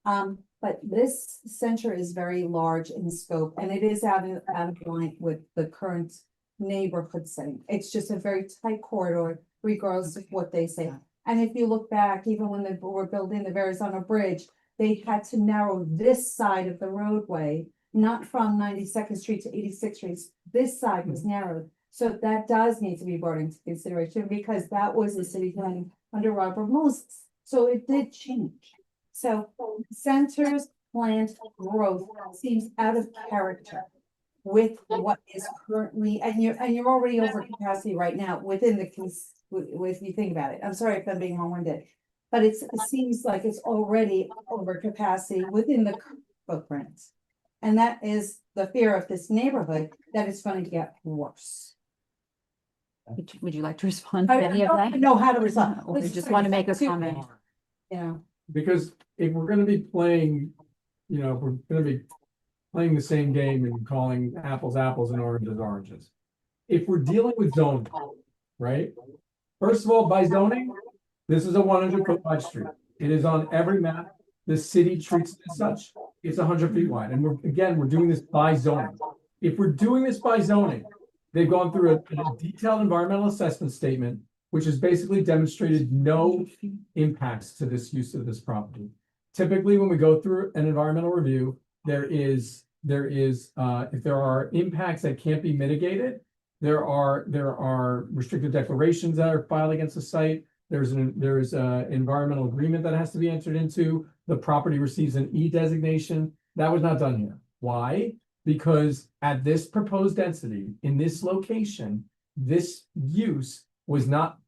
But this center is very large in scope, and it is out of line with the current neighborhood setting. It's just a very tight corridor, regardless of what they say. And if you look back, even when they were building the Verrazano Bridge, they had to narrow this side of the roadway, not from 92nd Street to 86th Street. This side was narrowed. So that does need to be brought into consideration, because that was the city planning under Robert Moses. So it did change. So center's planned growth seems out of character with what is currently, and you're already over capacity right now within the if you think about it. I'm sorry if I'm being long-winded, but it seems like it's already over capacity within the footprint. And that is the fear of this neighborhood, that it's going to get worse. Would you like to respond to any of that? I don't know how to respond. Or you just want to make a comment? You know, Because if we're gonna be playing, you know, if we're gonna be playing the same game and calling apples apples and oranges oranges. If we're dealing with zoning, right? First of all, by zoning, this is a 100-foot wide street. It is on every map. The city treats it as such. It's 100 feet wide. And we're doing this by zoning. If we're doing this by zoning, they've gone through a detailed environmental assessment statement, which has basically demonstrated no impacts to this use of this property. typically when we go through an environmental review, if there are impacts that can't be mitigated, there are restricted declarations that are filed against the site. There's an environmental agreement that has to be entered into. The property receives an E designation. That was not done here. Why? Because at this proposed density, in this location, this use was not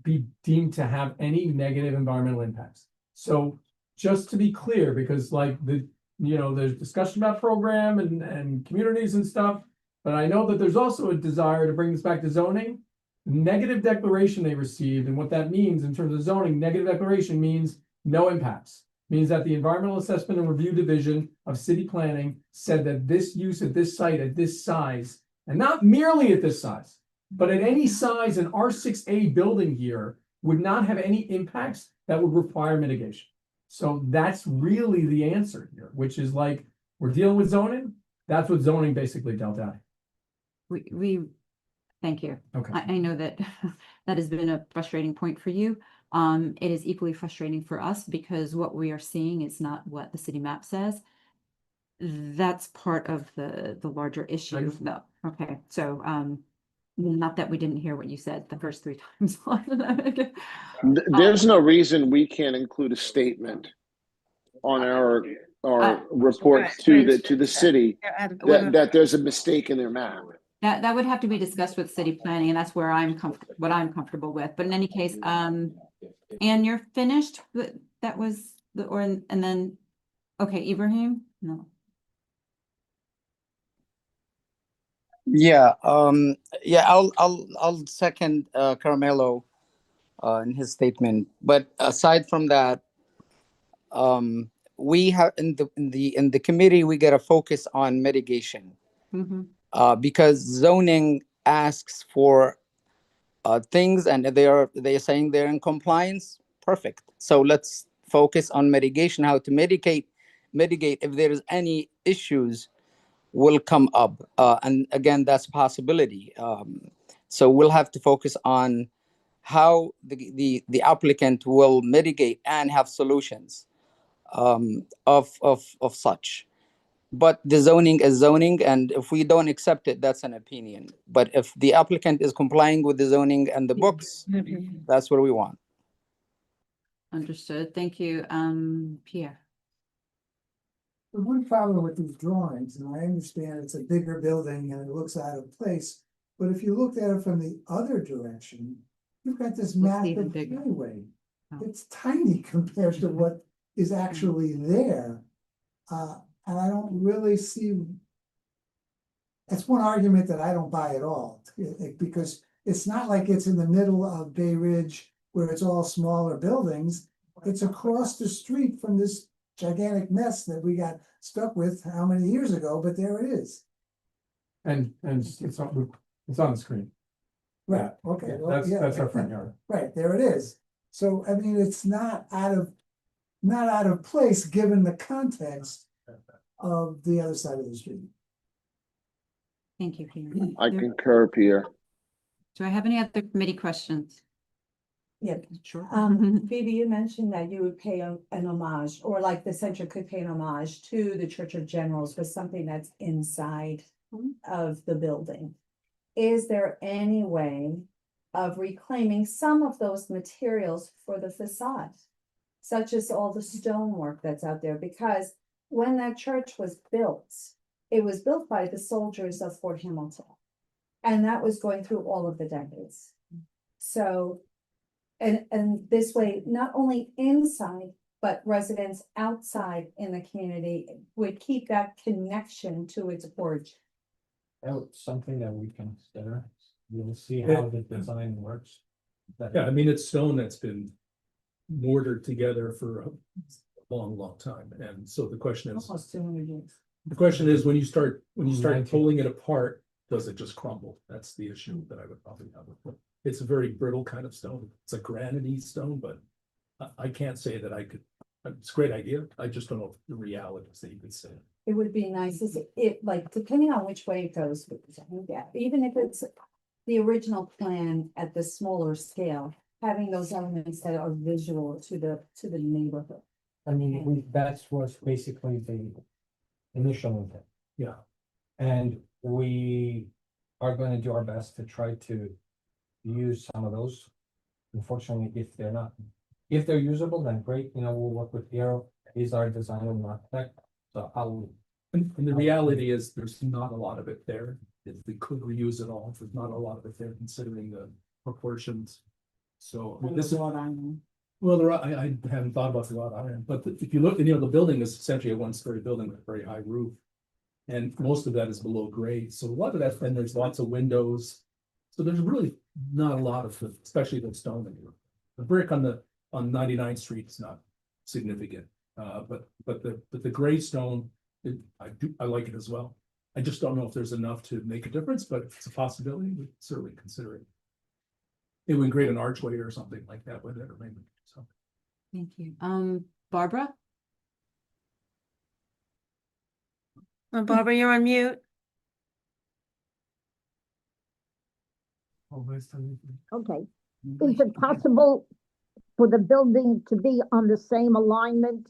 be deemed to have any negative environmental impacts. So just to be clear, because like there's discussion about program and communities and stuff, but I know that there's also a desire to bring this back to zoning. Negative declaration they received, and what that means in terms of zoning, negative declaration means no impacts. Means that the Environmental Assessment and Review Division of City Planning said that this use at this site at this size, and not merely at this size, but at any size, an R6A building here would not have any impacts that would require mitigation. So that's really the answer here, which is like, we're dealing with zoning. That's what zoning basically dealt out. Thank you. Okay. I know that that has been a frustrating point for you. It is equally frustrating for us because what we are seeing is not what the city map says. That's part of the larger issue though. Okay, so not that we didn't hear what you said the first 3 times. There's no reason we can't include a statement on our report to the city that there's a mistake in their map. That would have to be discussed with city planning, and that's where what I'm comfortable with. But in any case, and you're finished. That was and then, okay, Ibrahim, no. Yeah, I'll second Carmelo in his statement. But aside from that, we have in the committee we get a focus on mitigation. Because zoning asks for things and they're saying they're in compliance. Perfect. So let's focus on mitigation, how to mitigate if there is any issues will come up. And again, that's a possibility. So we'll have to focus on how the applicant will mitigate and have solutions of such. But the zoning is zoning, and if we don't accept it, that's an opinion. But if the applicant is complying with the zoning and the books, that's what we want. Understood. Thank you. Pierre. The one problem with these drawings, and I understand it's a bigger building and it looks out of place, but if you looked at it from the other direction, you've got this massive freeway. It's tiny compared to what is actually there. And I don't really see, that's one argument that I don't buy at all, because it's not like it's in the middle of Bay Ridge where it's all smaller buildings. It's across the street from this gigantic mess that we got stuck with how many years ago, but there it is. And it's on the screen. Right, okay. Well, That's our front yard. Right, there it is. So, I mean, it's not out of place, given the context of the other side of the street. Thank you, Pierre. I concur, Pierre. Do I have any other committee questions? Yeah. Sure. Phoebe, you mentioned that you would pay an homage, or like the center could pay an homage to the Church of Generals for something that's inside of the building. Is there any way of reclaiming some of those materials for the facade, such as all the stonework that's out there? Because when that church was built, it was built by the soldiers of Fort Hamilton, and that was going through all of the decades. So, and this way, not only inside, but residents outside in the community would keep that connection to its origin. That's something that we can consider. We'll see how the design works. Yeah, I mean, it's stone that's been mortared together for a long time. And so the question is, Almost 200 years. the question is, when you start pulling it apart, does it just crumble? That's the issue that I would probably have with it. It's a very brittle kind of stone. It's a granite-y stone, but I can't say that I could. It's a great idea. I just don't know the realities that you could say. It would be nice if it, like, depending on which way it goes, yeah, even if it's the original plan at the smaller scale, having those elements that are visual to the neighborhood. I mean, that was basically the initial intent. Yeah. And we are going to do our best to try to use some of those. Unfortunately, if they're usable, then great, we'll work with Aero. He's our designer and architect, so And the reality is there's not a lot of it there. If we could reuse it all, there's not a lot of it there considering the proportions. So I mean, this is, well, I haven't thought about the wrought iron, but if you look, the building is essentially a one-story building with a very high roof. And most of that is below grade. So a lot of that, and there's lots of windows. So there's really not a lot of, especially the stone. The brick on 99th Street is not significant. But the gray stone, I like it as well. I just don't know if there's enough to make a difference, but if it's a possibility, we certainly consider it. It would create an archway or something like that with it, or maybe so. Thank you. Barbara? Barbara, you're on mute. Okay, is it possible for the building to be on the same alignment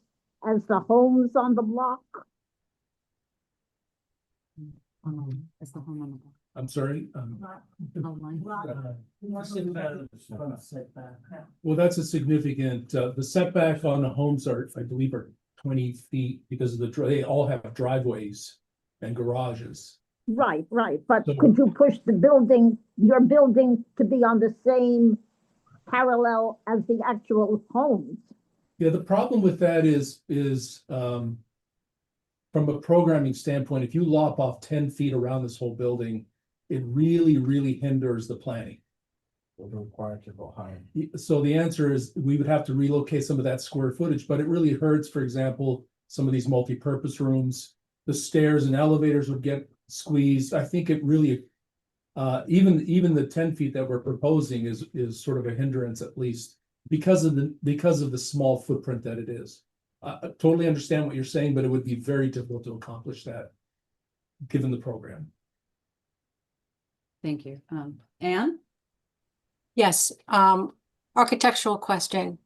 as the homes on the block? As the home on the block. I'm sorry. Outline. Well, that's a significant, the setback on the homes are, I believe, are 20 feet because of they all have driveways and garages. Right, but So- could you push your building to be on the same parallel as the actual homes? Yeah, the problem with that is from a programming standpoint, if you lop off 10 feet around this whole building, it really, really hinders the planning. We're required to go higher. So the answer is we would have to relocate some of that square footage, but it really hurts, for example, some of these multi-purpose rooms. The stairs and elevators would get squeezed. I think it really, even the 10 feet that we're proposing is sort of a hindrance, at least because of the small footprint that it is. I totally understand what you're saying, but it would be very difficult to accomplish that given the program. Thank you. Anne? Yes, architectural question.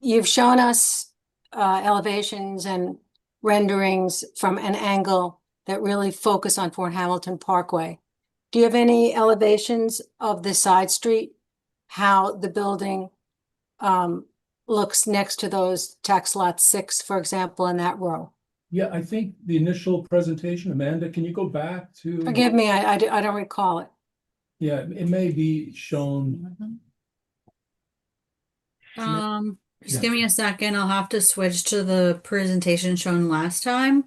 You've shown us elevations and renderings from an angle that really focus on Fort Hamilton Parkway. Do you have any elevations of the side street? How the building looks next to those tax lot 6, for example, in that row? Yeah, I think the initial presentation, Amanda, can you go back to? Forgive me, I don't recall it. Yeah, it may be shown. Just give me a second. I'll have to switch to the presentation shown last time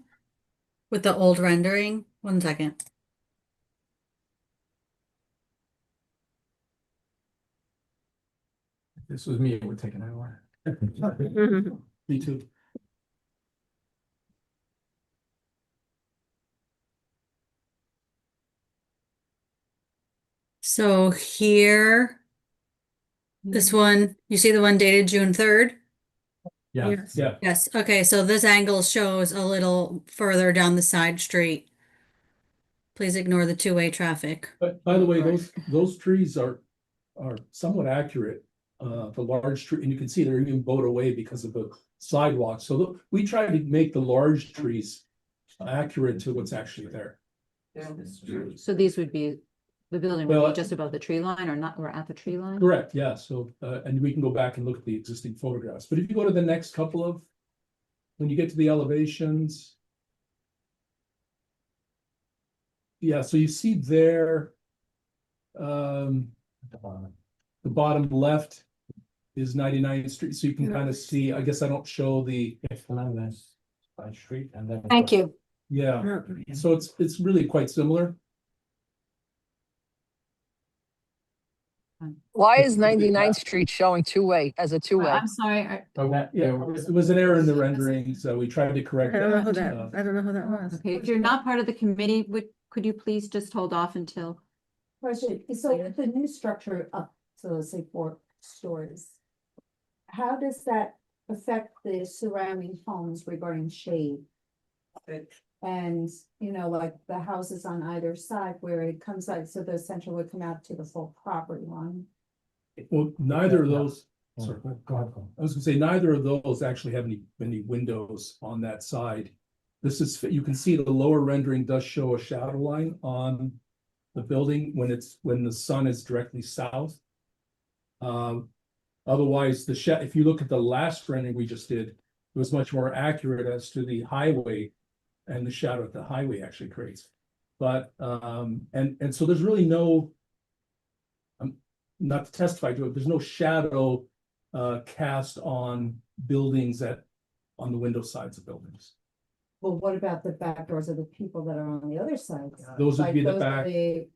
with the old rendering. 1 second. If this was me, it would take an hour. Me too. So here, this one, you see the one dated June 3rd? Yes. Yeah. Yes. Okay, so this angle shows a little further down the side street. Please ignore the two-way traffic. But by the way, those trees are somewhat accurate. The large tree, and you can see they're even bowed away because of the sidewalk. So we try to make the large trees accurate to what's actually there. So these would be, the building would Well, be just above the tree line or not, or at the tree line? Correct, yeah. So, and we can go back and look at the existing photographs. But if you go to the next couple of, when you get to the elevations. Yeah, so you see there, the bottom left is 99th Street. So you can kind of see, I guess I don't show the. Side street and then. Thank you. Yeah, so it's really quite similar. Why is 99th Street showing two-way as a two-way? I'm sorry. Yeah, it was an error in the rendering, so we tried to correct I don't know who that. that, I don't know who that was. Okay, if you're not part of the committee, could you please just hold off until? Question, so the new structure up to, let's say, 4 stories, how does that affect the surrounding homes regarding shade? And, like the houses on either side where it comes out, so the central would come out to the full property line. Well, neither of those, Sorry. Go ahead. I was gonna say, neither of those actually have any windows on that side. This is, you can see the lower rendering does show a shadow line on the building when the sun is directly south. Otherwise, if you look at the last rendering we just did, it was much more accurate as to the highway and the shadow that the highway actually creates. But, and so there's really no, not to testify to it, there's no shadow cast on buildings on the window sides of buildings. Well, what about the back doors of the people that are on the other side? Those would Like, be the those are back.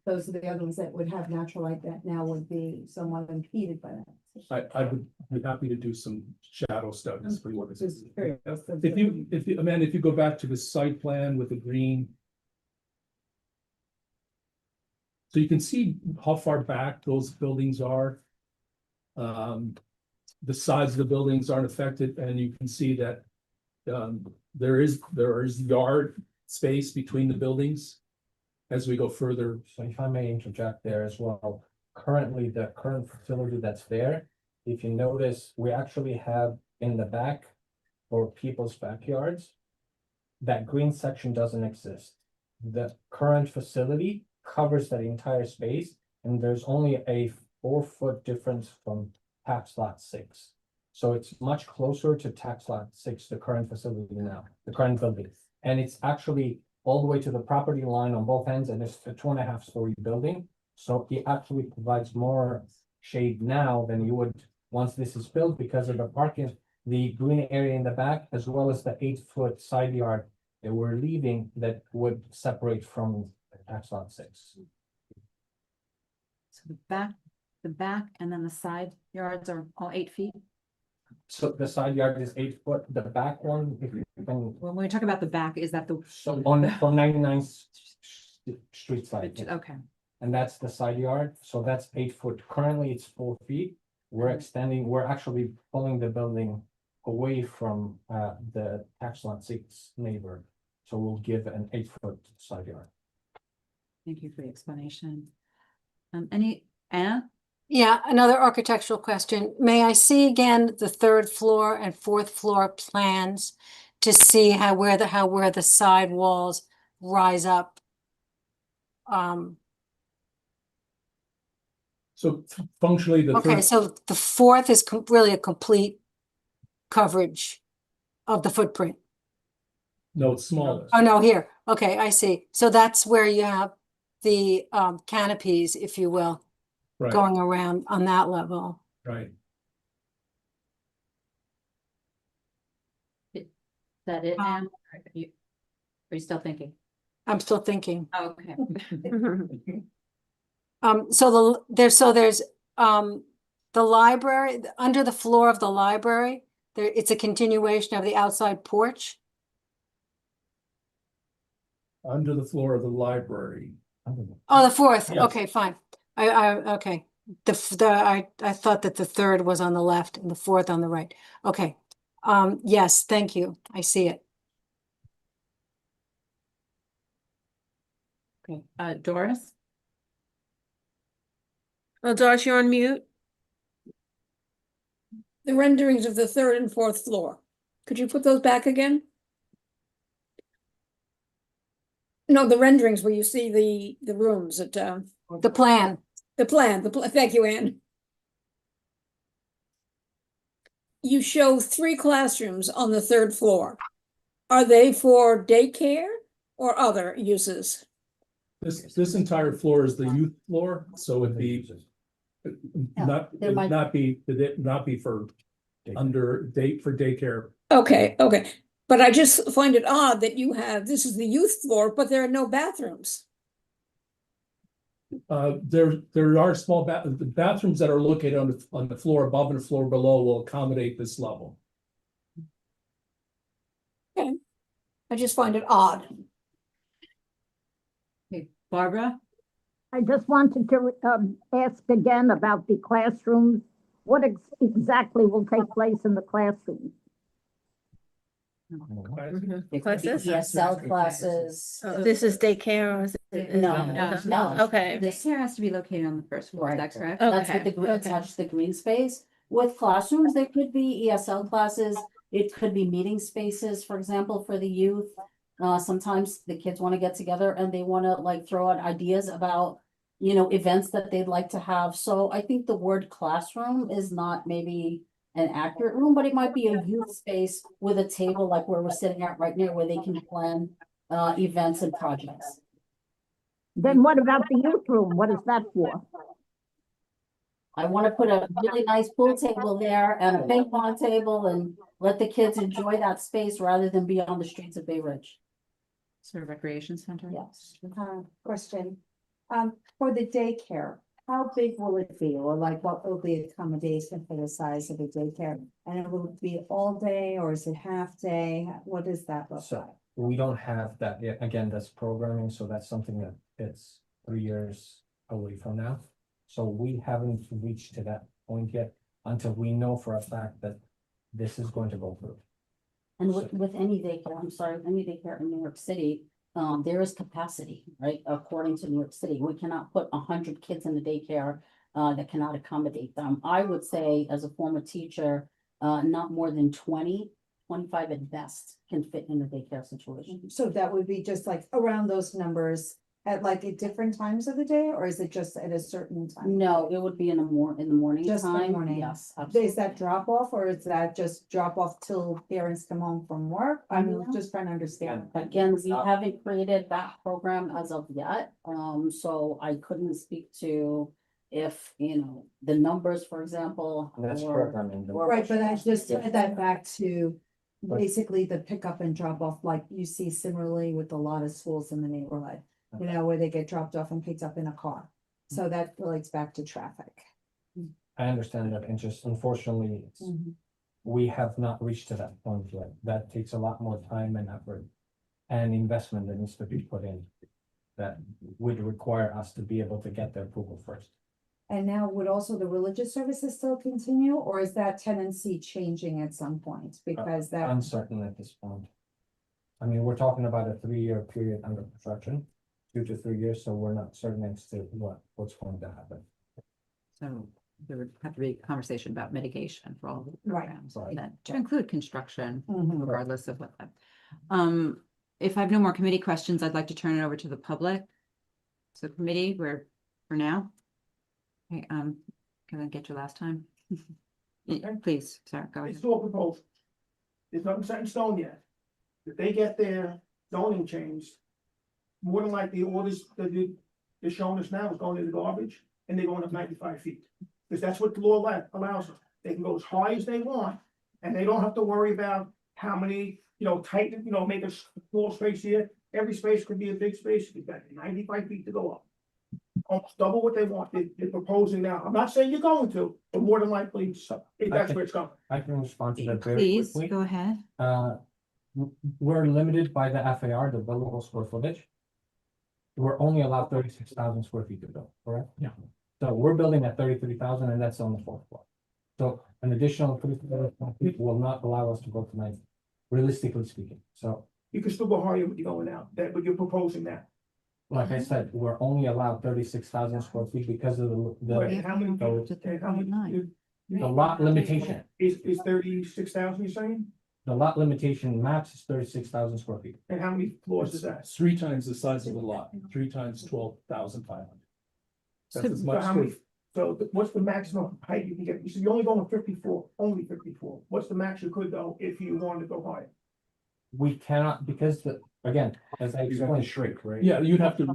Those are the other ones that would have natural light that now would be somewhat impeded by that. I would be happy to do some shadow studies for you. Just curious. If you, Amanda, if you go back to the site plan with the green. So you can see how far back those buildings are. The sides of the buildings aren't affected, and you can see that there is yard space between the buildings as we go further. So if I may interject there as well, currently the current facility that's there, if you notice, we actually have in the back for people's backyards, that green section doesn't exist. The current facility covers that entire space, and there's only a 4-foot difference from tax lot 6. So it's much closer to tax lot 6, the current facility now, the current building. And it's actually all the way to the property line on both ends, and it's a 2.5-story building. So it actually provides more shade now than you would once this is built, because of the parking, the green area in the back, as well as the 8-foot side yard that we're leaving that would separate from tax lot 6. So the back and then the side yards are all 8 feet? So the side yard is 8 foot, the back one, if you can. When we talk about the back, is that the? So from 99th Street side. Okay. And that's the side yard, so that's 8 foot. Currently, it's 4 feet. We're actually pulling the building away from the tax lot 6 neighbor. So we'll give an 8-foot side yard. Thank you for the explanation. Anna? Yeah, another architectural question. May I see again the 3rd floor and 4th floor plans to see where the side walls rise up? So functionally, the Okay, so the 4th is really a complete coverage of the footprint. No, it's smaller. Oh, no, here. Okay, I see. So that's where you have the canopies, if you will, Right. going around on that level. Right. Is that it, Anne? Are you still thinking? I'm still thinking. Oh, okay. There's the library, under the floor of the library, it's a continuation of the outside porch. Under the floor of the library. Oh, the 4th. Yes. Okay, fine. Okay. I thought that the 3rd was on the left and the 4th on the right. Okay. Yes, thank you. I see it. Okay, Doris? Oh, Doris, you're on mute. The renderings of the 3rd and 4th floor. Could you put those back again? No, the renderings where you see the rooms at the plan. Thank you, Anne. You show 3 classrooms on the 3rd floor. Are they for daycare or other uses? This entire floor is the youth floor, so it'd be not be for daycare. Okay, but I just find it odd that this is the youth floor, but there are no bathrooms. There are small bathrooms that are located on the floor above and the floor below will accommodate this level. Okay, I just find it odd. Okay, Barbara? I just wanted to ask again about the classrooms. What exactly will take place in the classroom? Classes? ESL classes. Oh, this is daycare or is it? No. Okay. This here has to be located on the 1st floor, is that correct? That's what Okay, attached to the green space. With classrooms, there could be ESL classes, it could be meeting spaces, for example, for the youth. Sometimes the kids want to get together and they want to like throw out ideas about, events that they'd like to have. So I think the word classroom is not maybe an accurate room, but it might be a youth space with a table like where we're sitting at right now, where they can plan events and projects. Then what about the youth room? What is that for? I want to put a really nice pool table there and a ping pong table and let the kids enjoy that space rather than be on the streets of Bay Ridge. Sort of recreation center? Yes. Question, for the daycare, how big will it be? Or like, what will be accommodation for the size of the daycare? And it will be all day or is it half day? What does that look like? So we don't have that yet. Again, that's programming, so that's something that it's 3 years away from now. So we haven't reached to that point yet until we know for a fact that this is going to go through. And with any daycare, I'm sorry, any daycare in New York City, there is capacity, right? According to New York City, we cannot put 100 kids in the daycare that cannot accommodate them. I would say, as a former teacher, not more than 20, 25 at best can fit in a daycare situation. So that would be just like around those numbers at like at different times of the day, or is it just at a certain time? No, it would be in the morning Just the time. morning. Yes, Is absolutely. that drop off or is that just drop off till parents come home from work? I'm just trying to understand. Again, we haven't created that program as of yet, so I couldn't speak to if, the numbers, for example. That's or- programming. or- Right, but I just Yeah. tied that back to But- basically the pickup and drop off, like you see similarly with a lot of schools in the neighborhood. Where they get dropped off and picked up in a car. So that relates back to traffic. I understand that, and just unfortunately, we have not reached to that point yet. That takes a lot more time and effort and investment that needs to be put in. That would require us to be able to get their approval first. And now would also the religious services still continue, or is that tenancy changing at some point? Because that, Uncertain at this point. I mean, we're talking about a 3-year period under construction, 2 to 3 years, so we're not certain as to what's going to happen. So there would have to be a conversation about mitigation for all the Right. programs, and that to include construction, Mhm. regardless of what that. If I have no more committee questions, I'd like to turn it over to the public. So committee, we're for now. Okay, can I get you last time? Please, sir, go ahead. It's all proposed. There's nothing set in stone yet. If they get their zoning changed, more than likely, all this, that they're showing us now is going to the garbage, and they're going up 95 feet. Because that's what the law allows them. They can go as high as they want, and they don't have to worry about how many, tight, make a small space here. Every space could be a big space, you've got 95 feet to go up. Almost double what they want, they're proposing now. I'm not saying you're going to, but more than likely, that's where it's going. I can respond to that very Please, quickly. go ahead. We're limited by the FAR, the buildable square footage. We're only allowed 36,000 square feet to build, correct? Yeah. So we're building at 33,000 and that's on the 4th floor. So an additional 3,000 feet will not allow us to go to 90, realistically speaking. So You can still go higher when you're going out, but you're proposing that. like I said, we're only allowed 36,000 square feet because of Right, how many? the How many? the lot limitation. Is 36,000, you're saying? The lot limitation max is 36,000 square feet. And how many floors is that? It's 3 times the size of the lot, 3 times 12,500. That's as So much. how many, what's the maximum height you can get? You said you're only going 54, only 54. What's the max you could go if you wanted to go higher? We cannot, because again, as I explained. Shrink, right? Yeah, you'd have to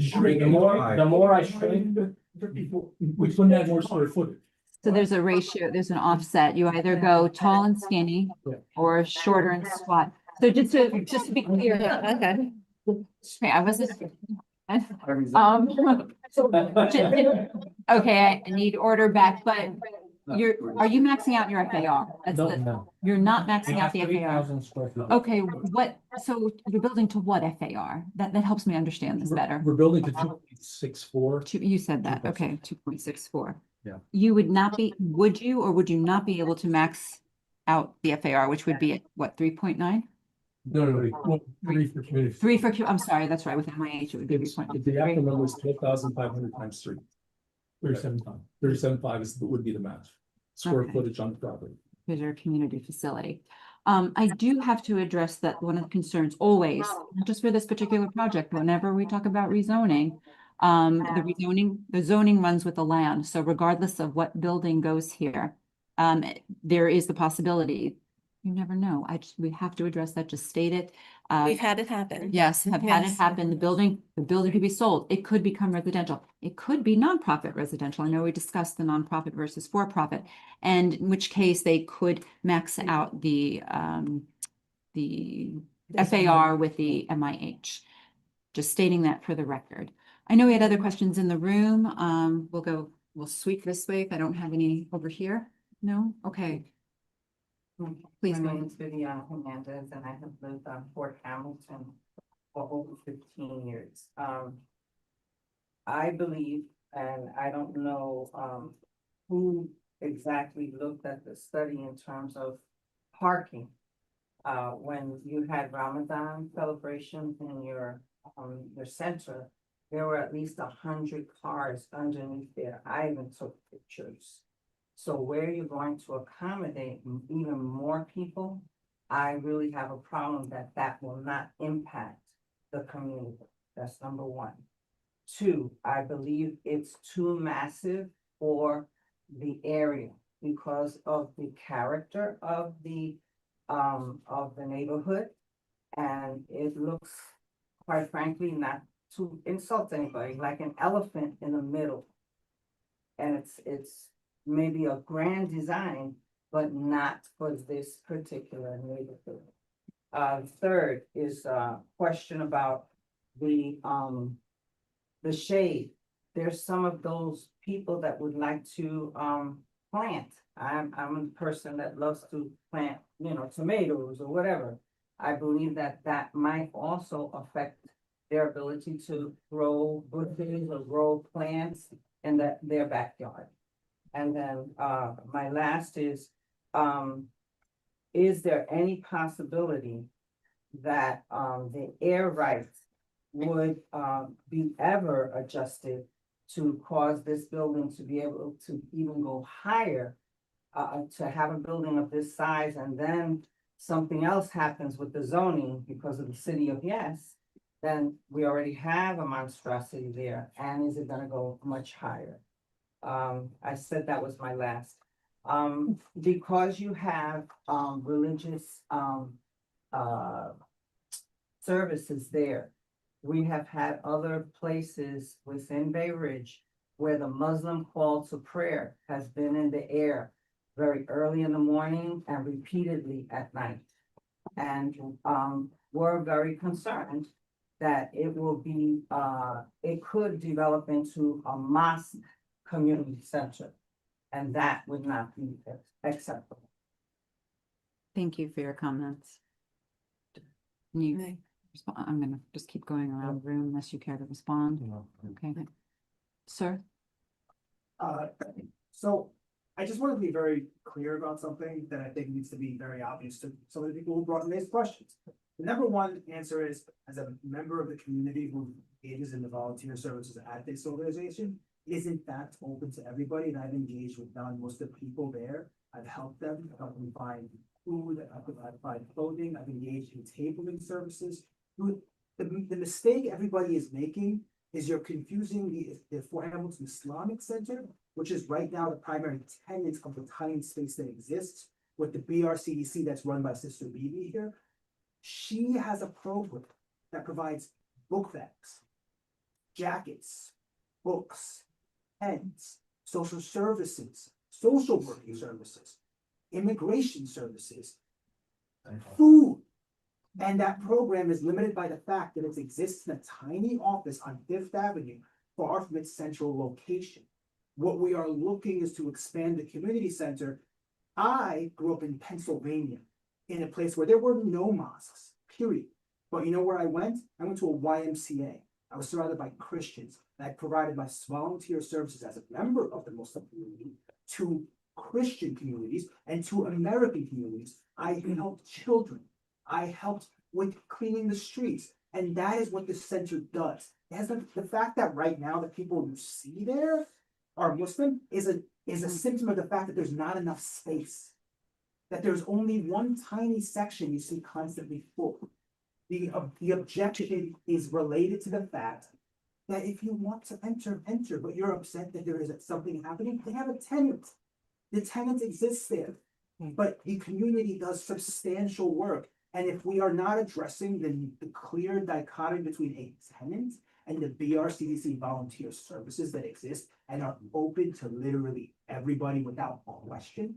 shrink. The more I shrink, 54. We couldn't add more square footage. So there's a ratio, there's an offset. You either go tall and skinny or shorter and squat. So just to be clear. Okay. Okay, I wasn't. Okay, I need order back, but are you maxing out your FAR? That's no. You're not We maxing have out the FAR. 3,000 square feet. Okay, so you're building to what FAR? That helps me understand this better. We're building to 2.64. You said that, okay, 2.64. Yeah. You would not be, would you or would you not be able to max out the FAR, which would be at what, 3.9? No, well, 3 for community. 3 for, I'm sorry, that's right, with MIH, it would be It's, 3.9. the actual number is 12,500 times 3. 37.5 would be the match. square Okay. footage on the property. Here's our community facility. I do have to address that one of the concerns always, not just for this particular project, whenever we talk about rezoning, the zoning runs with the land. So regardless of what building goes here, there is the possibility. You never know. We have to address that, just state it. We've had it happen. Yes, have had it Yes. happen. The building could be sold. It could become residential. It could be nonprofit residential. I know we discussed the nonprofit versus for-profit, and in which case they could max out the FAR with the MIH. Just stating that for the record. I know we had other questions in the room. We'll sweep this way if I don't have any over here. No? Okay. Please. My name is Viviana Hernandez, and I have lived on Fort Hamilton for over 15 years. I believe, and I don't know who exactly looked at the study in terms of parking. When you had Ramadan celebrations in your center, there were at least 100 cars underneath there. I even took pictures. So where you're going to accommodate even more people, I really have a problem that will not impact the community. That's number one. Two, I believe it's too massive for the area because of the character of the neighborhood. And it looks, quite frankly, not to insult anybody, like an elephant in the middle. And it's maybe a grand design, but not for this particular neighborhood. Third is a question about the shade. There's some of those people that would like to plant. I'm a person that loves to plant, tomatoes or whatever. I believe that might also affect their ability to grow bushes or grow plants in their backyard. And then my last is there any possibility that the air rights would be ever adjusted to cause this building to be able to even go higher, to have a building of this size, and then something else happens with the zoning because of the city of Yes, then we already have a monstrosity there, and is it gonna go much higher? I said that was my last. Because you have religious services there, we have had other places within Bay Ridge where the Muslim call to prayer has been in the air very early in the morning and repeatedly at night. And we're very concerned that it could develop into a mosque community center, and that would not be acceptable. Thank you for your comments. I'm gonna just keep going around the room unless you care to respond. Okay. Sir? So I just want to be very clear about something that I think needs to be very obvious to some of the people who brought in these questions. The number one answer is, as a member of the community who engages in the volunteer services at this organization, is in fact open to everybody, and I've engaged with most of the people there. I've helped them find food, I've find clothing, I've engaged in tabling services. The mistake everybody is making is you're confusing the Fort Hamilton Islamic Center, which is right now the primary tenant of the tiny space that exists, with the BRCDC that's run by Sister Bibi here. She has a program that provides book bags, jackets, books, pens, social services, social working services, immigration services, food. And that program is limited by the fact that it exists in a tiny office on Fifth Avenue, far from its central location. What we are looking is to expand the community center. I grew up in Pennsylvania, in a place where there were no mosques, period. But you know where I went? I went to a YMCA. I was surrounded by Christians, and I provided my volunteer services as a member of the Muslim community to Christian communities and to American communities. I helped children. I helped with cleaning the streets. And that is what the center does. It has the fact that right now the people you see there are Muslim is a symptom of the fact that there's not enough space. That there's only one tiny section you see constantly full. The objection is related to the fact that if you want to enter, enter, but you're upset that there is something happening, they have a tenant. The tenant exists there, but the community does substantial work. And if we are not addressing the clear dichotomy between a tenant and the BRCDC volunteer services that exist and are open to literally everybody without question,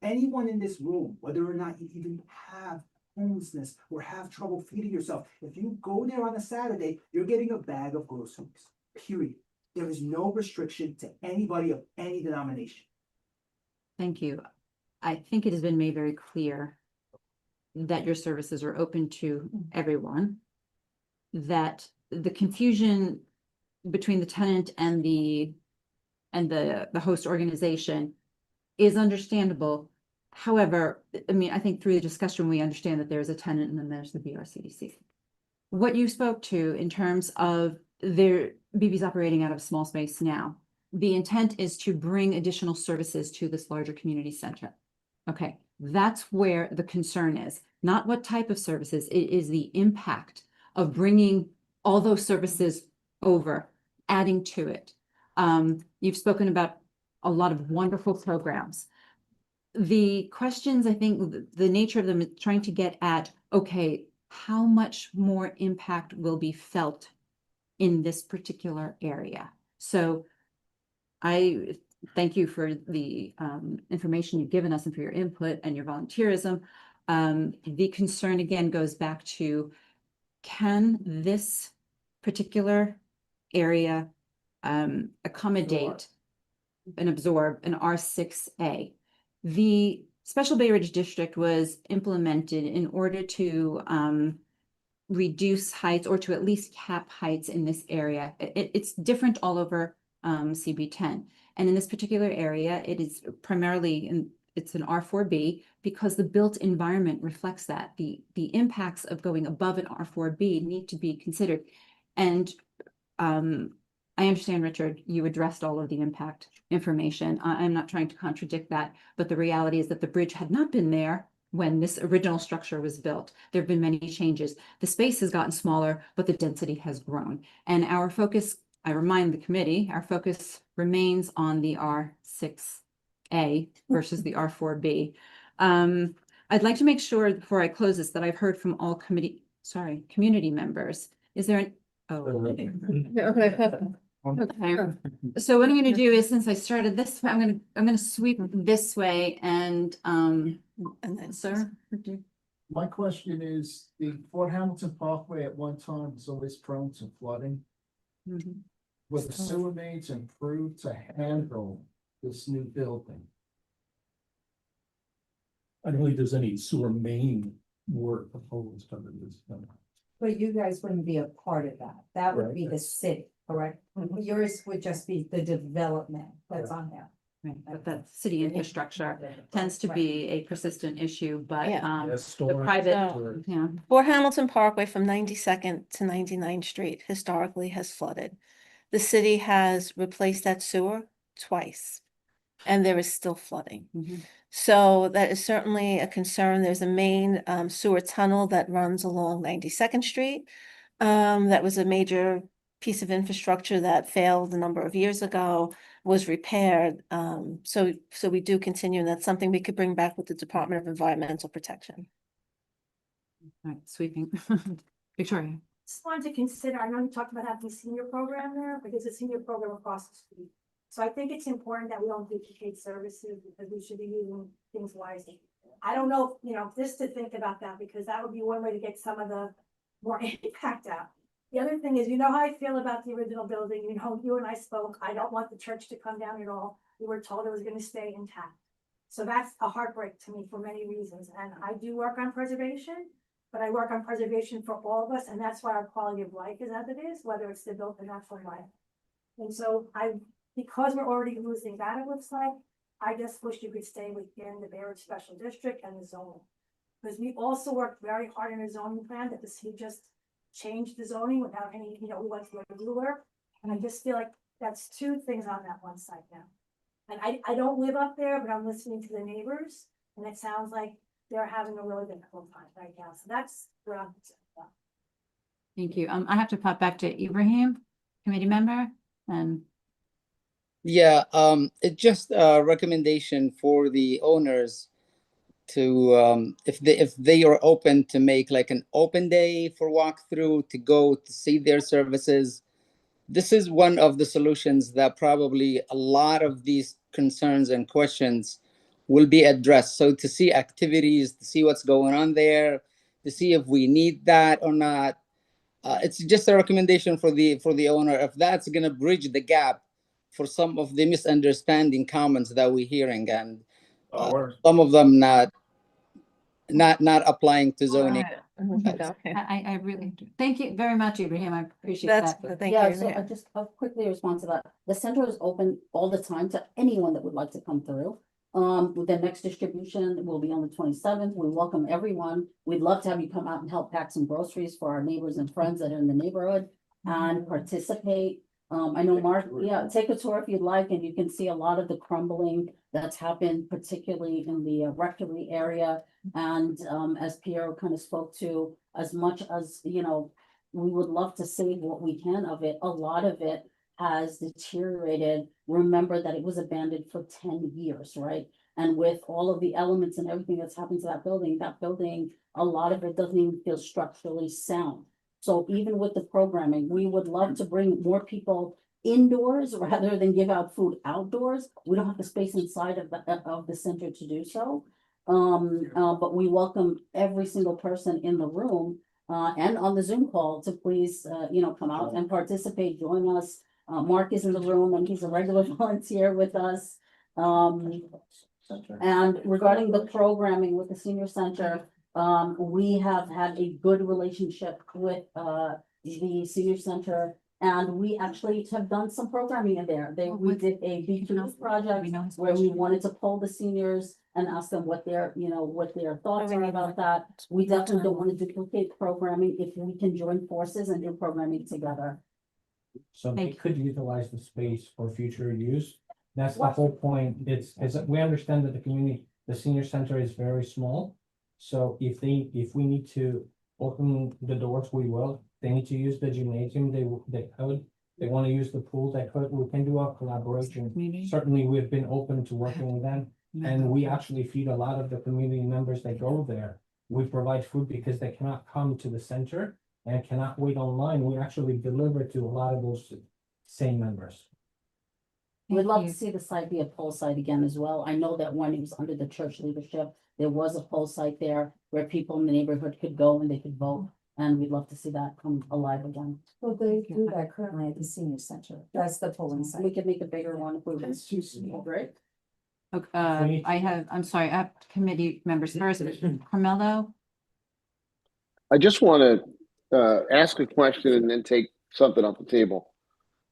anyone in this room, whether or not you even have homelessness or have trouble feeding yourself, if you go there on a Saturday, you're getting a bag of groceries, period. There is no restriction to anybody of any denomination. Thank you. I think it has been made very clear that your services are open to everyone, that the confusion between the tenant and the host organization is understandable. However, I mean, I think through the discussion, we understand that there's a tenant and then there's the BRCDC. What you spoke to in terms of BB's operating out of small space now, the intent is to bring additional services to this larger community center. Okay, that's where the concern is, not what type of services, it is the impact of bringing all those services over, adding to it. You've spoken about a lot of wonderful programs. The questions, I think the nature of them is trying to get at, okay, how much more impact will be felt in this particular area? So I thank you for the information you've given us and for your input and your volunteerism. The concern again goes back to, can this particular area accommodate and absorb an R6A? The Special Bay Ridge District was implemented in order to reduce heights or to at least cap heights in this area. It's different all over CB10. And in this particular area, it is primarily, it's an R4B because the built environment reflects that. The impacts of going above an R4B need to be considered. And I understand, Richard, you addressed all of the impact information. I'm not trying to contradict that, but the reality is that the bridge had not been there when this original structure was built. There have been many changes. The space has gotten smaller, but the density has grown. And our focus, I remind the committee, our focus remains on the R6A versus the R4B. I'd like to make sure before I close this that I've heard from all community members. Is there an, okay. Okay. So what I'm going to do is, since I started this way, I'm going to sweep this way and then, sir. My question is, the Fort Hamilton Parkway at one time was always prone to flooding. Were the sewer mains improved to handle this new building? I don't think there's any sewer main work proposed under this. But you guys wouldn't be a part of that. That would be the city, correct? Yours would just be the development that's on there. Right, but that city infrastructure tends to be a persistent issue, but the So- private, yeah. Fort Hamilton Parkway from 92nd to 99th Street historically has flooded. The city has replaced that sewer twice, and there is still flooding. So that is certainly a concern. There's a main sewer tunnel that runs along 92nd Street. That was a major piece of infrastructure that failed a number of years ago, was repaired. So we do continue, and that's something we could bring back with the Department of Environmental Protection. All right, sweeping. Victoria. Just wanted to consider, I know you talked about having a senior program there, because it's a senior program across the street. So I think it's important that we don't duplicate services, because we should be using things wisely. I don't know, just to think about that, because that would be one way to get some of the more impact out. The other thing is, how I feel about the original building, you and I spoke, I don't want the church to come down at all. We were told it was gonna stay intact. So that's a heartbreak to me for many reasons, and I do work on preservation, but I work on preservation for all of us, and that's why our quality of life is as it is, whether it's the built or natural life. And so because we're already losing that, it looks like, I just wish you could stay within the Bay Ridge Special District and the zoning. Because we also worked very hard in a zoning plan that the city just changed the zoning without any, we went through a ruler. And I just feel like That's two things on that one site now. And I don't live up there, but I'm listening to the neighbors, and it sounds like they're having a really difficult time right now, so that's where I'm concerned about. Thank you. I have to pop back to Ibrahim, committee member, and Yeah, it's just a recommendation for the owners to, if they are open to make like an open day for walkthrough to go to see their services. This is one of the solutions that probably a lot of these concerns and questions will be addressed. So to see activities, to see what's going on there, to see if we need that or not. It's just a recommendation for the owner, if that's gonna bridge the gap for some of the misunderstanding comments that we're hearing, and some of them not applying to zoning. I really, thank you very much, Ibrahim. I appreciate That's, that. thank Yeah, you. so I just, I'll quickly respond to that. The center is open all the time to anyone that would like to come through. With the next distribution will be on the 27th. We welcome everyone. We'd love to have you come out and help pack some groceries for our neighbors and friends that are in the neighborhood and participate. I know Mark, yeah, take a tour if you'd like, and you can see a lot of the crumbling that's happened, particularly in the rectory area. And as Piero kind of spoke to, as much as, you know, we would love to save what we can of it, a lot of it has deteriorated. Remember that it was abandoned for 10 years, right? And with all of the elements and everything that's happened to that building, a lot of it doesn't even feel structurally sound. So even with the programming, we would love to bring more people indoors rather than give out food outdoors. We don't have the space inside of the center to do so. But we welcome every single person in the room and on the Zoom call to please, come out and participate, join us. Mark is in the room and he's a regular volunteer with us. And regarding the programming with the senior center, we have had a good relationship with the senior center. And we actually have done some programming in there. We did a B2 project where we wanted to poll the seniors and ask them what their thoughts are about that. We definitely don't want to duplicate programming if we can join forces and do programming together. So they could utilize the space for future use. That's the whole point. It's we understand that the senior center is very small. So if we need to open the doors, we will. They need to use the gymnasium, they could. They want to use the pool, they could. We can do our collaboration. Certainly, we've been open to working with them. And we actually feed a lot of the community members that go there. We provide food because they cannot come to the center and cannot wait online. We actually deliver to a lot of those same members. We'd love to see the site be a poll site again as well. I know that when it was under the church leadership, there was a poll site there where people in the neighborhood could go and they could vote. And we'd love to see that come alive again. Well, they do that currently at the senior center. That's the polling site. We could make a bigger one if we want. That's too small, right? Okay, I'm sorry, I have committee members first. Carmelo? I just want to ask a question and then take something off the table.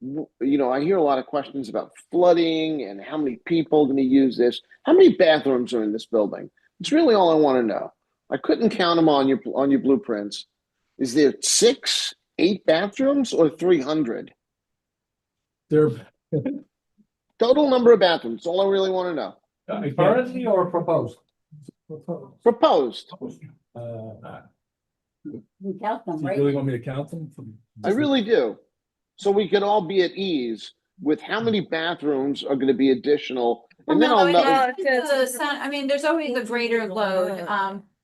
I hear a lot of questions about flooding and how many people are going to use this. How many bathrooms are in this building? It's really all I want to know. I couldn't count them on your blueprints. Is there 6, 8 bathrooms or 300? There. Total number of bathrooms. All I really want to know. Currently or proposed? Proposed. We count them, Do you right? really want me to count them? I really do. So we could all be at ease with how many bathrooms are going to be additional. And then I'll know. I mean, there's always a greater load.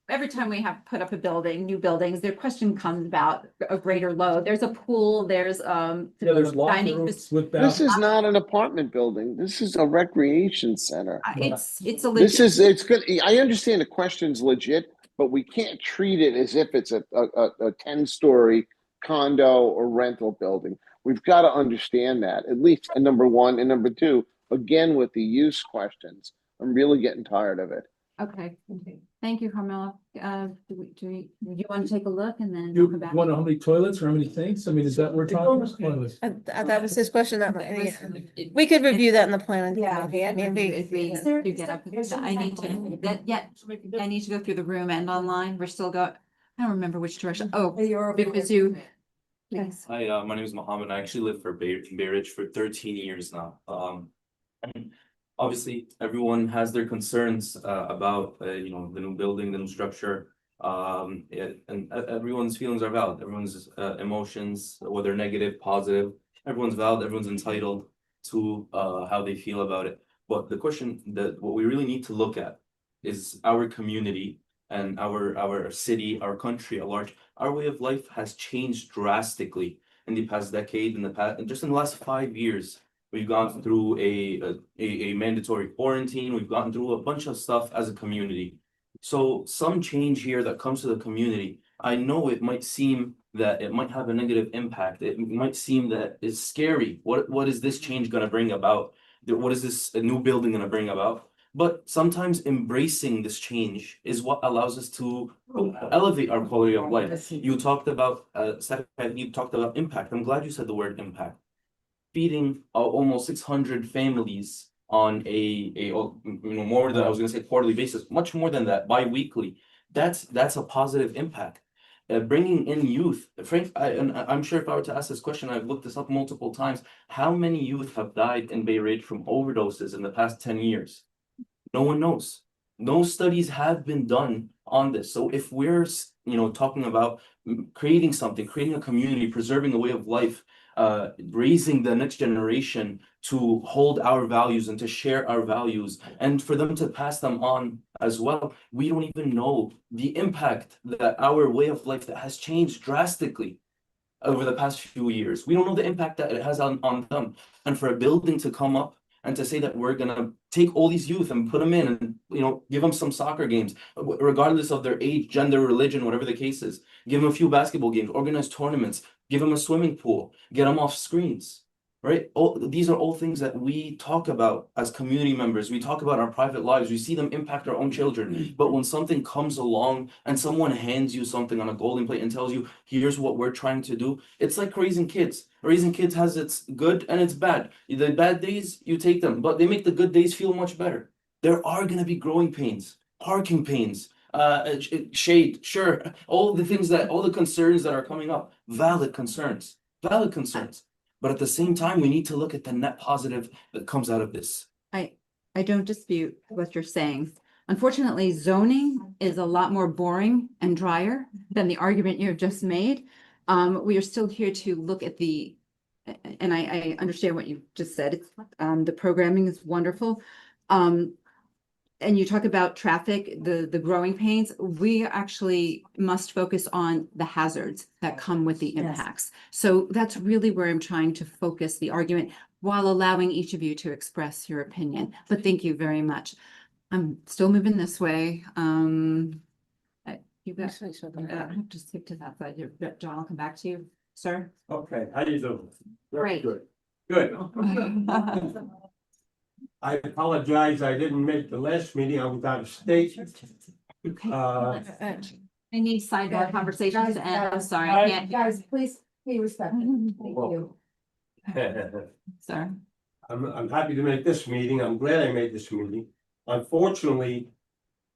Every time we have put up new buildings, the question comes about a greater load. There's a pool, there's there's locker dining. rooms with This is bathrooms. not an apartment building. This is a recreation center. It's a It's good. I understand the question's legit, but we can't treat it as if it's a 10-story condo or rental building. We've got to understand that, at least number one. And number two, again, with the use questions, I'm really getting tired of it. Okay, thank you, Carmela. Do you want to take a look and then You come back? want to know how many toilets or how many things? I mean, is that what we're talking about? Toilets. That was his question. We could review that in the plan. Yeah. I mean, If we do get up, I need to go through the room and online. We're still I don't remember which direction. Oh, because Please. Hi, my name is Mohammed. I actually live for Bay Ridge for 13 years now. And obviously, everyone has their concerns about the new building, the new structure. And everyone's feelings are valid. Everyone's emotions, whether negative, positive, everyone's valid. Everyone's entitled to how they feel about it. But the question that what we really need to look at is our community and our city, our country at large. Our way of life has changed drastically in the past decade, just in the last 5 years. We've gone through a mandatory quarantine. We've gone through a bunch of stuff as a community. So some change here that comes to the community, I know it might seem that it might have a negative impact. It might seem that it's scary. What is this change going to bring about? What is this a new building going to bring about? But sometimes embracing this change is what allows us to elevate our quality of life. You talked about impact. I'm glad you said the word impact. Feeding almost 600 families on more than I was going to say quarterly basis, much more than that, bi-weekly. That's a positive impact. Bringing in youth, I'm sure if I were to ask this question, I've looked this up multiple times. How many youth have died in Bay Ridge from overdoses in the past 10 years? No one knows. No studies have been done on this. So if we're, talking about creating something, creating a community, preserving a way of life, raising the next generation to hold our values and to share our values and for them to pass them on as well, we don't even know the impact that our way of life that has changed drastically over the past few years. We don't know the impact that it has on them. And for a building to come up and to say that we're gonna take all these youth and put them in and give them some soccer games, regardless of their age, gender, religion, whatever the case is, give them a few basketball games, organize tournaments, give them a swimming pool, get them off screens, right? These are all things that we talk about as community members. We talk about our private lives. We see them impact our own children. But when something comes along and someone hands you something on a golden plate and tells you, here's what we're trying to do, it's like raising kids. Raising kids has its good and its bad. The bad days, you take them, but they make the good days feel much better. There are going to be growing pains, parking pains, shade, sure. All the concerns that are coming up, valid concerns. But at the same time, we need to look at the net positive that comes out of this. I don't dispute what you're saying. Unfortunately, zoning is a lot more boring and drier than the argument you have just made. We are still here to look at and I understand what you just said. It's, the programming is wonderful. And you talk about traffic, the growing pains. We actually must focus on the hazards that come with the impacts. So that's really where I'm trying to focus the argument while allowing each of you to express your opinion. But thank you very much. I'm still moving this way. You got, just skip to that side. John, I'll come back to you, sir. Okay, how you doing? Great. Good. Good. I apologize, I didn't make the last meeting, I was out of state. I need sidebar conversations and I'm sorry, I can't. Guys, please be respectful. Thank you. Sorry. I'm happy to make this meeting, I'm glad I made this meeting. Unfortunately,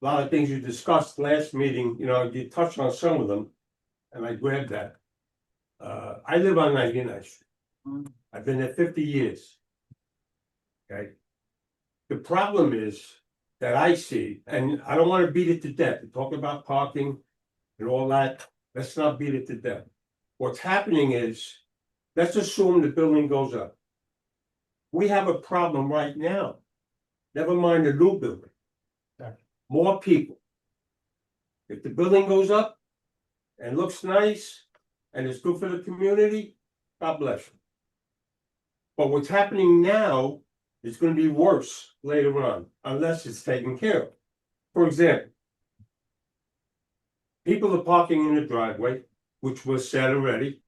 a lot of things you discussed last meeting, you touched on some of them, and I grabbed that. I live on 99th Street. I've been there 50 years. Okay. The problem is that I see, and I don't want to beat it to death, to talk about parking and all that, let's not beat it to death. What's happening is, let's assume the building goes up. We have a problem right now. Never mind the new building. More people. If the building goes up and looks nice and it's good for the community, God bless you. But what's happening now is going to be worse later on, unless it's taken care of. For example, people are parking in the driveway, which was said already.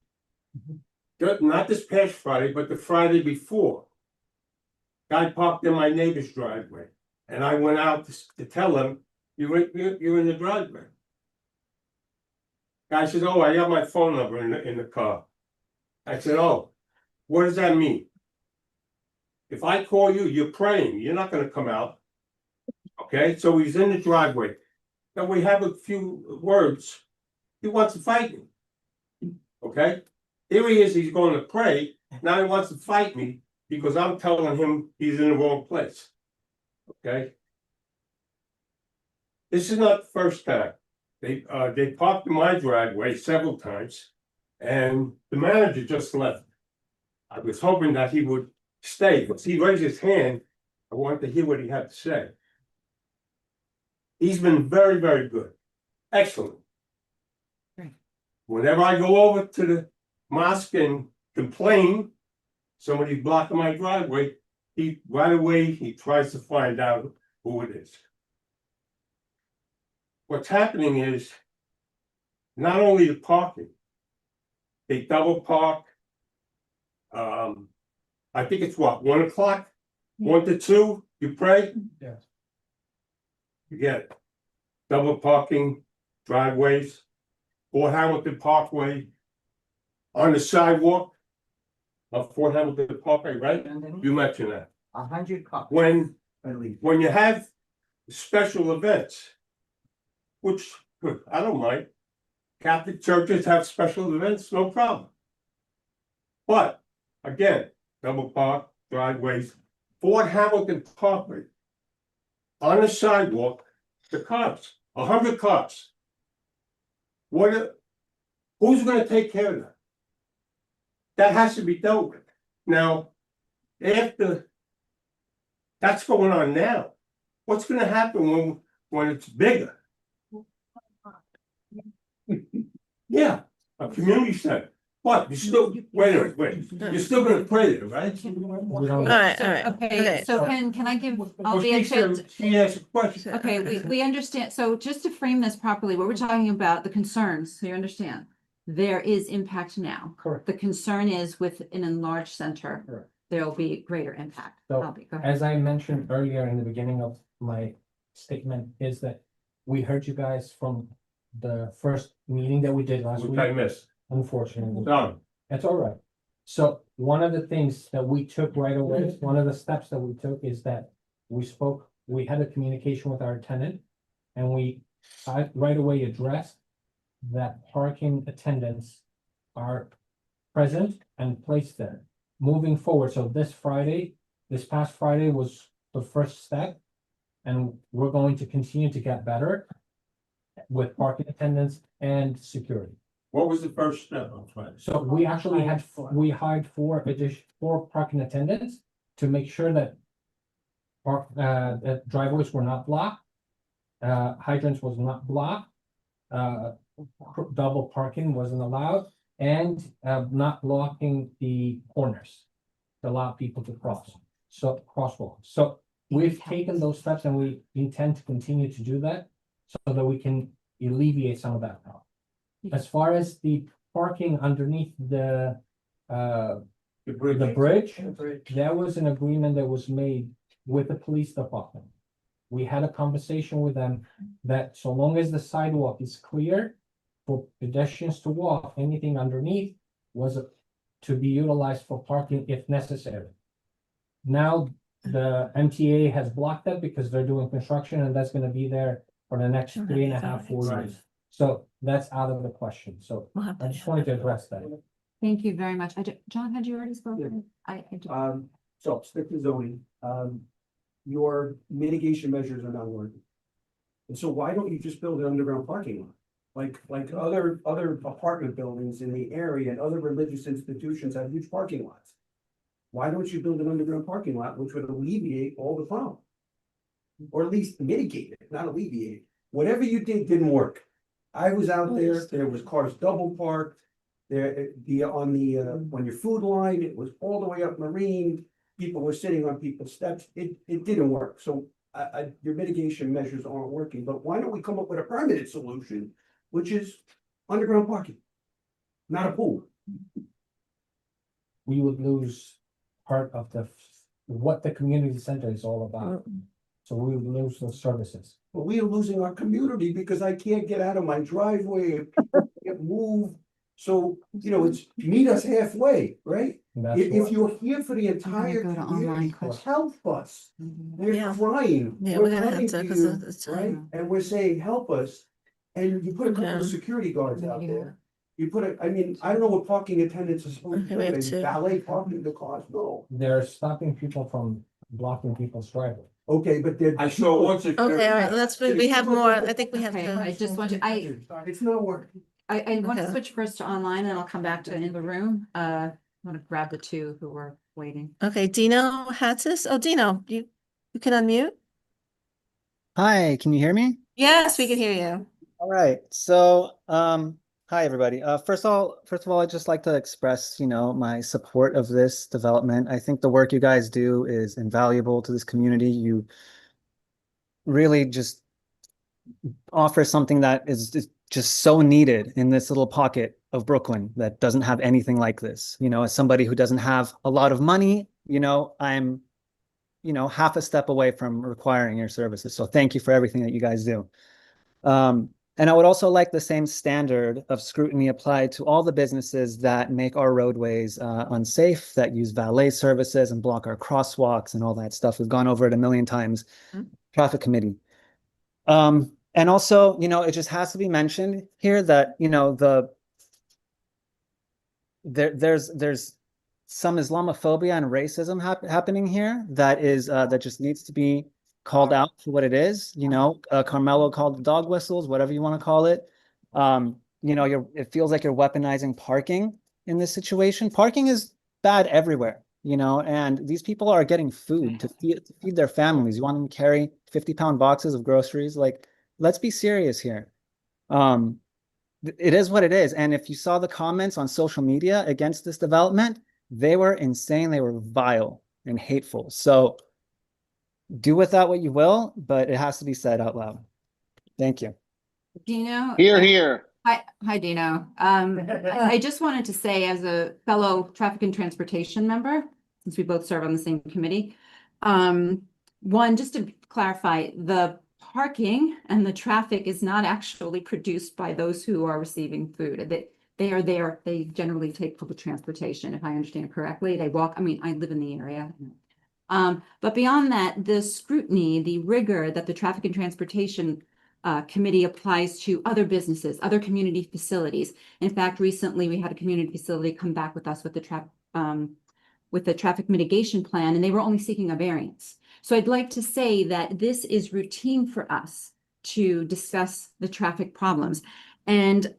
Not this past Friday, but the Friday before. Guy parked in my neighbor's driveway, and I went out to tell him, you're in the driveway. Guy says, oh, I got my phone number in the car. I said, oh, what does that mean? If I call you, you're praying, you're not gonna come out. Okay, so he's in the driveway. Then we have a few words. He wants to fight me. Okay? Here he is, he's going to pray, now he wants to fight me because I'm telling him he's in the wrong place. Okay? This is not the first time. They parked in my driveway several times, and the manager just left. I was hoping that he would stay, but he raised his hand. I wanted to hear what he had to say. He's been very, very good. Excellent. Great. Whenever I go over to the mosque and complain, somebody's blocking my driveway, he right away he tries to find out who it is. What's happening is not only the parking, they double park. I think it's what, 1 o'clock, 1 to 2, you pray? Yes. You get it. Double parking driveways, Fort Hamilton Parkway, on the sidewalk of Fort Hamilton Parkway, right? You mentioned that. 100 cars. When At least. when you have special events, which I don't mind, Catholic churches have special events, no problem. But again, double park, driveways, Fort Hamilton Parkway, on the sidewalk, the cars, 100 cars. Who's gonna take care of that? That has to be dealt with. Now, after that's going on now, what's gonna happen when it's bigger? Yeah, a community center. What, you still, wait a minute, you're still gonna pray there, right? All right, all right. Okay, so can I give all Well, the she asked a question. Okay, we understand. So just to frame this properly, what we're talking about, the concerns, so you understand. There is impact now. Correct. The concern is with an enlarged center, Correct. there will be greater impact. So, Go ahead. as I mentioned earlier in the beginning of my statement, is that we heard you guys from the first meeting that we did last Which week. I missed. Unfortunately. Done. That's all right. So one of the things that we took right away, one of the steps that we took is that we had a communication with our tenant. And we right away addressed that parking attendants are present and placed there. Moving forward, so this past Friday was the first step. And we're going to continue to get better with parking attendants and security. What was the first step on Friday? So we actually we hired four parking attendants to make sure that that driveways were not blocked. Hydrants was not blocked. Double parking wasn't allowed, and not blocking the corners to allow people to cross. So crosswalks. So we've taken those steps and we intend to continue to do that so that we can alleviate some of that problem. As far as the parking underneath the bridge, there was an agreement that was made with the police department. We had a conversation with them that so long as the sidewalk is clear for pedestrians to walk, anything underneath was to be utilized for parking if necessary. Now, the MTA has blocked that because they're doing construction and that's gonna be there for the next 3.5, 4 years. So that's out of the question. So I just wanted to address that. Thank you very much. John, had you already spoken? So stick to zoning, your mitigation measures are not working. And so why don't you just build an underground parking lot? Like other apartment buildings in the area and other religious institutions have huge parking lots. Why don't you build an underground parking lot, which would alleviate all the problem? Or at least mitigate it, not alleviate it. Whatever you did didn't work. I was out there was cars double parked. There, on your food line, it was all the way up Marine. People were sitting on people's steps. It didn't work. So your mitigation measures aren't working, but why don't we come up with a permanent solution, which is underground parking? Not a pool. We would lose part of what the community center is all about. So we would lose those services. But we are losing our community because I can't get out of my driveway, people can't move. So, it's meet us halfway, right? If you're here for the entire go to online community, questions. help us. They're Yeah. crying. Yeah, We're we're gonna have coming to, to 'cause you, it's right? And we're saying, help us. And you put a couple of Okay. security guards out there. You put it, I mean, I don't know what parking attendants are supposed Okay, to we do, have they two. valet parking the cars, no. They're stopping people from blocking people's driveway. Okay, but they're. I saw once. Okay, all right, we have more, I think we have Okay, I to. just want to, It's not working. I want to Okay. switch first to online and I'll come back to in the room. I want to grab the two who were waiting. Okay, Dino Hatsis. Oh, Dino, you can unmute? Hi, can you hear me? Yes, we can hear you. All right. So, hi everybody. First of all, I'd just like to express, my support of this development. I think the work you guys do is invaluable to this community. You really just offer something that is just so needed in this little pocket of Brooklyn that doesn't have anything like this. As somebody who doesn't have a lot of money, I'm, half a step away from requiring your services. So thank you for everything that you guys do. And I would also like the same standard of scrutiny applied to all the businesses that make our roadways unsafe, that use valet services and block our crosswalks and all that stuff. We've gone over it a million times. Traffic committee. And also, it just has to be mentioned here that, there's some Islamophobia and racism happening here that just needs to be called out for what it is. Carmelo called dog whistles, whatever you want to call it. It feels like you're weaponizing parking in this situation. Parking is bad everywhere, and these people are getting food to feed their families. You want them to carry 50-pound boxes of groceries? Like, let's be serious here. It is what it is. And if you saw the comments on social media against this development, they were insane. They were vile and hateful. So do with that what you will, but it has to be said out loud. Thank you. Dino. Here. Hi, Dino. I just wanted to say, as a fellow traffic and transportation member, since we both serve on the same committee, one, just to clarify, the parking and the traffic is not actually produced by those who are receiving food. They are there. They generally take public transportation, if I understand correctly. They walk. I mean, I live in the area. But beyond that, the scrutiny, the rigor that the Traffic and Transportation Committee applies to other businesses, other community facilities. In fact, recently we had a community facility come back with us with the traffic mitigation plan, and they were only seeking a variance. So I'd like to say that this is routine for us to discuss the traffic problems. And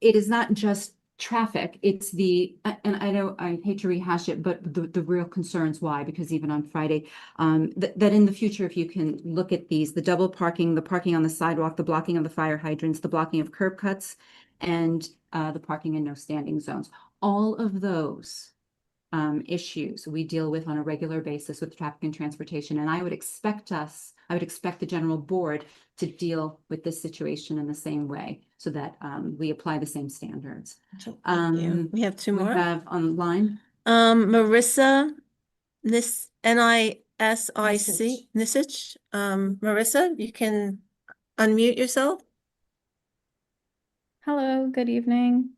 it is not just traffic, it's and I hate to rehash it, but the real concerns why, because even on Friday, that in the future, if you can look at these, the double parking, the parking on the sidewalk, the blocking of the fire hydrants, the blocking of curb cuts, and the parking in no standing zones, all of those issues we deal with on a regular basis with traffic and transportation. And I would expect the general board to deal with this situation in the same way so that we apply the same standards. We have two more. We have online. Marissa, N-I-S-I-C, Nisich. Marissa, you can unmute yourself. Hello, good evening.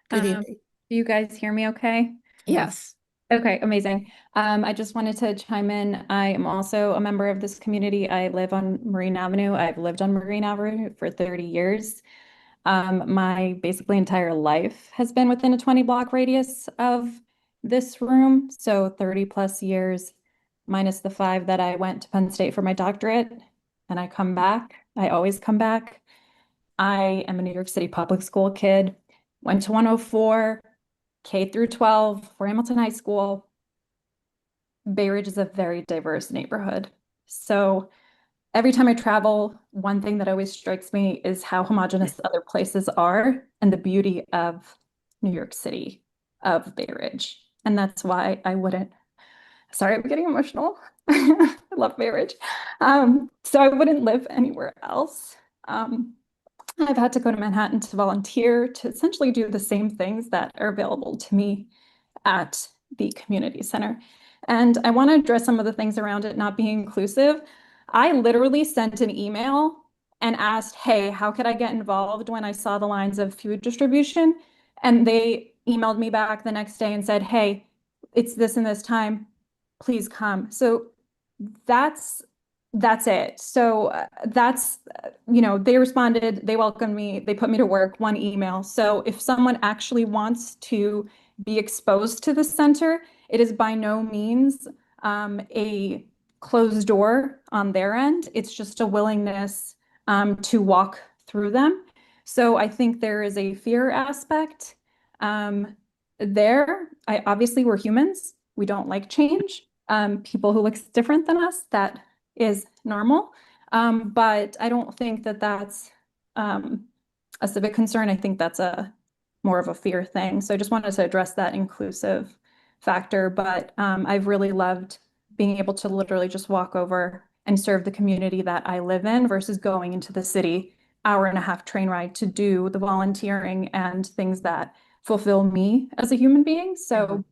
Good evening. Do you guys hear me okay? Yes. Okay, amazing. I just wanted to chime in. I am also a member of this community. I live on Marine Avenue. I've lived on Marine Avenue for 30 years. My basically entire life has been within a 20-block radius of this room. So 30 plus years, minus the 5 that I went to Penn State for my doctorate. And I come back. I always come back. I am a New York City public school kid. Went to 104. K through 12 for Hamilton High School. Bay Ridge is a very diverse neighborhood. So every time I travel, one thing that always strikes me is how homogenous other places are and the beauty of New York City, of Bay Ridge. And that's why I wouldn't, sorry, I'm getting emotional. I love Bay Ridge. So I wouldn't live anywhere else. I've had to go to Manhattan to volunteer to essentially do the same things that are available to me at the community center. And I want to address some of the things around it not being inclusive. I literally sent an email and asked, hey, how could I get involved when I saw the lines of food distribution? And they emailed me back the next day and said, hey, it's this and this time, please come. So that's that's it. So that's, they responded, they welcomed me, they put me to work, one email. So if someone actually wants to be exposed to the center, it is by no means a closed door on their end. It's just a willingness to walk through them. So I think there is a fear aspect there. Obviously we're humans. We don't like change. People who look different than us, that is normal. But I don't think that that's a civic concern. I think that's more of a fear thing. So I just wanted to address that inclusive factor. But I've really loved being able to literally just walk over and serve the community that I live in versus going into the city, hour-and-a-half train ride to do the volunteering and things that fulfill me as a human being. So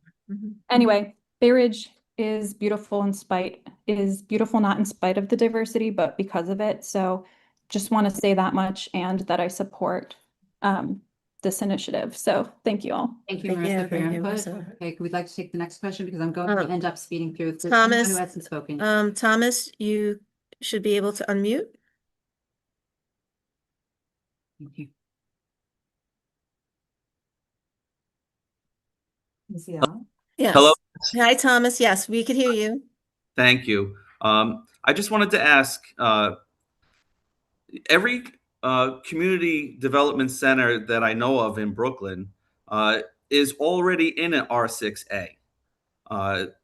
anyway, Bay Ridge is beautiful not in spite of the diversity, but because of it. So just want to say that much and that I support this initiative. So thank you all. Thank you, Thank Marissa, you, for your thank you, input. Marissa. Okay, we'd like to take the next question because I'm going to end up speeding through. If there's Thomas, anyone who hasn't spoken. Thomas, you should be able to unmute. Thank you. Is he on? Yes. Hello? Hi, Thomas. Yes, we could hear you. Thank you. I just wanted to ask, every community development center that I know of in Brooklyn is already in an R6A.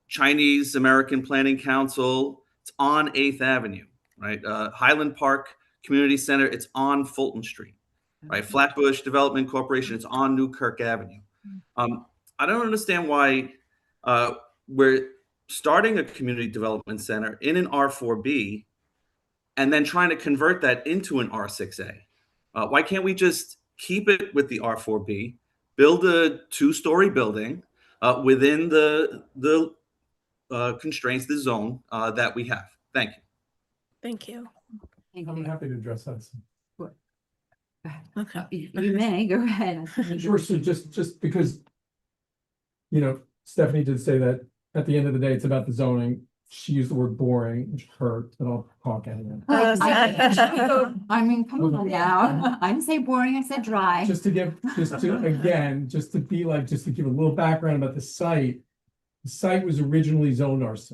Chinese American Planning Council, it's on 8th Avenue, right? Highland Park Community Center, it's on Fulton Street, right? Flatbush Development Corporation, it's on Newkirk Avenue. I don't understand why we're starting a community development center in an R4B and then trying to convert that into an R6A. Why can't we just keep it with the R4B, build a 2-story building within the constraints, the zone that we have? Thank you. Thank you. I'm happy to address that. Okay. You may, go ahead. Sure, so just because, Stephanie did say that at the end of the day, it's about the zoning. She used the word boring, which hurt, but I'll talk anyway. I mean, come on now. I didn't say boring, I said dry. Just to give a little background about the site. The site was originally zoned R6.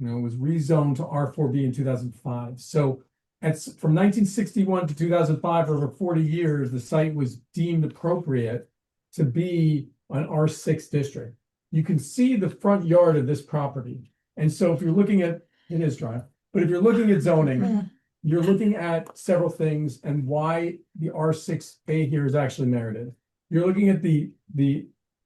It was rezoned to R4B in 2005. So from 1961 to 2005, for over 40 years, the site was deemed appropriate to be an R6 district. You can see the front yard of this property. And so if you're looking at, it is dry, but if you're looking at zoning, you're looking at several things and why the R6A here is actually merited. You're looking at the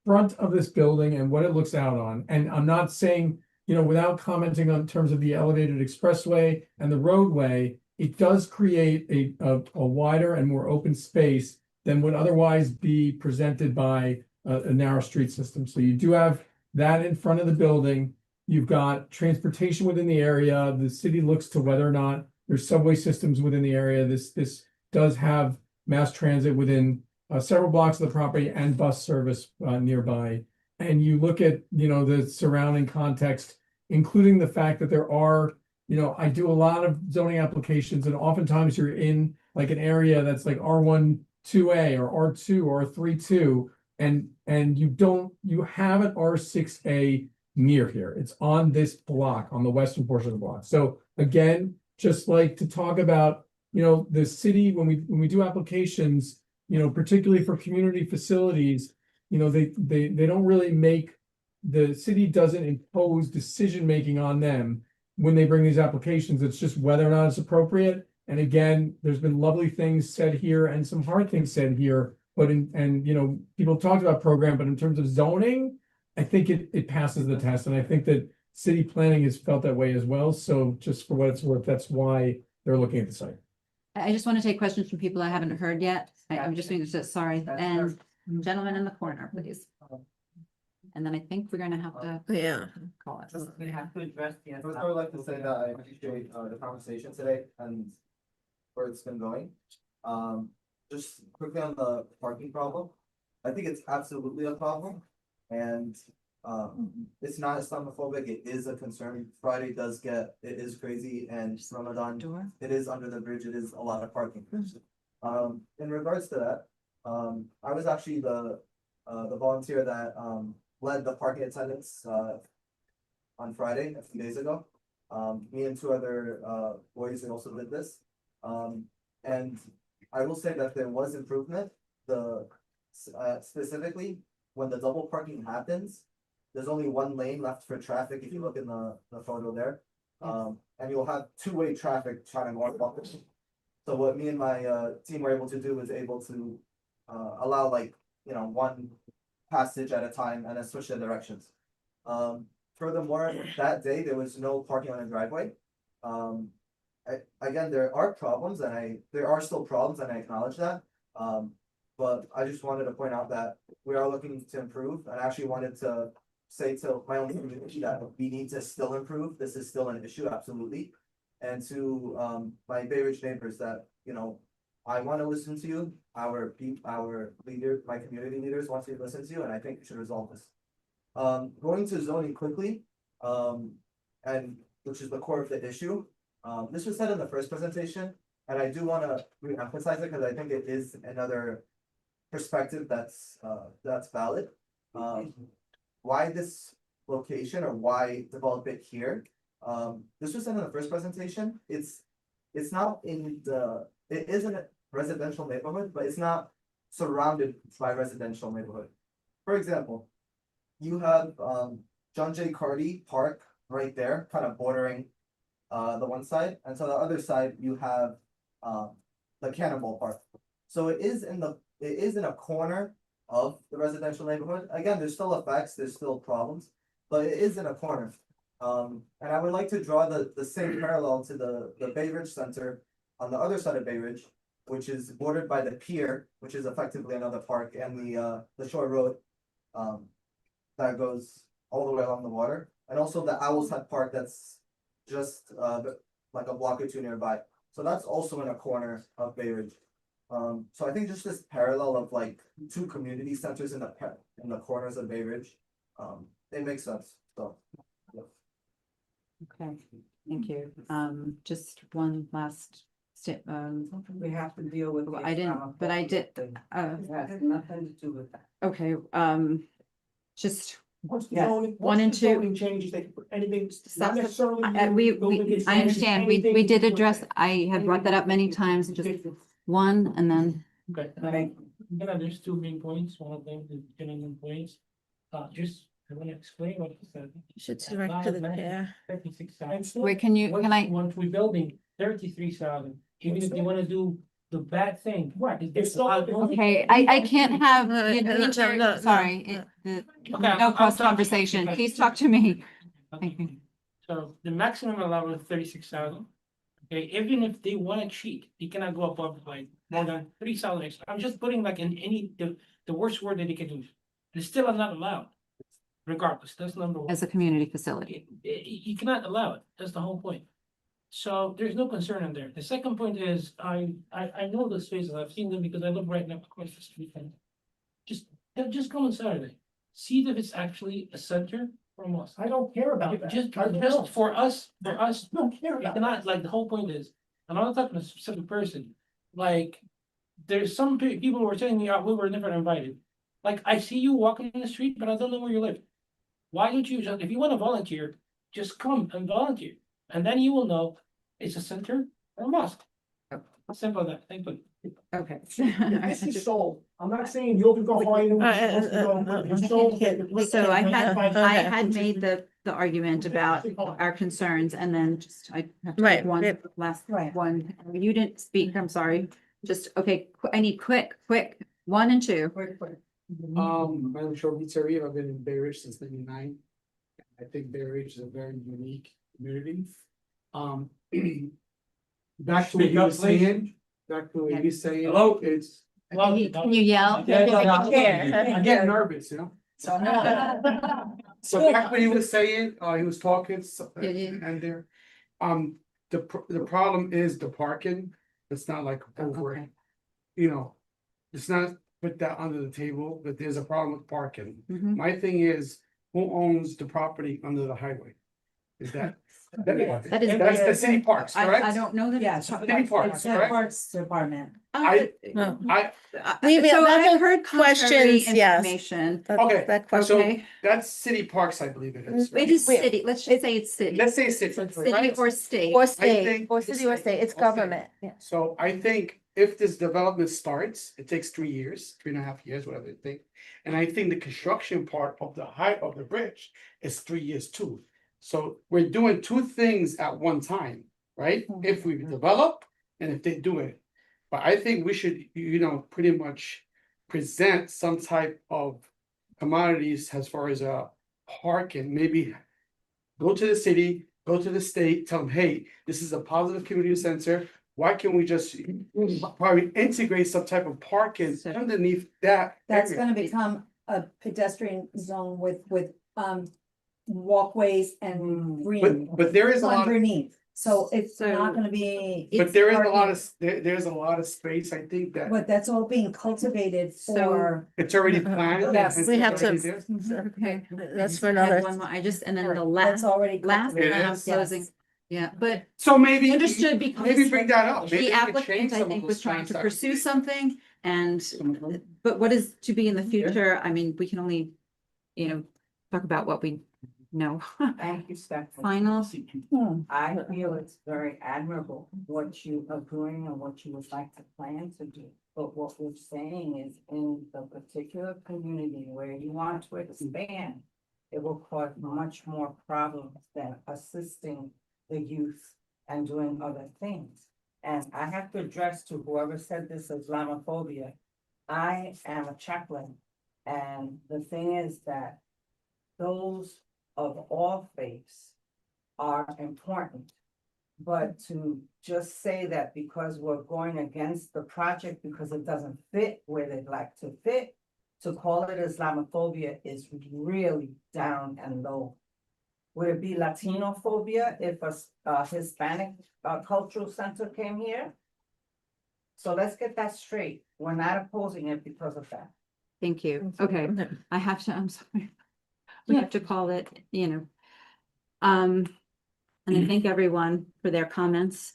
front of this building and what it looks out on. And I'm not saying, without commenting on terms of the elevated expressway and the roadway, it does create a wider and more open space than would otherwise be presented by a narrow street system. So you do have that in front of the building. You've got transportation within the area. The city looks to whether or not there's subway systems within the area. This does have mass transit within several blocks of the property and bus service nearby. And you look at, the surrounding context, including the fact that there are, I do a lot of zoning applications, and oftentimes you're in like an area that's like R1 2A or R2 or R3-2, and you have an R6A near here. It's on this block, on the western portion of the block. So again, just like to talk about, the city, when we do applications, particularly for community facilities, they don't really the city doesn't impose decision-making on them when they bring these applications. It's just whether or not it's appropriate. And again, there's been lovely things said here and some hard things said here, but people talked about program, but in terms of zoning, I think it passes the test. And I think that city planning has felt that way as well. So just for what it's worth, that's why they're looking at the site. I just want to take questions from people I haven't heard yet. I'm just going to, sorry, and gentleman in the corner, please. And then I think we're gonna have to call it. We have to address the. First, I would like to say that I appreciate the conversation today and where it's been going. Just quickly on the parking problem, I think it's absolutely a problem. And It's not Islamophobic, it is a concern. Friday it is crazy, and Ramadan, it is under the bridge, it is a lot of parking. In regards to that, I was actually the volunteer that, led the parking attendants, on Friday, a few days ago. Me and two other, boys also did this. And I will say that there was improvement, specifically, when the double parking happens, there's only one lane left for traffic, if you look in the photo there. And you'll have two-way traffic trying to go up. So what me and my, team were able to do was able to, allow one passage at a time and then switch the directions. Furthermore, that day, there was no parking on the driveway. Again, there are still problems, and I acknowledge that. But I just wanted to point out that we are looking to improve, and I actually wanted to say to my own community that we need to still improve. This is still an issue, absolutely. And to my Bay Ridge neighbors that, I want to listen to you. Our leader, my community leaders want to listen to you, and I think we should resolve this. Going to zoning quickly, and which is the core of the issue. This was said in the first presentation, and I do want to re-emphasize it because I think it is another perspective that's valid. Why this location, or why develop it here? This was said in the first presentation. It's not it isn't a residential neighborhood, but it's not surrounded by residential neighborhood. For example, you have John J. Carty Park right there, kind of bordering the one side, and so the other side you have the Cannonball Park. So it is in a corner of the residential neighborhood. Again, there's still effects, there's still problems, but it is in a corner. And I would like to draw the same parallel to the Bay Ridge Center on the other side of Bay Ridge, which is bordered by the pier, which is effectively another park, and the shore road that goes all the way along the water, and also the Owl's Head Park that's just like a block or two nearby. So that's also in a corner of Bay Ridge. So I think just this parallel of two community centers in the corners of Bay Ridge, it makes sense. So. Yeah. Okay, thank you. Just one last step. We have to deal with. I didn't, but I did. It has nothing to do with that. Okay, just. Once the Yeah. zoning, One once and the two. zoning changes, they can put anything, not That's- necessarily. I understand, we did address, I have brought that up many times, just one and then. Okay. There's two main points. One of them is getting employees. Just, I want to explain what he said. You should direct to the chair. 36,000. Wait, can I? Once we're building 33,000, even if they want to do the bad thing. Right. It's Okay, I can't have, no, sorry, Okay, no I'll cross talk- conversation, okay. please talk to me. Thank you. So the maximum allowed is 36,000. Okay, even if they want to cheat, they cannot go above more than 3,000 extra. I'm just putting in the worst word that they can use. It's still not allowed. Regardless, that's number one. As a community facility. You cannot allow it. That's the whole point. So there's no concern in there. The second point is, I know the spaces. I've seen them because I live right now across the street. And just go on Saturday. See if it's actually a center from us. I don't care about that. Just I don't. for us, I don't care you about cannot, that. the whole point is, and I'm not talking to a specific person, there's some people who are telling me, we were never invited. I see you walking in the street, but I don't know where you live. Why don't you if you want to volunteer, just come and volunteer, and then you will know it's a center or a mosque. Simple as that. Thank you. Okay. This is sold. I'm not saying you can go find them. It's sold. So I had Okay. made the argument about our concerns and then I have to Right, take one right. last one. You didn't speak, I'm sorry. Okay, I need quick, 1 and 2. My name is Shor Pizzeria. I've been in Bay Ridge since '99. I think Bay Ridge is a very unique community. Back to what you were saying, Hello? it's. Can you yell? I get nervous, So back when he was saying, he was talking, and there, the problem is the parking. It's not over, Okay. It's not put that under the table, but there's a problem with parking. Mhm. My thing is, who owns the property under the highway? Is that? That is That's the city parks, correct? I don't know that. Yeah, it's- City parks, it's the correct? Parks Department. No. So I've heard questions, contrary yes. information. Okay, That so question. that's city parks, I believe it is. It is city, let's just say it's city. Let's say city, City right? or state. Or I state, think- or city or state, it's Or state. government, yeah. So I think if this development starts, it takes 3 years, 3.5 years, whatever you think. And I think the construction part of the height of the bridge is 3 years too. So we're doing two things at one time, right? If we develop and if they do it. But I think we should, pretty much present some type of commodities as far as parking, maybe go to the city, go to the state, tell them, hey, this is a positive community center. Why can't we just probably integrate some type of parking underneath that? That's area? gonna become a pedestrian zone with walkways and green. But there is a lot of, Underneath, so it's So not gonna be. but there is a parking. lot of, there's a lot of space, I think that But that's all being cultivated for. it's already planned. Yes, and we it's have to- already there. Okay. That's for I had another. one more. I just, and then the That's last, already. last It cultivated. is? closing. Yeah, but So maybe. understood because Maybe bring that up. Maybe the we could applicant, change I some of think, those was trying to signs. pursue something and, but what is to be in the future? I mean, we can only, talk about what we know. Thank you, Stephanie. Final. I feel it's very admirable what you are doing and what you would like to plan to do. But what we're saying is in the particular community where you want to expand, it will cause much more problems than assisting the youth and doing other things. And I have to address to whoever said this Islamophobia. I am a chaplain, and the thing is that those of all faiths are important. But to just say that because we're going against the project because it doesn't fit where they'd like to fit, to call it Islamophobia is really down and low. Would it be Latinophobia if a Hispanic cultural center came here? So let's get that straight. We're not opposing it because of that. Thank you. Okay, I have to, I'm sorry. We have to call it, and I thank everyone for their comments.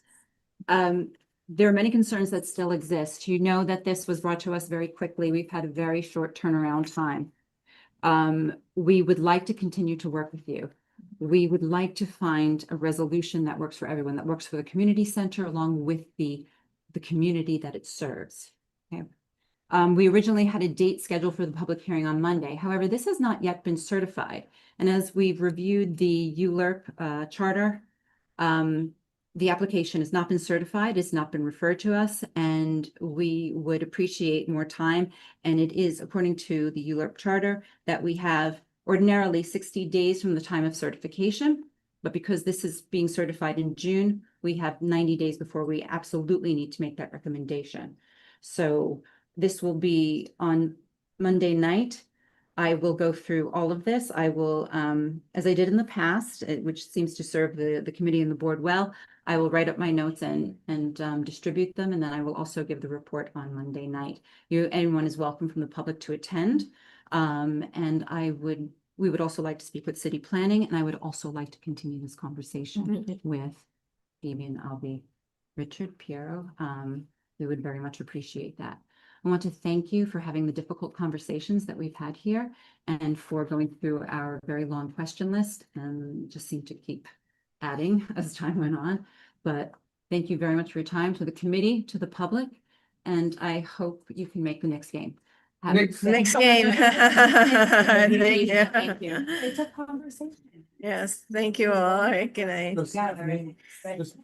There are many concerns that still exist. You know that this was brought to us very quickly. We've had a very short turnaround time. We would like to continue to work with you. We would like to find a resolution that works for everyone, that works for the community center along with the community that it serves. Okay. We originally had a date scheduled for the public hearing on Monday. However, this has not yet been certified. And as we've reviewed the ULURP charter, the application has not been certified, it's not been referred to us, and we would appreciate more time. And it is according to the ULURP charter that we have ordinarily 60 days from the time of certification. But because this is being certified in June, we have 90 days before we absolutely need to make that recommendation. So this will be on Monday night. I will go through all of this. I will, as I did in the past, which seems to serve the committee and the board well, I will write up my notes and distribute them, and then I will also give the report on Monday night. Anyone is welcome from the public to attend. And we would also like to speak with city planning, and I would also like to continue this conversation with Fabian, Albie, Richard, Piero. We would very much appreciate that. I want to thank you for having the difficult conversations that we've had here and for going through our very long question list and just seem to keep adding as time went on. But thank you very much for your time, to the committee, to the public, and I hope you can make the next game. Next game. Thank you. Thank you. It's a conversation. Yes, thank you all. All right, good night. Just-